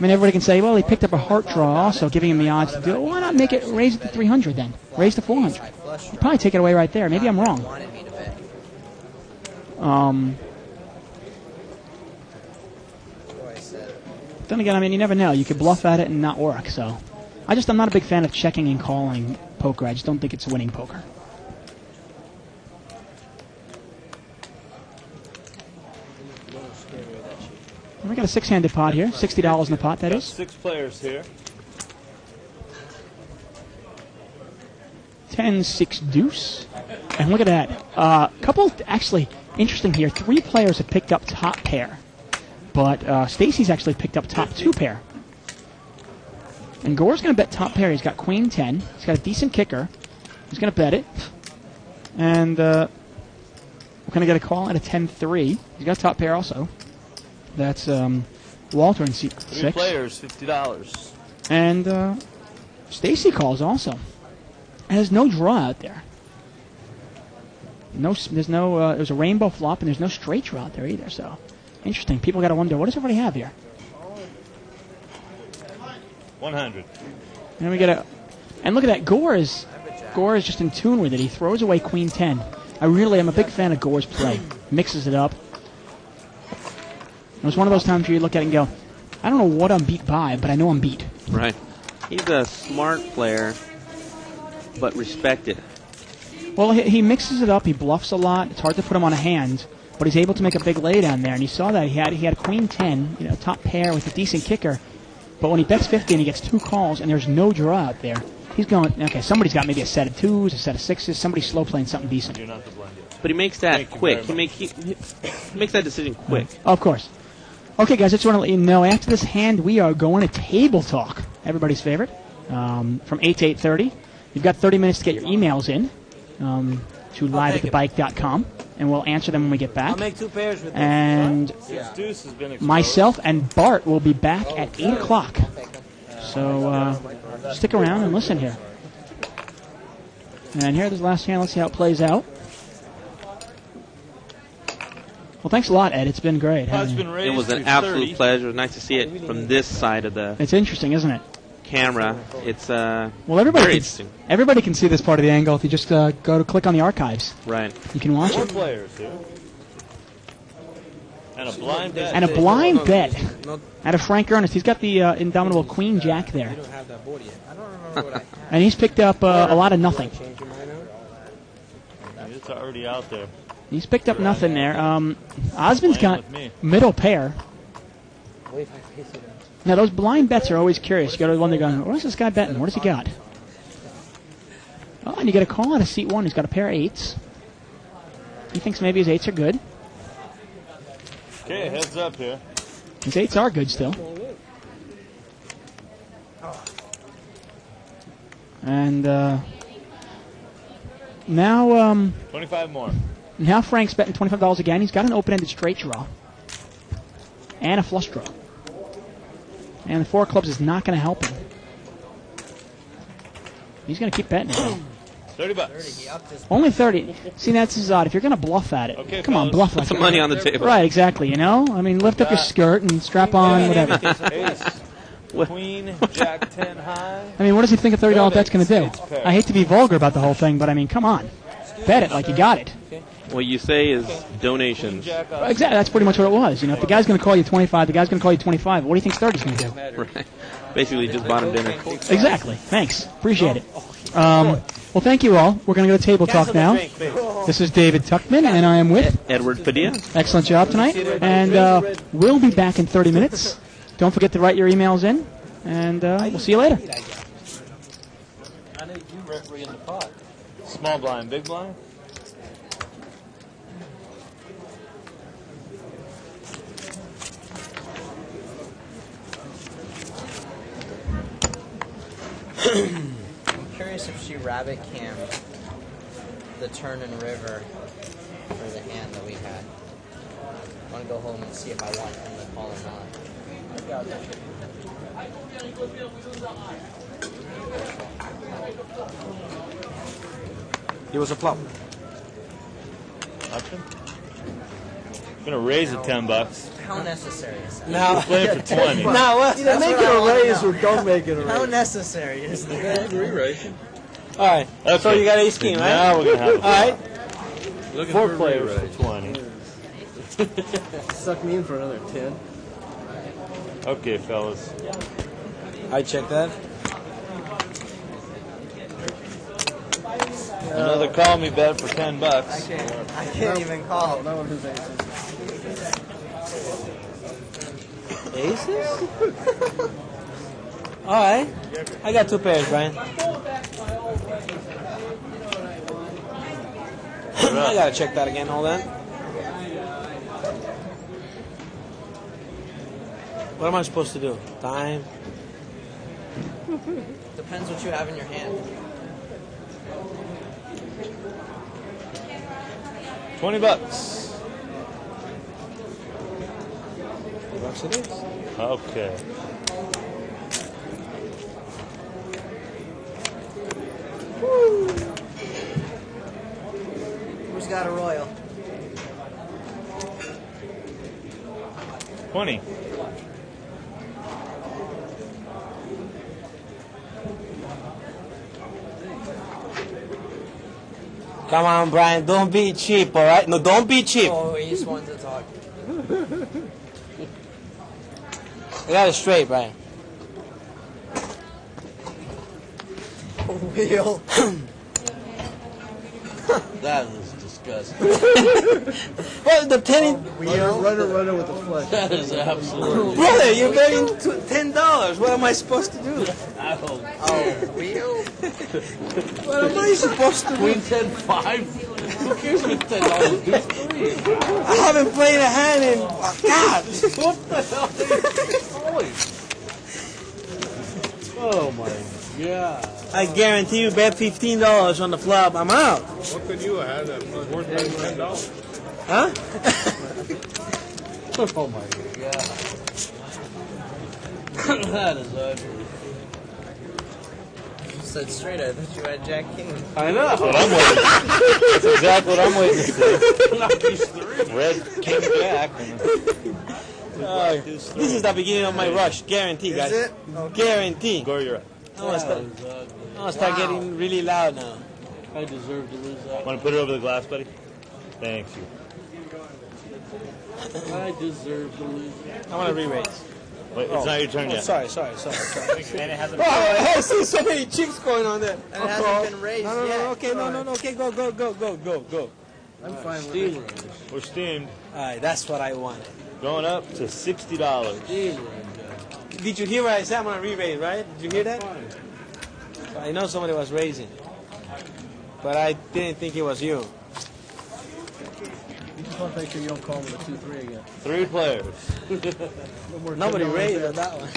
[SPEAKER 3] mean, everybody can say, well, he picked up a heart draw, also giving him the odds to do it. Why not make it raise it to 300 then? Raise to 400. You'd probably take it away right there. Maybe I'm wrong.
[SPEAKER 7] wanted me to bet. What I said.
[SPEAKER 3] Then again, I mean, you never know. You could bluff at it and not work. So, I'm not a big fan of checking and calling poker. I just don't think it's winning poker. We got a 6-handed pot here. $60 in the pot, that
[SPEAKER 8] Got
[SPEAKER 3] is.
[SPEAKER 8] 6 players here.
[SPEAKER 3] 10-6 deuce. And look at that. Couple, actually, interesting here. 3 players have picked up top pair. But Stacy's actually picked up top 2 pair. And Gore's going to bet top pair. He's got queen 10. He's got a decent kicker. He's going to bet it. And we're going to get a call at a 10-3. He's got a top pair also. That's Walter in seat 6.
[SPEAKER 8] 3 players, $50.
[SPEAKER 3] And Stacy calls also. And there's no draw out there. There's no. There's a rainbow flop, and there's no straight draw out there either. So, interesting. People got to wonder, what does everybody have here?
[SPEAKER 8] 100.
[SPEAKER 3] And we get a. And look at that. Gore is just in tune with it. He throws away queen 10. I really am a big fan of Gore's play. Mixes it up. It was one of those times where you look at it and go, I don't know what I'm beat by, but I know I'm beat.
[SPEAKER 4] Right. He's a smart player, but respected.
[SPEAKER 3] Well, he mixes it up. He bluffs a lot. It's hard to put him on a hand, but he's able to make a big lay down there. And you saw that he had a queen 10, top pair with a decent kicker. But when he bets 50 and he gets 2 calls and there's no draw out there, he's going, okay, somebody's got maybe a set of 2s, a set of 6s. Somebody's slow playing something decent.
[SPEAKER 8] You're not the blender.
[SPEAKER 4] But he makes that
[SPEAKER 8] Thank you
[SPEAKER 4] quick.
[SPEAKER 8] very
[SPEAKER 4] He makes that decision quick.
[SPEAKER 3] Oh, of course. Okay, guys, I just want to let you know, after this hand, we are going to Table Talk, everybody's favorite, from 8 to 8:30. You've got 30 minutes to get your emails in to live@thebike.com, and we'll answer them when we get back.
[SPEAKER 2] I'll make 2 pairs with
[SPEAKER 3] And
[SPEAKER 8] Deuce has been exposed.
[SPEAKER 3] myself and Bart will be back at 8 o'clock. So stick around and listen here. And here's the last hand. Let's see how it plays out. Well, thanks a lot, Ed. It's been great.
[SPEAKER 8] Pot's been raised
[SPEAKER 4] It was an
[SPEAKER 8] to
[SPEAKER 4] absolute
[SPEAKER 8] 30.
[SPEAKER 4] pleasure. It was nice to see it from this side of the
[SPEAKER 3] It's interesting, isn't it?
[SPEAKER 4] camera. It's
[SPEAKER 3] Well,
[SPEAKER 4] very
[SPEAKER 3] everybody
[SPEAKER 4] interesting.
[SPEAKER 3] can see this part of the angle if you just go to click on the archives.
[SPEAKER 4] Right.
[SPEAKER 3] You can watch
[SPEAKER 8] 4
[SPEAKER 3] it.
[SPEAKER 8] players here. And a blind bet.
[SPEAKER 3] And a blind bet out of Frank Ernest. He's got the indomitable Queen Jack there.
[SPEAKER 2] You don't have that board yet. I don't remember what I had.
[SPEAKER 3] And he's picked up a lot of nothing.
[SPEAKER 2] Change your mind on it?
[SPEAKER 8] It's already out there.
[SPEAKER 3] He's picked up nothing there. Osmond's
[SPEAKER 8] Playing
[SPEAKER 3] got
[SPEAKER 8] with me.
[SPEAKER 3] middle pair.
[SPEAKER 2] Wait if I face it.
[SPEAKER 3] Now, those blind bets are always curious. You go to the one they're going, what is this guy betting? What has he got? Oh, and you get a call out of seat 1. He's got a pair of 8s. He thinks maybe his 8s are good.
[SPEAKER 9] Okay, heads up here.
[SPEAKER 3] His 8s are good still. And now
[SPEAKER 9] 25 more.
[SPEAKER 3] Now Frank's betting $25 again. He's got an open-ended straight draw and a flush draw. And the 4 of clubs is not going to help him. He's going to keep betting it.
[SPEAKER 9] $30.
[SPEAKER 3] Only 30. See, that's his odd. If you're going to bluff at it,
[SPEAKER 9] okay,
[SPEAKER 3] come on, bluff like
[SPEAKER 4] Put the money on the table.
[SPEAKER 3] Right, exactly. You know, I mean, lift up your skirt and strap on whatever.
[SPEAKER 9] Ace, Queen, Jack 10 high.
[SPEAKER 3] I mean, what does he think a $30 bet's going to do? I hate to be vulgar about the whole thing, but I mean, come on, bet it like you got it.
[SPEAKER 4] What you say is donations.
[SPEAKER 3] Exactly. That's pretty much what it was. You know, if the guy's going to call you 25, the guy's going to call you 25. What do you think 30's going to do?
[SPEAKER 4] Right. Basically, just bought him dinner.
[SPEAKER 3] Exactly. Thanks. Appreciate it. Well, thank you all. We're going to go to table talk now. This is David Tuchman, and I am with
[SPEAKER 4] Edward Padilla.
[SPEAKER 3] Excellent job tonight. And we'll be back in 30 minutes. Don't forget to write your emails in, and we'll see you later.
[SPEAKER 9] Small blind, big blind.
[SPEAKER 7] I'm curious if she rabbit cammed the turn and river for the hand that we had. I want to go home and see if I want him to call or not.
[SPEAKER 2] He was a flop.
[SPEAKER 9] Option. I'm gonna raise it $10.
[SPEAKER 7] How necessary is that?
[SPEAKER 2] Now,
[SPEAKER 9] Play it for 20.
[SPEAKER 2] now what? Either make it a raise or don't make it a
[SPEAKER 7] How
[SPEAKER 2] raise.
[SPEAKER 7] necessary is that?
[SPEAKER 2] All right.
[SPEAKER 9] Okay.
[SPEAKER 2] So you got ace king, right?
[SPEAKER 9] Now we're gonna have
[SPEAKER 2] All right.
[SPEAKER 9] 4 players for 20.
[SPEAKER 5] Suck me in for another 10.
[SPEAKER 9] Okay, fellas.
[SPEAKER 2] I check that.
[SPEAKER 9] Another call me bet for $10.
[SPEAKER 7] I can't even call.
[SPEAKER 5] No one who's aces.
[SPEAKER 2] Aces? All right. I got 2 pairs, Brian. I gotta check that again. Hold on. What am I supposed to do? Time?
[SPEAKER 7] Depends what you have in your hand.
[SPEAKER 9] $20.
[SPEAKER 2] $20 it is.
[SPEAKER 9] Okay.
[SPEAKER 7] Who's got a royal?
[SPEAKER 9] 20.
[SPEAKER 2] Come on, Brian. Don't be cheap, all right? No, don't be cheap.
[SPEAKER 7] Oh, he's one to talk.
[SPEAKER 2] I got it straight, Brian.
[SPEAKER 7] Wheel.
[SPEAKER 2] That was disgusting. Well, the penny.
[SPEAKER 5] Runner with the flush.
[SPEAKER 2] That is absolutely. Brother, you're betting $10. What am I supposed to do?
[SPEAKER 7] Oh, wheel.
[SPEAKER 2] What am I supposed to do?
[SPEAKER 8] Queen 10-5? Who cares if it's $10?
[SPEAKER 2] I haven't played a hand in. Oh, God.
[SPEAKER 8] What the hell are you calling? Oh my God.
[SPEAKER 2] I guarantee you bet $15 on the flop. I'm out.
[SPEAKER 8] What could you have that was worth $10?
[SPEAKER 2] Huh?
[SPEAKER 8] Oh my God. That is ugly.
[SPEAKER 7] You said straight. I thought you had Jack King.
[SPEAKER 8] I know.
[SPEAKER 9] That's what I'm waiting. That's exactly what I'm waiting to see.
[SPEAKER 8] Not these 3.
[SPEAKER 9] Red King Jack.
[SPEAKER 2] This is the beginning of my rush. Guarantee, guys.
[SPEAKER 7] Is it?
[SPEAKER 2] Guarantee.
[SPEAKER 9] Go, you're up.
[SPEAKER 2] I want to start getting really loud now.
[SPEAKER 8] I deserve to lose that.
[SPEAKER 9] Want to put it over the glass, buddy? Thank you.
[SPEAKER 8] I deserve to lose that.
[SPEAKER 2] I want to re-raise.
[SPEAKER 9] Wait, it's not your turn yet.
[SPEAKER 2] Sorry. And it hasn't. Oh, I see so many chicks going on there.
[SPEAKER 7] And it hasn't been raised
[SPEAKER 2] No.
[SPEAKER 7] yet.
[SPEAKER 2] Okay, no. Okay, go.
[SPEAKER 5] I'm fine with
[SPEAKER 8] Stealing.
[SPEAKER 5] it.
[SPEAKER 9] We're steamed.
[SPEAKER 2] All right, that's what I wanted.
[SPEAKER 9] Going up to $60.
[SPEAKER 8] Stealing.
[SPEAKER 2] Did you hear what I said? I'm gonna re-raise, right? Did you hear that? I know somebody was raising. but I didn't think it was you.
[SPEAKER 5] You just want to make sure you don't call me the 2-3 again.
[SPEAKER 9] 3 players.
[SPEAKER 5] No more
[SPEAKER 2] Nobody
[SPEAKER 5] $10
[SPEAKER 2] raised
[SPEAKER 5] there.
[SPEAKER 2] on that one.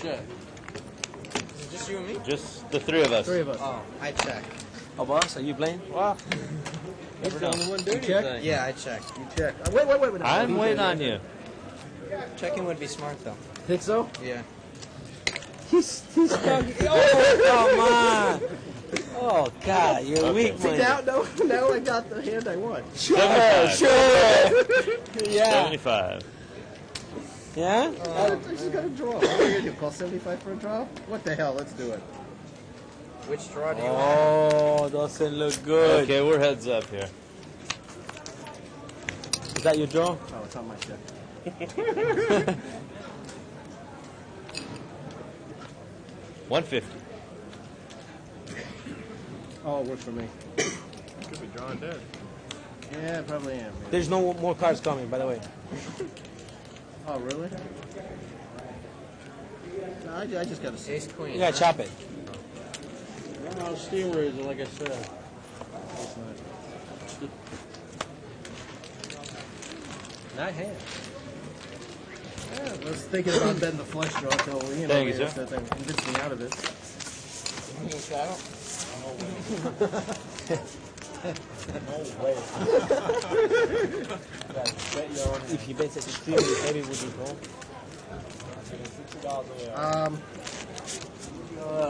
[SPEAKER 7] Check. Is it just you and me?
[SPEAKER 9] Just the 3 of us.
[SPEAKER 5] 3 of us.
[SPEAKER 7] Oh, I check.
[SPEAKER 2] Oh, boss, are you playing?
[SPEAKER 9] Wow.
[SPEAKER 2] He's the only one doing
[SPEAKER 5] check?
[SPEAKER 2] anything.
[SPEAKER 7] Yeah, I check.
[SPEAKER 5] You check. Wait.
[SPEAKER 9] I'm waiting on you.
[SPEAKER 7] Checking would be smart though.
[SPEAKER 5] Think so?
[SPEAKER 7] Yeah.
[SPEAKER 2] He's stuck. Oh, come on. Oh, God, you're
[SPEAKER 9] Okay.
[SPEAKER 2] weak,
[SPEAKER 5] See,
[SPEAKER 2] man.
[SPEAKER 5] now I got the hand I want.
[SPEAKER 9] 75.
[SPEAKER 2] Yeah.
[SPEAKER 9] 75.
[SPEAKER 2] Yeah?
[SPEAKER 5] I just got a draw. What are you going to do? Call 75 for a draw? What the hell? Let's do it.
[SPEAKER 7] Which draw do you want?
[SPEAKER 2] Oh, doesn't look good.
[SPEAKER 9] Okay, we're heads up here.
[SPEAKER 2] Is that your draw?
[SPEAKER 5] Oh, it's on my check.
[SPEAKER 9] 150.
[SPEAKER 5] Oh, it works for me. Could be drawing dead. Yeah, I probably am. Yeah.
[SPEAKER 2] There's no more cards coming, by the way.
[SPEAKER 5] Oh, really? No, I just got to see.
[SPEAKER 7] Ace Queen.
[SPEAKER 2] You gotta chop it.
[SPEAKER 8] No, steel razor, like I said.
[SPEAKER 5] Not hand. Yeah, I was thinking about betting the flush draw until
[SPEAKER 9] Thank you, sir.
[SPEAKER 5] that thing convinced me out of it.
[SPEAKER 2] If he bets it extremely heavy, would you go?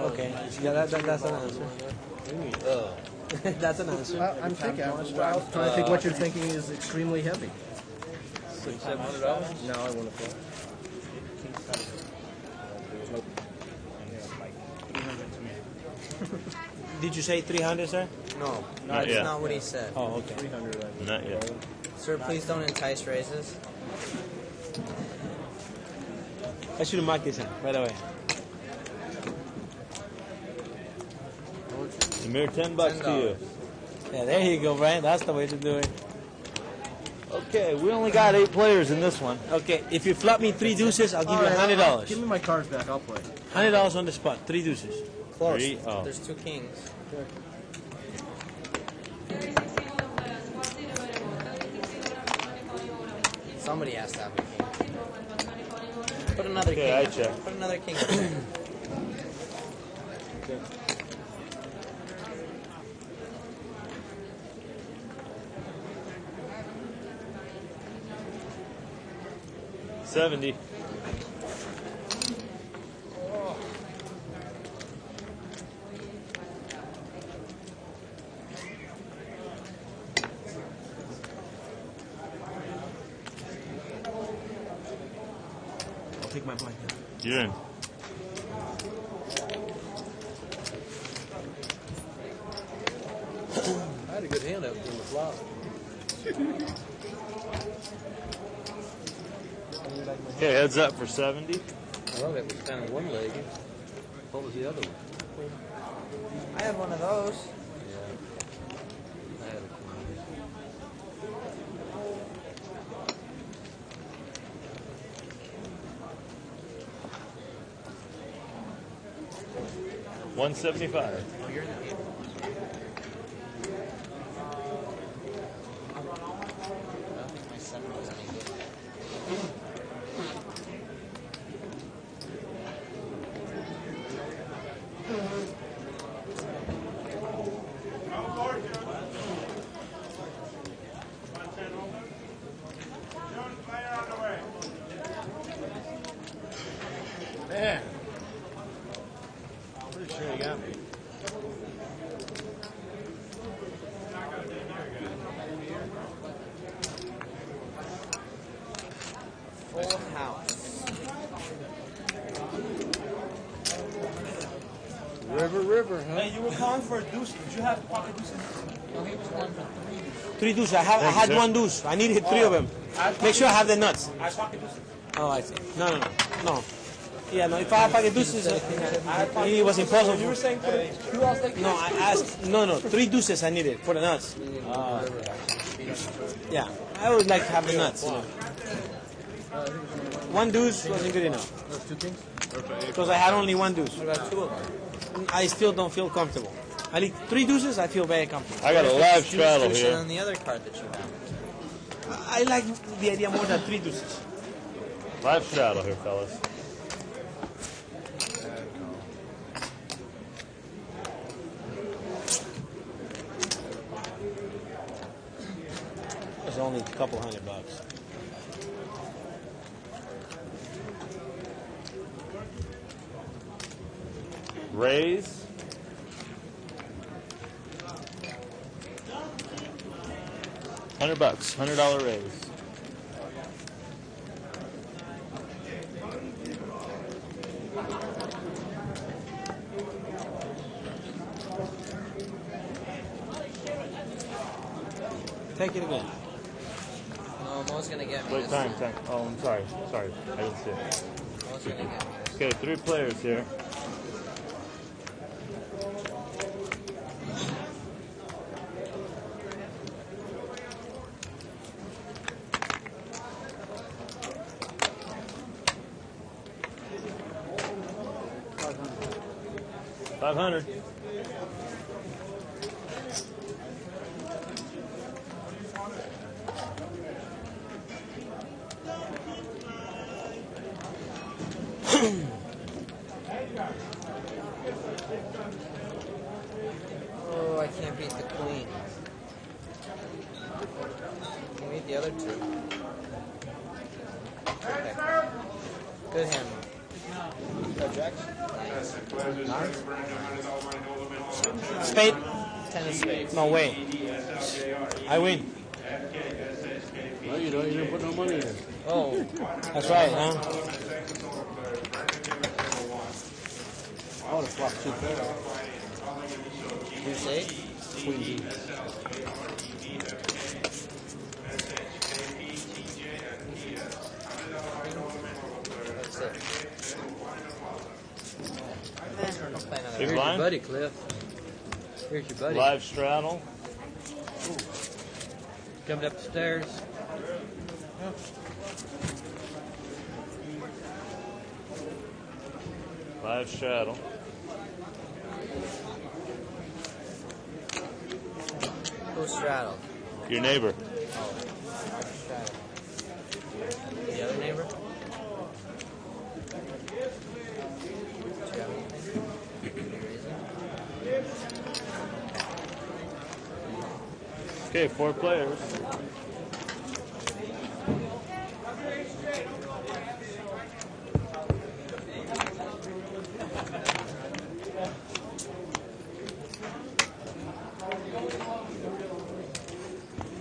[SPEAKER 2] Okay. Yeah, that's an answer. That's an answer.
[SPEAKER 5] I'm thinking. I was trying to think what you're thinking is extremely heavy.
[SPEAKER 9] $700?
[SPEAKER 5] No, I want to throw.
[SPEAKER 2] Did you say 300, sir?
[SPEAKER 7] No,
[SPEAKER 9] Not
[SPEAKER 7] that's
[SPEAKER 9] yet.
[SPEAKER 7] not what he said.
[SPEAKER 2] Oh, okay.
[SPEAKER 5] 300.
[SPEAKER 9] Not yet.
[SPEAKER 7] Sir, please don't entice raises.
[SPEAKER 2] I should have marked this in, by the way.
[SPEAKER 9] Samir, $10 to you.
[SPEAKER 2] Yeah, there you go, Brian. That's the way to do it.
[SPEAKER 9] Okay, we only got 8 players in this one.
[SPEAKER 2] Okay, if you flop me 3 deuces, I'll give
[SPEAKER 5] All
[SPEAKER 2] you
[SPEAKER 5] right,
[SPEAKER 2] $100.
[SPEAKER 5] Give me my cards back. I'll play.
[SPEAKER 2] $100 on the spot. 3 deuces.
[SPEAKER 7] Close.
[SPEAKER 9] 3, oh.
[SPEAKER 7] There's 2 kings. Somebody has to have a king. Put another
[SPEAKER 9] Okay,
[SPEAKER 7] king.
[SPEAKER 9] I check.
[SPEAKER 7] Put another king.
[SPEAKER 9] $70.
[SPEAKER 2] I'll take my blanket.
[SPEAKER 9] You're in.
[SPEAKER 8] I had a good hand up in the flop.
[SPEAKER 9] Okay, heads up for 70.
[SPEAKER 8] I love it. It was kind of one-legged. What was the other one?
[SPEAKER 7] I have one of those.
[SPEAKER 8] I had a queen.
[SPEAKER 9] 175.
[SPEAKER 7] Oh, you're in the game. I don't think my 7 was any good.
[SPEAKER 8] Man. Pretty sure you got me.
[SPEAKER 7] Full house.
[SPEAKER 8] River, huh?
[SPEAKER 2] Hey, you were calling for a deuce. Did you have pocket deuces?
[SPEAKER 7] No, he was going for 3.
[SPEAKER 2] 3 deuces. I had
[SPEAKER 9] sir.
[SPEAKER 2] 1 deuce. I needed 3 of them. Make sure I have the nuts.
[SPEAKER 9] I pocket deuces.
[SPEAKER 2] Oh, I see. No. Yeah, no. If I had pocket deuces, it was impossible. You were saying put it 2 outs like No, I asked. No. 3 deuces I needed for the nuts. Yeah, I would like to have the nuts. You know. 1 deuce wasn't good enough.
[SPEAKER 5] Those 2 kings?
[SPEAKER 2] because I had only one deuce.
[SPEAKER 7] What about 2 of them?
[SPEAKER 2] I still don't feel comfortable. I need 3 deuces. I feel very comfortable.
[SPEAKER 8] I got a live
[SPEAKER 7] Deuce,
[SPEAKER 8] straddle
[SPEAKER 7] deuce,
[SPEAKER 8] here.
[SPEAKER 7] and on the other card that you have.
[SPEAKER 2] I like the idea more than 3 deuces.
[SPEAKER 8] Live straddle here, fellas.
[SPEAKER 2] It's only a couple $100.
[SPEAKER 8] Raise. $100, $100 raise.
[SPEAKER 2] Take it again.
[SPEAKER 7] No, Mo's gonna get me.
[SPEAKER 8] Wait,
[SPEAKER 7] this
[SPEAKER 8] time.
[SPEAKER 7] time.
[SPEAKER 8] Oh, I'm sorry. Sorry, I didn't see it.
[SPEAKER 7] Mo's gonna get me.
[SPEAKER 8] Okay, 3 players here. $500.
[SPEAKER 7] Oh, I can't beat the queen. Can you beat the other 2? Okay. Good hand, Mo.
[SPEAKER 2] Spade?
[SPEAKER 7] 10 of spades.
[SPEAKER 2] No way. I win.
[SPEAKER 5] Well, you know, you didn't put no money in.
[SPEAKER 7] Oh,
[SPEAKER 2] That's right, huh? I would have flopped 2 pairs.
[SPEAKER 7] deuce 8.
[SPEAKER 2] Queen D.
[SPEAKER 7] That's it. I'll play another
[SPEAKER 8] Big
[SPEAKER 7] round.
[SPEAKER 8] blind.
[SPEAKER 5] Buddy, Cliff. Here's your buddy.
[SPEAKER 8] Live straddle.
[SPEAKER 5] Coming up the stairs.
[SPEAKER 8] Live straddle.
[SPEAKER 7] Who straddled?
[SPEAKER 8] Your neighbor.
[SPEAKER 7] Straddled. The other neighbor? Do you have anything? Any reason?
[SPEAKER 8] Okay, 4 players.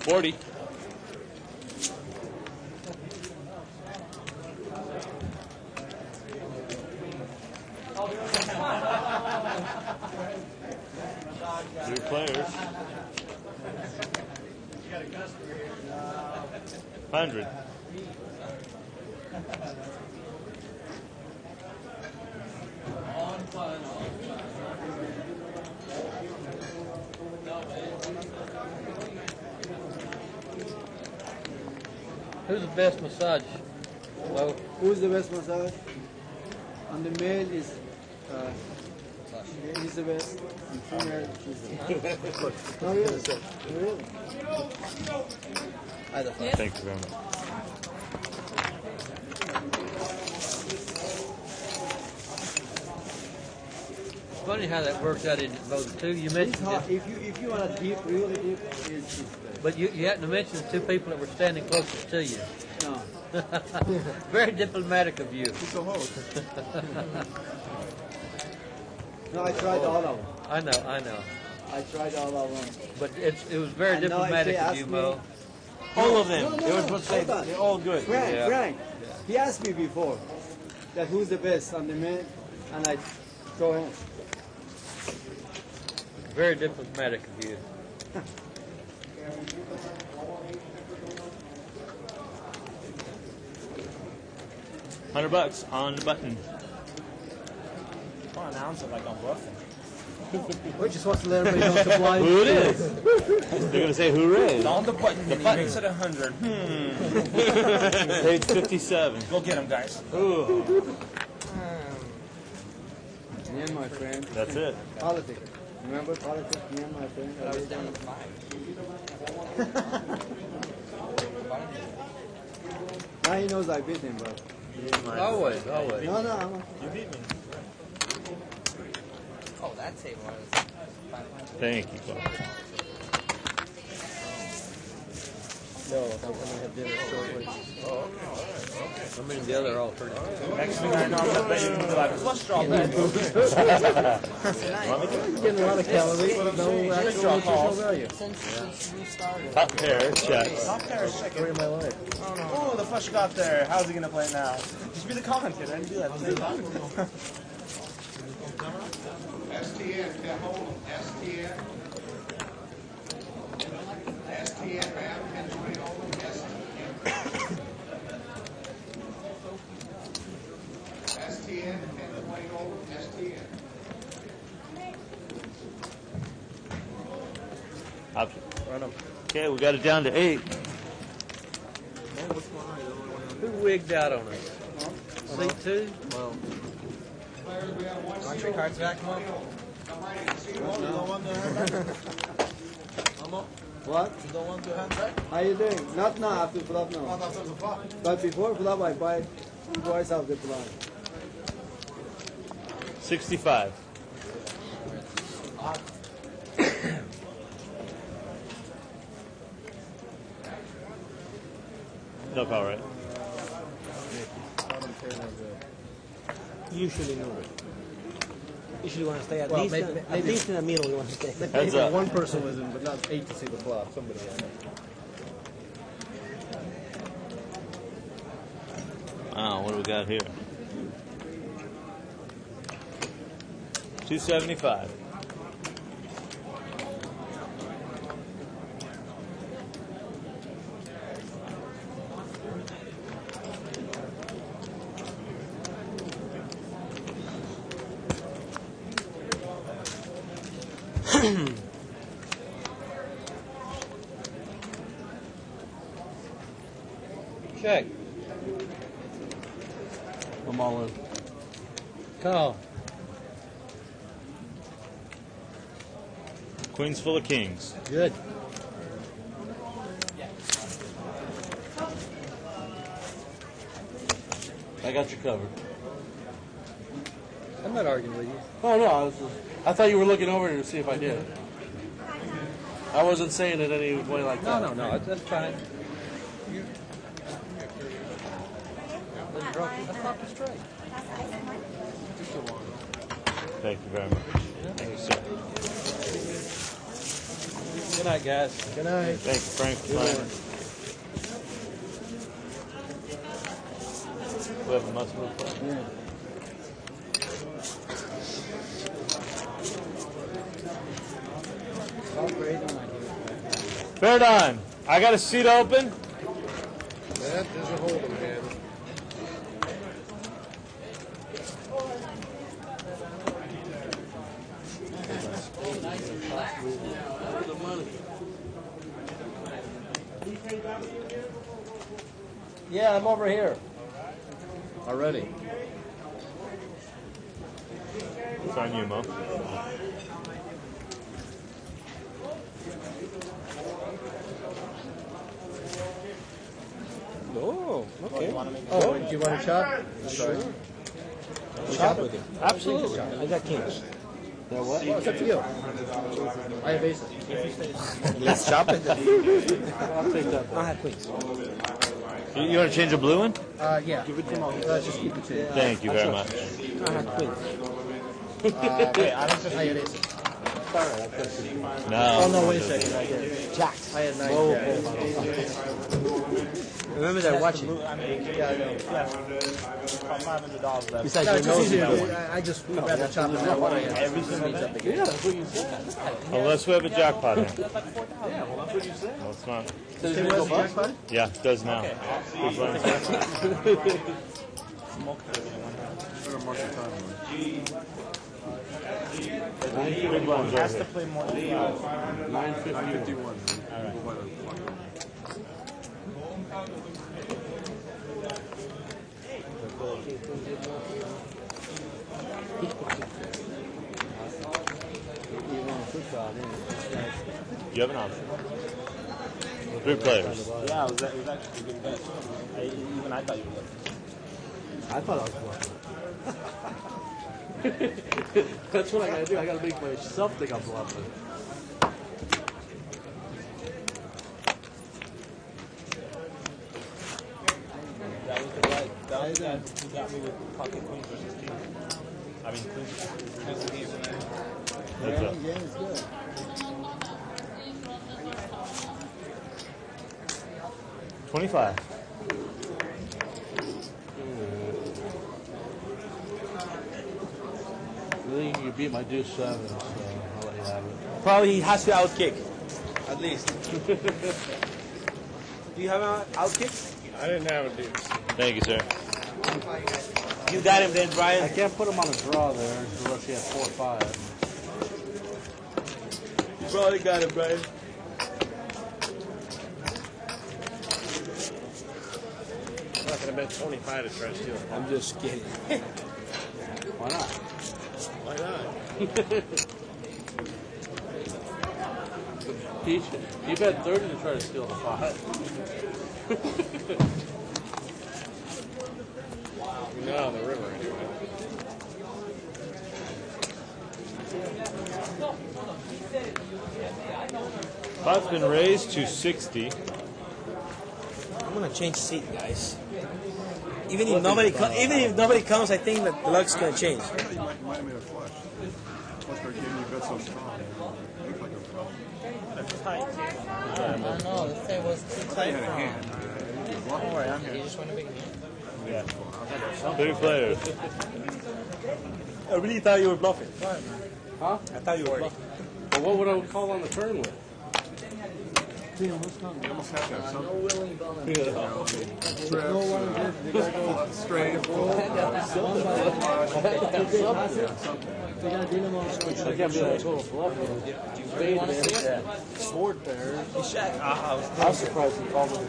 [SPEAKER 8] $40. Three players. 100.
[SPEAKER 5] Who's the best massage? Well,
[SPEAKER 10] Who's the best massage? And the male is he's the best. And female she's the best. Oh yes. Really?
[SPEAKER 7] Either flush.
[SPEAKER 8] Thank you very much.
[SPEAKER 5] it's funny how that works out in both two. You
[SPEAKER 10] It's
[SPEAKER 5] mentioned
[SPEAKER 10] hard.
[SPEAKER 5] it,
[SPEAKER 10] If you want to deep, really deep, it's best.
[SPEAKER 5] but you hadn't mentioned the 2 people that were standing closest to you.
[SPEAKER 10] No.
[SPEAKER 5] Very diplomatic of you.
[SPEAKER 10] No, I tried all of them.
[SPEAKER 5] I know.
[SPEAKER 10] I tried all of them.
[SPEAKER 5] But it was very
[SPEAKER 10] And now if
[SPEAKER 5] diplomatic
[SPEAKER 10] they
[SPEAKER 5] of
[SPEAKER 10] ask
[SPEAKER 5] you,
[SPEAKER 10] me-
[SPEAKER 5] Mo.
[SPEAKER 2] All of them.
[SPEAKER 10] No,
[SPEAKER 2] They were supposed to say
[SPEAKER 10] hold on.
[SPEAKER 2] they're all good.
[SPEAKER 10] Frank, he asked me before that who's the best on the men, and I go ahead.
[SPEAKER 5] Very diplomatic of you.
[SPEAKER 8] $100 on the button.
[SPEAKER 2] I'll announce it like I'm bluffing.
[SPEAKER 10] We just want to let everybody know it's a blind.
[SPEAKER 8] Who it is? They're gonna say hooray.
[SPEAKER 9] On the button,
[SPEAKER 8] The
[SPEAKER 9] and
[SPEAKER 8] button.
[SPEAKER 9] he makes it 100.
[SPEAKER 8] Page 57.
[SPEAKER 9] Go get him, guys.
[SPEAKER 8] Ooh.
[SPEAKER 10] my friend.
[SPEAKER 11] That's it.
[SPEAKER 10] Politics. Remember politics? Me and my friend.
[SPEAKER 7] I was down to 5.
[SPEAKER 10] Now he knows I beat him, but.
[SPEAKER 5] Always.
[SPEAKER 10] No, I'm
[SPEAKER 11] You beat me.
[SPEAKER 7] Oh, that table was 500.
[SPEAKER 11] Thank you, Bob.
[SPEAKER 5] No, I'm going to have dinner shortly. Oh, okay. I mean, the other alternative.
[SPEAKER 9] Next thing I know, I'm going to bet you can be like, let's drop that.
[SPEAKER 5] You're getting a lot of calories, but no actual nutritional value.
[SPEAKER 7] Since we started.
[SPEAKER 11] Top pair, check.
[SPEAKER 9] Top pair is second.
[SPEAKER 5] Story of my life.
[SPEAKER 9] Oh, the flush got there. How's he going to play now? Just be the commentator and do that at the same time.
[SPEAKER 12] STN, can hold STN. STN, ma'am, can we hold STN? STN, can we hold STN?
[SPEAKER 11] Option.
[SPEAKER 5] Run them.
[SPEAKER 11] Okay, we got it down to 8.
[SPEAKER 5] Who wigged out on us? C2? Well,
[SPEAKER 7] Want your cards back, Mo?
[SPEAKER 10] What?
[SPEAKER 12] You don't want to hand back?
[SPEAKER 10] How you doing? Not now, after flop now.
[SPEAKER 12] Not after the flop.
[SPEAKER 10] But before flop, I buy twice of the blind.
[SPEAKER 11] 65. No call, right?
[SPEAKER 2] Usually no. Usually want to stay at
[SPEAKER 5] Well,
[SPEAKER 2] least
[SPEAKER 5] maybe-
[SPEAKER 2] at least in the middle. You want to stay.
[SPEAKER 11] Heads up.
[SPEAKER 5] one person was in, but not 8 to see the flop. Somebody else.
[SPEAKER 11] What do we got here? 275.
[SPEAKER 5] Check.
[SPEAKER 9] I'm all in.
[SPEAKER 5] Call.
[SPEAKER 11] Queen's full of kings.
[SPEAKER 5] Good.
[SPEAKER 9] I got you covered.
[SPEAKER 5] I'm not arguing with you.
[SPEAKER 9] Oh, no. I thought you were looking over to see if I did. I wasn't saying it any way like that.
[SPEAKER 5] No. That's fine. Let's talk straight.
[SPEAKER 11] Thank you very much. Thank you, sir.
[SPEAKER 5] Good night, guys. Good night.
[SPEAKER 11] Thank you, Frank, for playing. We have a must-move play. Paradigm, I got a seat open.
[SPEAKER 5] That doesn't hold him, man. Yeah, I'm over here. Already.
[SPEAKER 11] It's on you, Mo.
[SPEAKER 2] Oh, okay.
[SPEAKER 5] Oh, do you want to chop? Sure. Chop with you.
[SPEAKER 2] Absolutely. I got kings.
[SPEAKER 5] Now what? Well, it's up to you. I have aces.
[SPEAKER 2] Let's chop it.
[SPEAKER 9] I'll take that.
[SPEAKER 2] I have queens.
[SPEAKER 11] You want to change a blue one?
[SPEAKER 5] Yeah. Give it to Mo. Let's just keep it to you.
[SPEAKER 11] Thank you very much.
[SPEAKER 2] I have queens.
[SPEAKER 5] Wait, I had aces.
[SPEAKER 11] No.
[SPEAKER 5] Oh, no, wait a second. I did.
[SPEAKER 2] Jacks.
[SPEAKER 5] I had 9 jacks.
[SPEAKER 2] Remember they're watching.
[SPEAKER 5] Yeah, I know.
[SPEAKER 9] $500 left.
[SPEAKER 2] Besides,
[SPEAKER 5] No,
[SPEAKER 2] your
[SPEAKER 5] it's just
[SPEAKER 2] nose is
[SPEAKER 5] easier.
[SPEAKER 2] going.
[SPEAKER 5] I just would rather chop it that one. Everything means up again.
[SPEAKER 9] Yeah, that's what you said.
[SPEAKER 11] Unless we have a jackpot here.
[SPEAKER 9] Yeah, well, that's what you said.
[SPEAKER 11] No, it's not.
[SPEAKER 5] Does it go jackpot?
[SPEAKER 11] Yeah, it does now. Who's running? Big ones right
[SPEAKER 9] Has to
[SPEAKER 11] here.
[SPEAKER 9] play more than 951.
[SPEAKER 11] You have an option. 3 players.
[SPEAKER 2] Yeah, it was actually a good bet. Even I thought you were lucky.
[SPEAKER 9] I thought I was bluffing. That's what I gotta do. I gotta make myself think I'm bluffing.
[SPEAKER 2] That was the guy who got me with pocket queen versus king. I mean, queen versus king.
[SPEAKER 11] That's up.
[SPEAKER 10] Yeah, it's good.
[SPEAKER 11] $25.
[SPEAKER 9] I think you beat my deuce 7, so I'll let you have it.
[SPEAKER 2] Probably he has to outkick. At least. Do you have an outkick?
[SPEAKER 13] I didn't have a deuce.
[SPEAKER 11] Thank you, sir.
[SPEAKER 2] You got him then, Brian.
[SPEAKER 9] I can't put him on a draw there unless he has 4 or 5.
[SPEAKER 2] You probably got him, Brian.
[SPEAKER 13] I'm not going to bet 25 to try to steal it.
[SPEAKER 2] I'm just kidding.
[SPEAKER 9] Why not?
[SPEAKER 13] Why not?
[SPEAKER 9] He bet 30 to try to steal the 5.
[SPEAKER 13] You're not on the river anyway.
[SPEAKER 11] Pot's been raised to 60.
[SPEAKER 2] I'm gonna change seat, guys. Even if nobody comes, I think that the luck's gonna change.
[SPEAKER 14] You might have made a flush. What's our game? You bet so strong. You look like a flush.
[SPEAKER 7] I don't know. This table's too tight
[SPEAKER 14] had a
[SPEAKER 7] for him.
[SPEAKER 14] hand.
[SPEAKER 7] Don't worry, I'm here. You just want a big hand.
[SPEAKER 11] Yeah. 3 players.
[SPEAKER 2] I really thought you were bluffing.
[SPEAKER 9] Huh?
[SPEAKER 2] I thought you were bluffing.
[SPEAKER 9] Well, what would I call on the turn with?
[SPEAKER 14] You almost have to have something. Straight.
[SPEAKER 9] I can't be like a total bluff. Spade there. Board there. I was surprised he called it.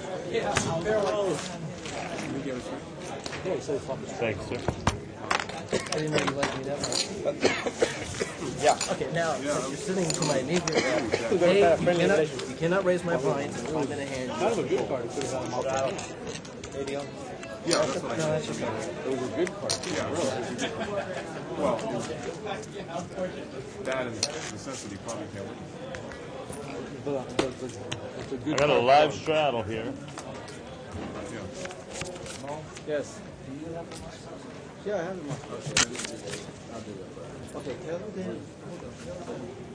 [SPEAKER 14] Yeah,
[SPEAKER 9] he said fucking.
[SPEAKER 11] Thanks, sir.
[SPEAKER 5] I didn't know you liked me that much.
[SPEAKER 2] Yeah.
[SPEAKER 5] Okay, now, since you're sitting to my neighbor, you cannot raise my blinds. I'm going to hand
[SPEAKER 9] Kind of a good card. Could have had him up there.
[SPEAKER 14] Yeah, that's what I
[SPEAKER 5] No,
[SPEAKER 14] said.
[SPEAKER 5] that's just not
[SPEAKER 9] It was a good card.
[SPEAKER 14] Yeah, really. Well, that and necessity probably can't win.
[SPEAKER 9] But it's a good
[SPEAKER 11] I got a
[SPEAKER 9] card.
[SPEAKER 11] live straddle here.
[SPEAKER 14] Yeah.
[SPEAKER 10] Yes. Yeah, I have them. Okay, let me do that. I'll do that. Okay, tell them.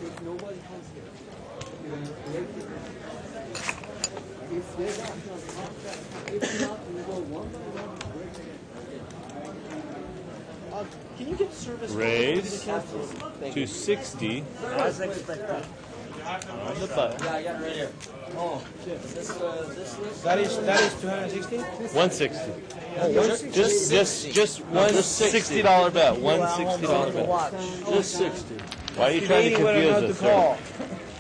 [SPEAKER 10] If nobody comes here, if they're not, if not, we go one by one.
[SPEAKER 2] Can you get service?
[SPEAKER 11] Raise to 60.
[SPEAKER 2] As expected.
[SPEAKER 11] On the button.
[SPEAKER 2] Yeah, I got it right here. Oh, that is 260.
[SPEAKER 11] 160.
[SPEAKER 2] Oh,
[SPEAKER 11] Just one $60 bet. One $60 bet.
[SPEAKER 9] Just 60.
[SPEAKER 11] Why are you trying to confuse us, sir?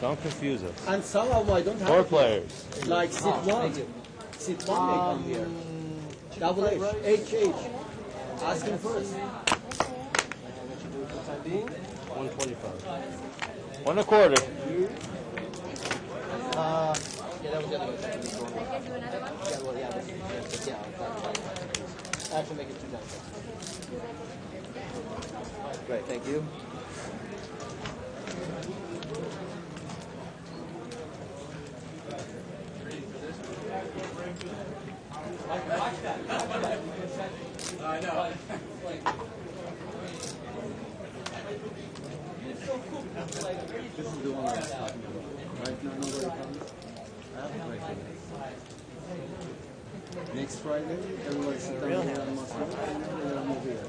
[SPEAKER 11] Don't confuse us.
[SPEAKER 10] And some of them I don't have.
[SPEAKER 11] 4 players.
[SPEAKER 10] Like sit one. Sit one may come here. Double H. Ask him first.
[SPEAKER 9] 125.
[SPEAKER 11] 1 1/4.
[SPEAKER 7] Yeah, that was the other one. Yeah, well, yeah, I have to make it 2 times.
[SPEAKER 5] Great, thank you.
[SPEAKER 2] I know.
[SPEAKER 10] This is the one I was talking about. Right now, nobody comes. Next Friday, everybody sit down here and must go, and then we'll move here.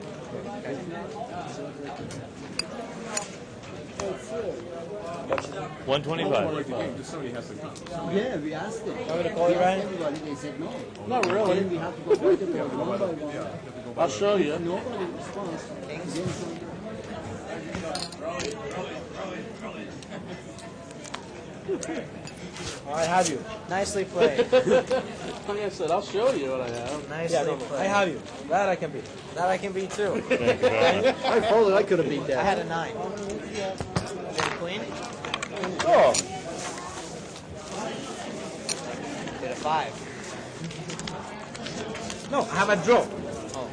[SPEAKER 10] If not, it's
[SPEAKER 11] 125.
[SPEAKER 14] Somebody has to come.
[SPEAKER 10] yeah, we asked them.
[SPEAKER 2] I'm gonna call you, Ryan.
[SPEAKER 10] Everybody, they said no.
[SPEAKER 9] Not really.
[SPEAKER 10] Then we have to go by the board, one by one.
[SPEAKER 9] I'll show you.
[SPEAKER 10] Nobody responds. Then
[SPEAKER 2] I have you.
[SPEAKER 7] Nicely played.
[SPEAKER 9] Like I said, I'll show you what I have.
[SPEAKER 7] Nicely played.
[SPEAKER 2] I have you. That I can beat.
[SPEAKER 7] That I can beat too.
[SPEAKER 11] Thank you very much.
[SPEAKER 5] I told it I could have beat
[SPEAKER 7] I
[SPEAKER 5] that.
[SPEAKER 7] had a 9. Did you have a queen? 5.
[SPEAKER 2] No, I have a draw.
[SPEAKER 7] Oh.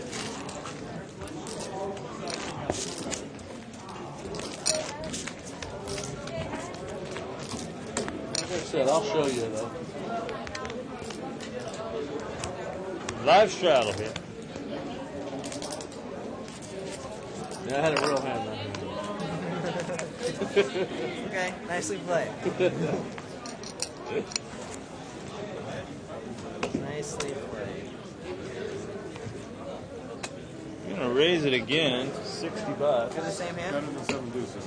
[SPEAKER 9] Like I said, I'll show you though.
[SPEAKER 11] Live straddle here.
[SPEAKER 9] Yeah, I had a real hand though.
[SPEAKER 7] Okay, nicely played. Nicely played.
[SPEAKER 11] I'm gonna raise it again to $60.
[SPEAKER 7] Got the same hand?
[SPEAKER 14] 7 and 7 deuces.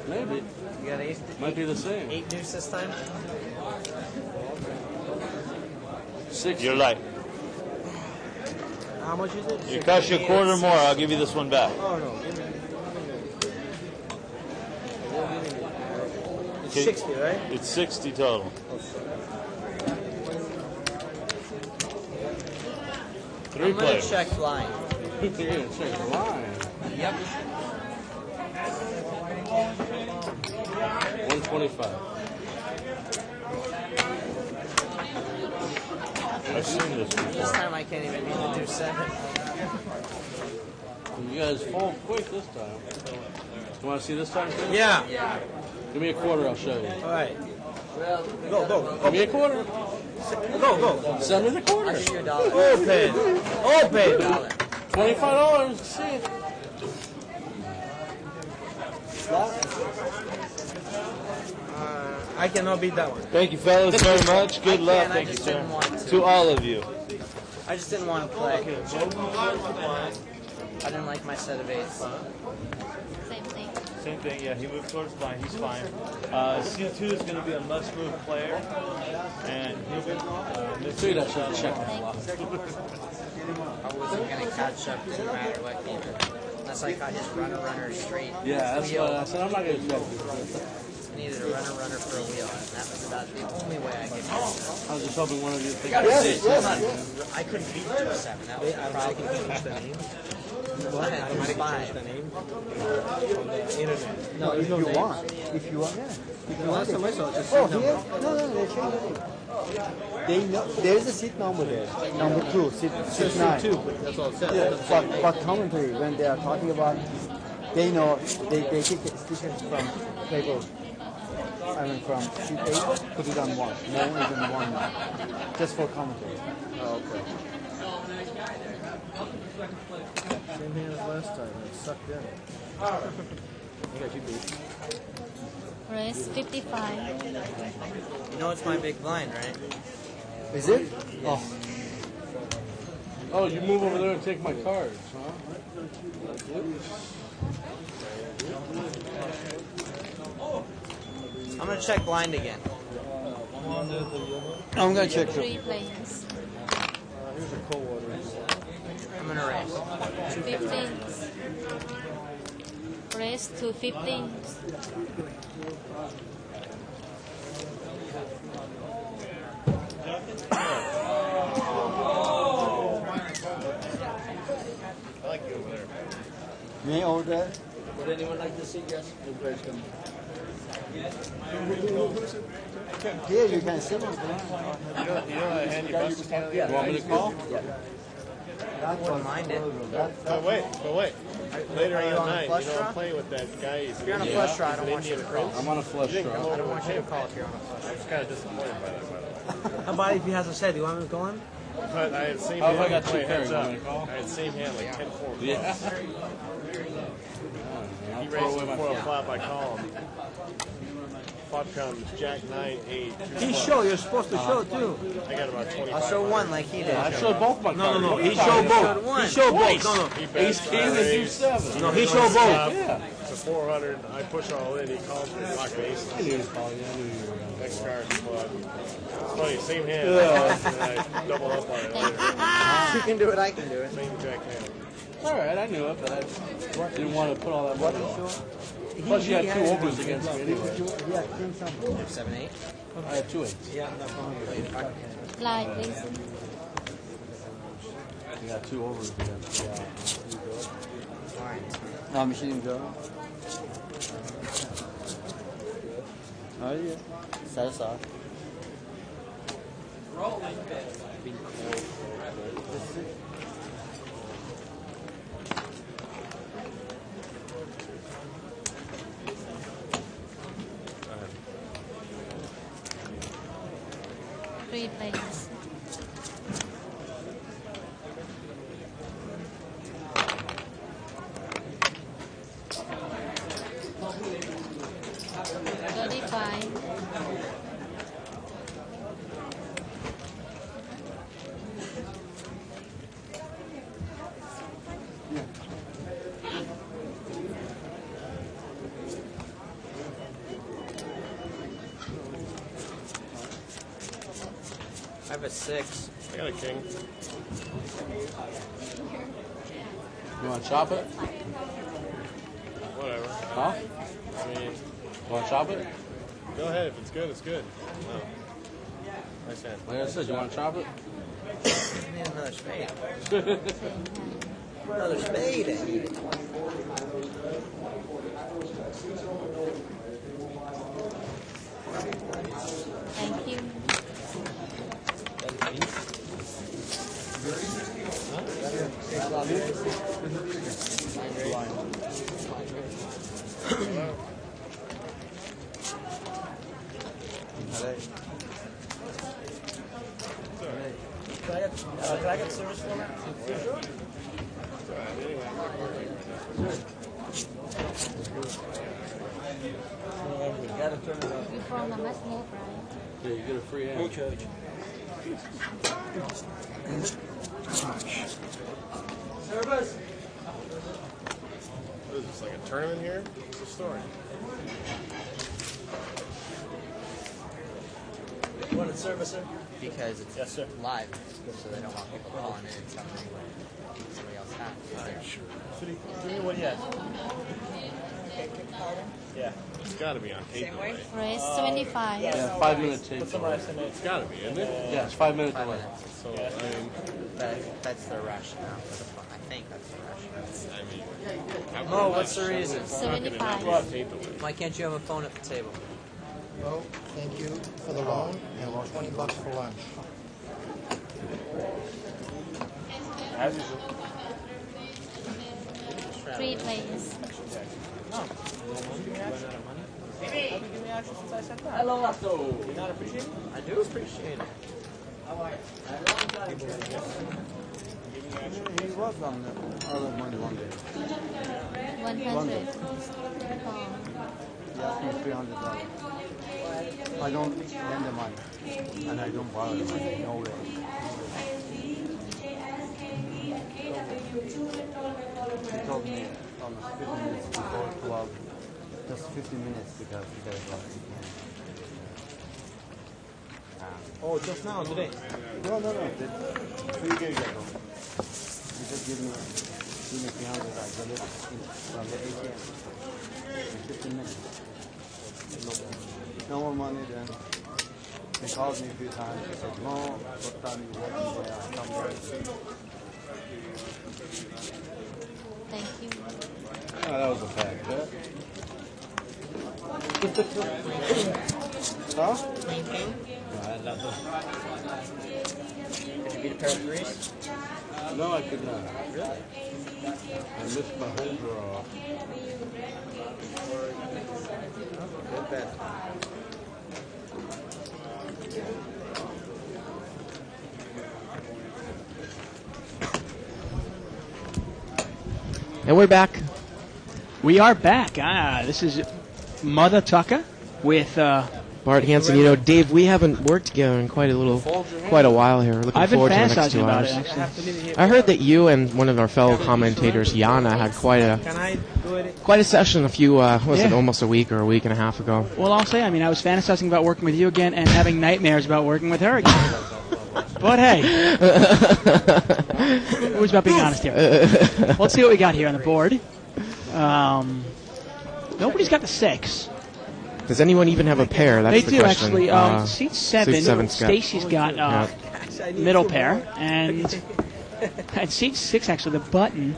[SPEAKER 9] Maybe.
[SPEAKER 7] You got 8?
[SPEAKER 9] Might be the same.
[SPEAKER 7] 8 deuce this time?
[SPEAKER 9] 60.
[SPEAKER 11] You're light.
[SPEAKER 2] How much is it?
[SPEAKER 11] It costs you a quarter more. I'll give you this one back.
[SPEAKER 2] Oh, no. It's
[SPEAKER 11] Okay.
[SPEAKER 2] 60, right?
[SPEAKER 11] It's 60 total. Three
[SPEAKER 7] I'm gonna
[SPEAKER 11] players.
[SPEAKER 7] check blind.
[SPEAKER 9] You're gonna check the line.
[SPEAKER 7] Yep.
[SPEAKER 9] 125.
[SPEAKER 11] I've seen this
[SPEAKER 7] This
[SPEAKER 11] before.
[SPEAKER 7] time I can't even beat the deuce 7.
[SPEAKER 9] You guys fold quick this time. You want to see this time too?
[SPEAKER 2] Yeah.
[SPEAKER 7] Yeah.
[SPEAKER 9] Give me a quarter, I'll show you.
[SPEAKER 2] All right. Go.
[SPEAKER 9] Give me a quarter.
[SPEAKER 2] Go.
[SPEAKER 9] Send me the
[SPEAKER 7] I'll
[SPEAKER 9] quarter.
[SPEAKER 7] give you a dollar.
[SPEAKER 2] Open.
[SPEAKER 7] $1.
[SPEAKER 9] $25. See.
[SPEAKER 2] I cannot beat that one.
[SPEAKER 11] Thank you, fellas, very much. Good luck.
[SPEAKER 7] I
[SPEAKER 11] Thank you,
[SPEAKER 7] just
[SPEAKER 11] sir.
[SPEAKER 7] didn't want
[SPEAKER 11] To all of you.
[SPEAKER 7] I just didn't want to play. I didn't like my set of 8s.
[SPEAKER 6] Same thing.
[SPEAKER 11] Same thing, yeah. He moved towards blind. He's fine. C2 is going to be a must-move player, and he'll be
[SPEAKER 9] See that shot. Check that.
[SPEAKER 7] I wasn't going to catch up no matter what either. Unless I got his runner straight.
[SPEAKER 9] Yeah, that's what I said. I'm not going to check you.
[SPEAKER 7] I needed a runner for a wheel, and that was about the only way I could do it.
[SPEAKER 9] I was just hoping one of you would think
[SPEAKER 7] I couldn't beat deuce 7. That was the problem.
[SPEAKER 2] I can change the name.
[SPEAKER 7] I had deuce 5.
[SPEAKER 2] The name on the internet.
[SPEAKER 10] No, if you want. If you want, yeah. If you want some myself, just oh, here? No, they change the name. They know there's a seat number there. Number 2, seat 9.
[SPEAKER 2] That's all it says.
[SPEAKER 10] Yeah, but commentary when they are talking about, they know they take stickers from paper. I mean from seat 8, put it on 1. Mo is on 1 now. Just for commentary.
[SPEAKER 5] Oh, okay. Same hand as last time. It sucked in.
[SPEAKER 6] Raise 55.
[SPEAKER 7] You know it's my big blind, right?
[SPEAKER 10] Is it?
[SPEAKER 7] Oh.
[SPEAKER 9] Oh, you move over there and take my cards, huh?
[SPEAKER 7] I'm going to check blind again.
[SPEAKER 10] I'm going to check.
[SPEAKER 6] 3 players.
[SPEAKER 5] Here's a cold water.
[SPEAKER 7] I'm going to raise.
[SPEAKER 6] 15s. Raise to 15s.
[SPEAKER 13] I like you over there.
[SPEAKER 10] Me over there?
[SPEAKER 2] Would anyone like to see? Yes.
[SPEAKER 10] Everybody's coming. Here you can sit on the
[SPEAKER 13] You know that hand you busted the other day?
[SPEAKER 9] You want me to call?
[SPEAKER 7] I wouldn't mind it.
[SPEAKER 13] But wait. Later
[SPEAKER 7] Are you on a
[SPEAKER 13] tonight,
[SPEAKER 7] flush
[SPEAKER 13] you know,
[SPEAKER 7] draw?
[SPEAKER 13] I'm playing with that guy.
[SPEAKER 7] If you're on a flush draw, I don't want you to call.
[SPEAKER 9] I'm on a flush
[SPEAKER 7] I
[SPEAKER 9] draw.
[SPEAKER 7] don't want you to call if you're on a flush
[SPEAKER 13] I'm just kind of disappointed by that, by the way.
[SPEAKER 2] How about if he has a set? Do you want me to call him?
[SPEAKER 13] But I had the same
[SPEAKER 9] How if
[SPEAKER 13] hand.
[SPEAKER 9] I got 2
[SPEAKER 13] play
[SPEAKER 9] pairs?
[SPEAKER 13] heads
[SPEAKER 9] You
[SPEAKER 13] up.
[SPEAKER 9] want me to call?
[SPEAKER 13] I had the same hand, like 10-4.
[SPEAKER 9] Yeah.
[SPEAKER 13] He raised before a flop, I call him. Flop comes Jack 9, 8.
[SPEAKER 2] He show. You're supposed to show too.
[SPEAKER 13] I got about 25.
[SPEAKER 7] I'll show 1 like he did.
[SPEAKER 9] I showed both my cards.
[SPEAKER 2] No.
[SPEAKER 9] What are
[SPEAKER 2] He
[SPEAKER 9] you
[SPEAKER 2] showed
[SPEAKER 9] talking
[SPEAKER 2] both.
[SPEAKER 7] one.
[SPEAKER 2] He showed both. No.
[SPEAKER 13] He
[SPEAKER 9] Ace
[SPEAKER 13] bets,
[SPEAKER 9] King
[SPEAKER 13] I
[SPEAKER 9] and
[SPEAKER 13] raise.
[SPEAKER 9] Deuce 7.
[SPEAKER 2] No, he showed both.
[SPEAKER 9] Yeah.
[SPEAKER 13] It's a 400. I push all in. He calls me block the ace.
[SPEAKER 9] I knew he was calling you. I knew you were going to
[SPEAKER 13] Next card. It's funny. Same hand.
[SPEAKER 9] Yeah.
[SPEAKER 13] And I double up on it later.
[SPEAKER 7] You can do it, I can do it.
[SPEAKER 13] Same Jack hand.
[SPEAKER 9] All right, I knew it, but I didn't want to put all that money on it. Plus, you had 2 overs against me anyway.
[SPEAKER 10] Yeah, king something.
[SPEAKER 7] 7, 8.
[SPEAKER 9] I had 2 8s.
[SPEAKER 2] Yeah, no problem.
[SPEAKER 6] Fly, please.
[SPEAKER 9] You got 2 overs against me.
[SPEAKER 10] 아, 미신입니다. 아, 예. 살살.
[SPEAKER 6] Three plays.
[SPEAKER 7] I have a 6.
[SPEAKER 13] I got a king.
[SPEAKER 9] You want to chop it?
[SPEAKER 13] Whatever.
[SPEAKER 9] Huh?
[SPEAKER 13] I mean,
[SPEAKER 9] You want to chop it?
[SPEAKER 13] go ahead. If it's good, it's good. No. Nice hand.
[SPEAKER 9] Like I said, you want to chop it?
[SPEAKER 7] I need another spade. Another spade. I need it.
[SPEAKER 6] Thank you.
[SPEAKER 2] Can I get service for that? You gotta turn it up.
[SPEAKER 6] You from the must move, right?
[SPEAKER 9] Yeah, you get a free hand.
[SPEAKER 2] Service.
[SPEAKER 13] What is this, like a tournament here? What's the story?
[SPEAKER 2] You want a service, sir?
[SPEAKER 7] Because it's
[SPEAKER 2] Yes, sir.
[SPEAKER 7] live, so they don't want people calling in and something somebody else has.
[SPEAKER 13] Sure.
[SPEAKER 2] Give me what he has. Yeah.
[SPEAKER 13] It's got to be on tape, right?
[SPEAKER 6] Raise 25.
[SPEAKER 9] Yeah, 5 minute tape.
[SPEAKER 2] Put some rice in it.
[SPEAKER 13] It's got to be, isn't it?
[SPEAKER 9] Yeah, it's 5 minutes
[SPEAKER 7] 5
[SPEAKER 9] away.
[SPEAKER 7] minutes.
[SPEAKER 13] So, I mean,
[SPEAKER 7] That's the rationale for the fun. I think that's the rationale.
[SPEAKER 2] Oh, what's the reason?
[SPEAKER 6] 75.
[SPEAKER 7] Why can't you have a phone at the table?
[SPEAKER 12] Well, thank you for the loan and $20 for lunch.
[SPEAKER 2] As usual.
[SPEAKER 6] 3 plays.
[SPEAKER 2] Hello, Otto. You not appreciate it?
[SPEAKER 7] I do appreciate it.
[SPEAKER 10] He was on the other money one day.
[SPEAKER 6] 100.
[SPEAKER 10] He asked me $300. I don't lend the money, and I don't borrow the money. No way. He told me almost 15 minutes before 12, just 15 minutes because he got lost.
[SPEAKER 2] Oh, just now, today?
[SPEAKER 10] No. 3 days ago. He just gave me $300. I got it from the ATM in 15 minutes. No more money then. He called me a few times. He said, "Mo, what time you working there? I'll come there."
[SPEAKER 6] Thank you.
[SPEAKER 9] Oh, that was a bad bet.
[SPEAKER 10] Huh?
[SPEAKER 6] Thank you.
[SPEAKER 7] Could you beat a pair of 3s?
[SPEAKER 9] No, I could not. Really? I missed my whole draw.
[SPEAKER 7] Good bet.
[SPEAKER 15] And we're back.
[SPEAKER 3] We are back. This is Mother Tucker with
[SPEAKER 15] Bart Hansen. You know, Dave, we haven't worked together in quite a while here. Looking
[SPEAKER 3] I've been
[SPEAKER 15] forward to the next 2
[SPEAKER 3] fantasizing about
[SPEAKER 15] hours.
[SPEAKER 3] it, actually.
[SPEAKER 15] I heard that you and one of our fellow commentators, Yana, had quite a session a few, almost a week or a week and a half ago.
[SPEAKER 3] Well, I'll say, I mean, I was fantasizing about working with you again and having nightmares about working with her again. But hey, who's about being honest here? Let's see what we got here on the board. Nobody's got the 6.
[SPEAKER 15] Does anyone even have a pair? That's
[SPEAKER 3] They
[SPEAKER 15] the
[SPEAKER 3] do,
[SPEAKER 15] question.
[SPEAKER 3] actually. Seat 7,
[SPEAKER 15] seven's got-
[SPEAKER 3] Stacy's got middle pair. And at seat 6, actually, the button,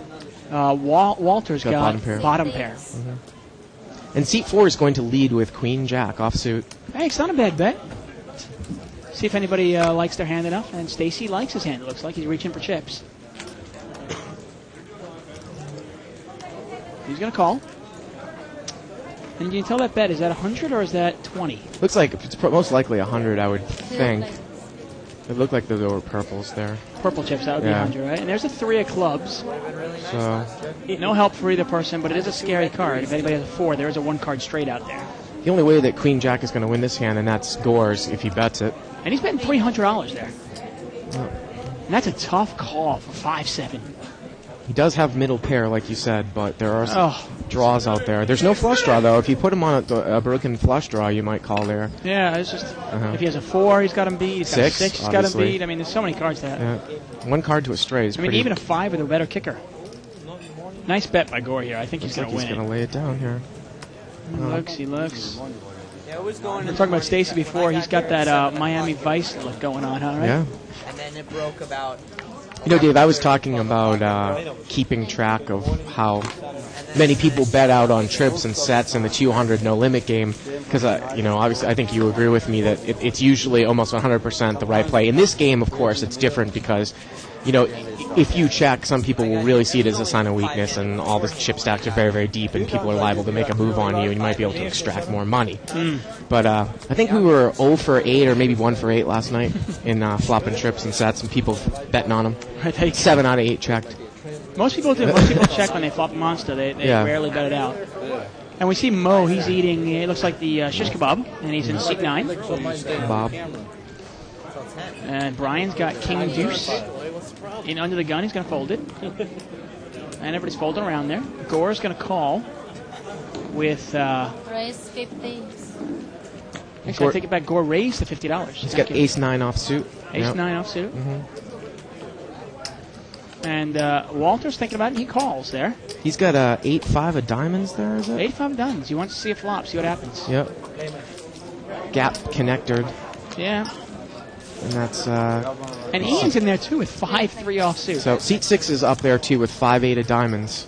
[SPEAKER 3] Walter's got bottom pair.
[SPEAKER 15] Mm-hmm. And seat 4 is going to lead with Queen Jack offsuit.
[SPEAKER 3] Hey, it's not a bad bet. See if anybody likes their hand enough. And Stacy likes his hand, it looks like. He's reaching for chips. He's going to call. And you can tell that bet, is that 100 or is that 20?
[SPEAKER 15] Looks like it's most likely 100, I would think. It looked like there were purples there.
[SPEAKER 3] Purple chips, that would be 100, right? And there's a 3 of clubs.
[SPEAKER 15] So
[SPEAKER 3] no help for either person, but it is a scary card. If anybody has a 4, there is a 1 card straight out there.
[SPEAKER 15] the only way that Queen Jack is going to win this hand, and that's Gore's if he bets it.
[SPEAKER 3] And he's betting $300 there. And that's a tough call for 5-7.
[SPEAKER 15] He does have middle pair, like you said, but there are some draws out there. There's no flush draw, though. If you put him on a broken flush draw, you might call there.
[SPEAKER 3] Yeah, it's just if he has a 4, he's got him beat. He's got a 6, he's got him beat. I mean, there's so many cards to have.
[SPEAKER 15] Yeah. 1 card to a stray is pretty...
[SPEAKER 3] even a 5 with a better kicker. Nice bet by Gore here. I think he's going to win it.
[SPEAKER 15] He's going to lay it down here.
[SPEAKER 3] He looks. Yeah, we were talking about Stacy before. He's got that Miami Vice look going on, huh? Right?
[SPEAKER 15] Yeah.
[SPEAKER 7] And then it broke about...
[SPEAKER 15] You know, Dave, I was talking about keeping track of how many people bet out on trips and sets in the 200 no-limit game, because, obviously I think you agree with me that it's usually almost 100% the right play. In this game, of course, it's different because, if you check, some people will really see it as a sign of weakness, and all the chip stacks are very, very deep, and people are liable to make a move on you, and you might be able to extract more money. But I think we were 0 for 8 or maybe 1 for 8 last night in flopping trips and sets, and people betting on them. 7 out of 8 checked.
[SPEAKER 3] Most people do. Most people check when they flop a monster. They rarely bet it out. And we see Mo. He's eating, it looks like the shish kebab, and he's in seat 9.
[SPEAKER 15] Bob.
[SPEAKER 3] And Brian's got King Deuce in under the gun. He's going to fold it. And everybody's folding around there. Gore's going to call with...
[SPEAKER 6] Raise 50.
[SPEAKER 3] Actually, I take it back. Gore raised to $50.
[SPEAKER 15] He's got ace-9 offsuit.
[SPEAKER 3] Ace-9 offsuit. And Walter's thinking about it, and he calls there.
[SPEAKER 15] He's got 8-5 of diamonds there, is it?
[SPEAKER 3] 8-5 of diamonds. He wants to see a flop, see what happens.
[SPEAKER 15] Yep. Gap connected.
[SPEAKER 3] Yeah.
[SPEAKER 15] And that's...
[SPEAKER 3] and Ian's in there, too, with 5-3 offsuit.
[SPEAKER 15] So seat 6 is up there, too, with 5-8 of diamonds.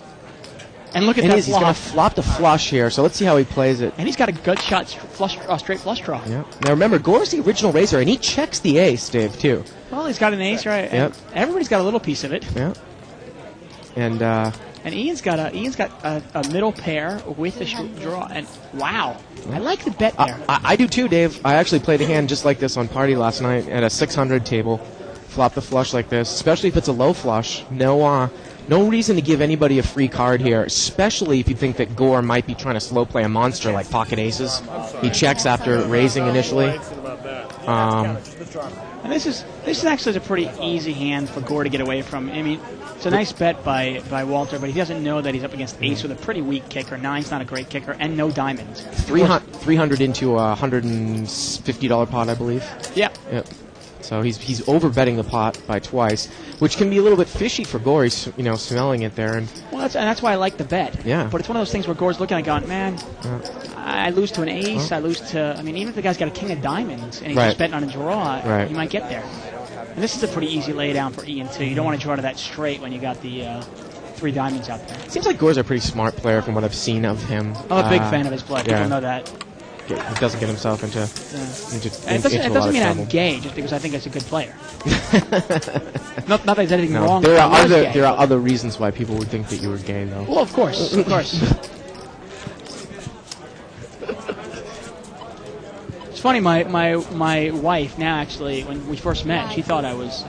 [SPEAKER 3] And look at
[SPEAKER 15] that
[SPEAKER 3] flop.
[SPEAKER 15] He's going to flop the flush here, so let's see how he plays it.
[SPEAKER 3] And he's got a gut shot straight flush draw.
[SPEAKER 15] Yep. Now remember, Gore's the original raiser, and he checks the ace, Dave, too.
[SPEAKER 3] Well, he's got an ace, right?
[SPEAKER 15] Yep.
[SPEAKER 3] Everybody's got a little piece of it.
[SPEAKER 15] Yep. And
[SPEAKER 3] Ian's got a middle pair with a draw. And wow, I like the bet there.
[SPEAKER 15] I do too, Dave. I actually played a hand just like this on Party last night at a 600 table. Flop the flush like this, especially if it's a low flush. No reason to give anybody a free card here, especially if you think that Gore might be trying to slow play a monster like pocket aces. He checks after raising initially.
[SPEAKER 3] And this is actually a pretty easy hand for Gore to get away from. I mean, it's a nice bet by Walter, but he doesn't know that he's up against ace with a pretty weak kicker. 9's not a great kicker, and no diamonds.
[SPEAKER 15] 300 into a $150 pot, I believe.
[SPEAKER 3] Yeah.
[SPEAKER 15] Yep. So he's overbetting the pot by twice, which can be a little bit fishy for Gore. He's smelling it there, and
[SPEAKER 3] that's why I like the bet.
[SPEAKER 15] Yeah.
[SPEAKER 3] But it's one of those things where Gore's looking at it going, man, I lose to an ace. I lose to. I mean, even if the guy's got a king of diamonds and he's just betting on a draw, he might get there. And this is a pretty easy lay down for Ian too. You don't want to draw to that straight when you got the 3 diamonds out there.
[SPEAKER 15] Seems like Gore's a pretty smart player from what I've seen of him.
[SPEAKER 3] I'm a big fan of his play.
[SPEAKER 15] Yeah.
[SPEAKER 3] People know that.
[SPEAKER 15] He doesn't get himself into
[SPEAKER 3] it doesn't mean I'm gay just because I think it's a good player. not that there's anything wrong.
[SPEAKER 15] There are other reasons why people would think that you were gay, though.
[SPEAKER 3] Well, of course. It's funny. My wife now actually, when we first met, she thought I was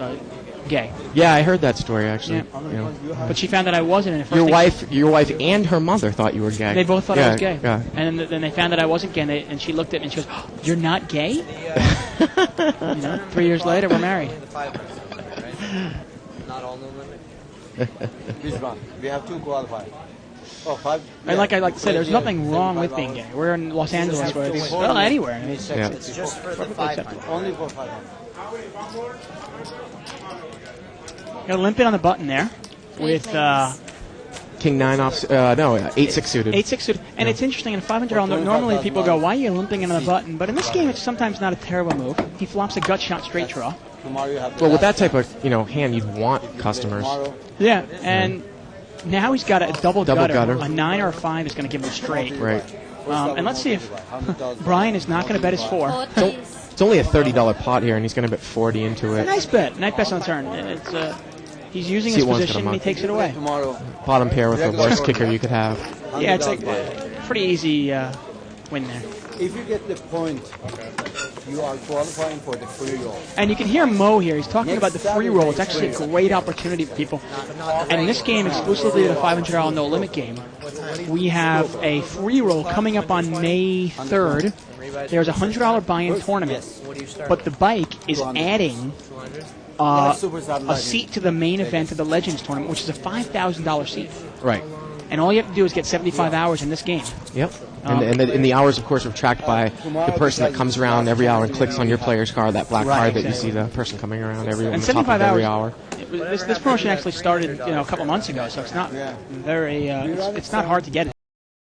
[SPEAKER 3] gay.
[SPEAKER 15] Yeah, I heard that story actually.
[SPEAKER 3] Yeah. But she found that I wasn't. And
[SPEAKER 15] your wife and her mother thought you were gay.
[SPEAKER 3] They both thought I was gay.
[SPEAKER 15] Yeah.
[SPEAKER 3] And then they found that I wasn't gay, and she looked at me and she goes, oh, "You're not gay?" 3 years later, we're married.
[SPEAKER 7] Not all no limit.
[SPEAKER 10] Which one? We have 2 qualified. Oh, 5.
[SPEAKER 3] And like I like to say, there's nothing wrong with being gay. We're in Los Angeles, where it's anywhere.
[SPEAKER 7] It's just for the 500.
[SPEAKER 10] Only for 500.
[SPEAKER 3] Got a limp it on the button there with
[SPEAKER 15] King 9 off. 8-6 suited.
[SPEAKER 3] 8-6 suited. And it's interesting in $500. Normally people go, "Why are you limping in on the button?" But in this game, it's sometimes not a terrible move. He flops a gut shot straight draw.
[SPEAKER 15] Well, with that type of hand, you'd want customers.
[SPEAKER 3] Yeah, and now he's got a double gutter. A 9 or a 5 is going to give him a straight.
[SPEAKER 15] Right.
[SPEAKER 3] And let's see if Brian is not going to bet his 4.
[SPEAKER 15] It's only a $30 pot here, and he's going to bet 40 into it.
[SPEAKER 3] Nice bet. Nice bet on turn. It's he's using
[SPEAKER 15] See
[SPEAKER 3] his
[SPEAKER 15] it once,
[SPEAKER 3] position,
[SPEAKER 15] get
[SPEAKER 3] and he takes it away.
[SPEAKER 15] Bottom pair with the worst kicker you could have.
[SPEAKER 3] Yeah, it's like a pretty easy win there.
[SPEAKER 10] If you get the point, you are qualifying for the free roll.
[SPEAKER 3] And you can hear Mo here. He's talking about the free roll. It's actually a great opportunity for people. And in this game, exclusively the $500 no limit game, we have a free roll coming up on May 3rd. There's a $100 buy-in tournament, but the bike is adding a seat to the main event of the Legends tournament, which is a $5,000 seat.
[SPEAKER 15] Right.
[SPEAKER 3] And all you have to do is get 75 hours in this game.
[SPEAKER 15] Yep. And the hours, of course, are tracked by the person that comes around every hour and clicks on your player's card, that black card that you see the person coming around on the top of every hour.
[SPEAKER 3] This promotion actually started a couple months ago, so it's not very it's not hard to get it.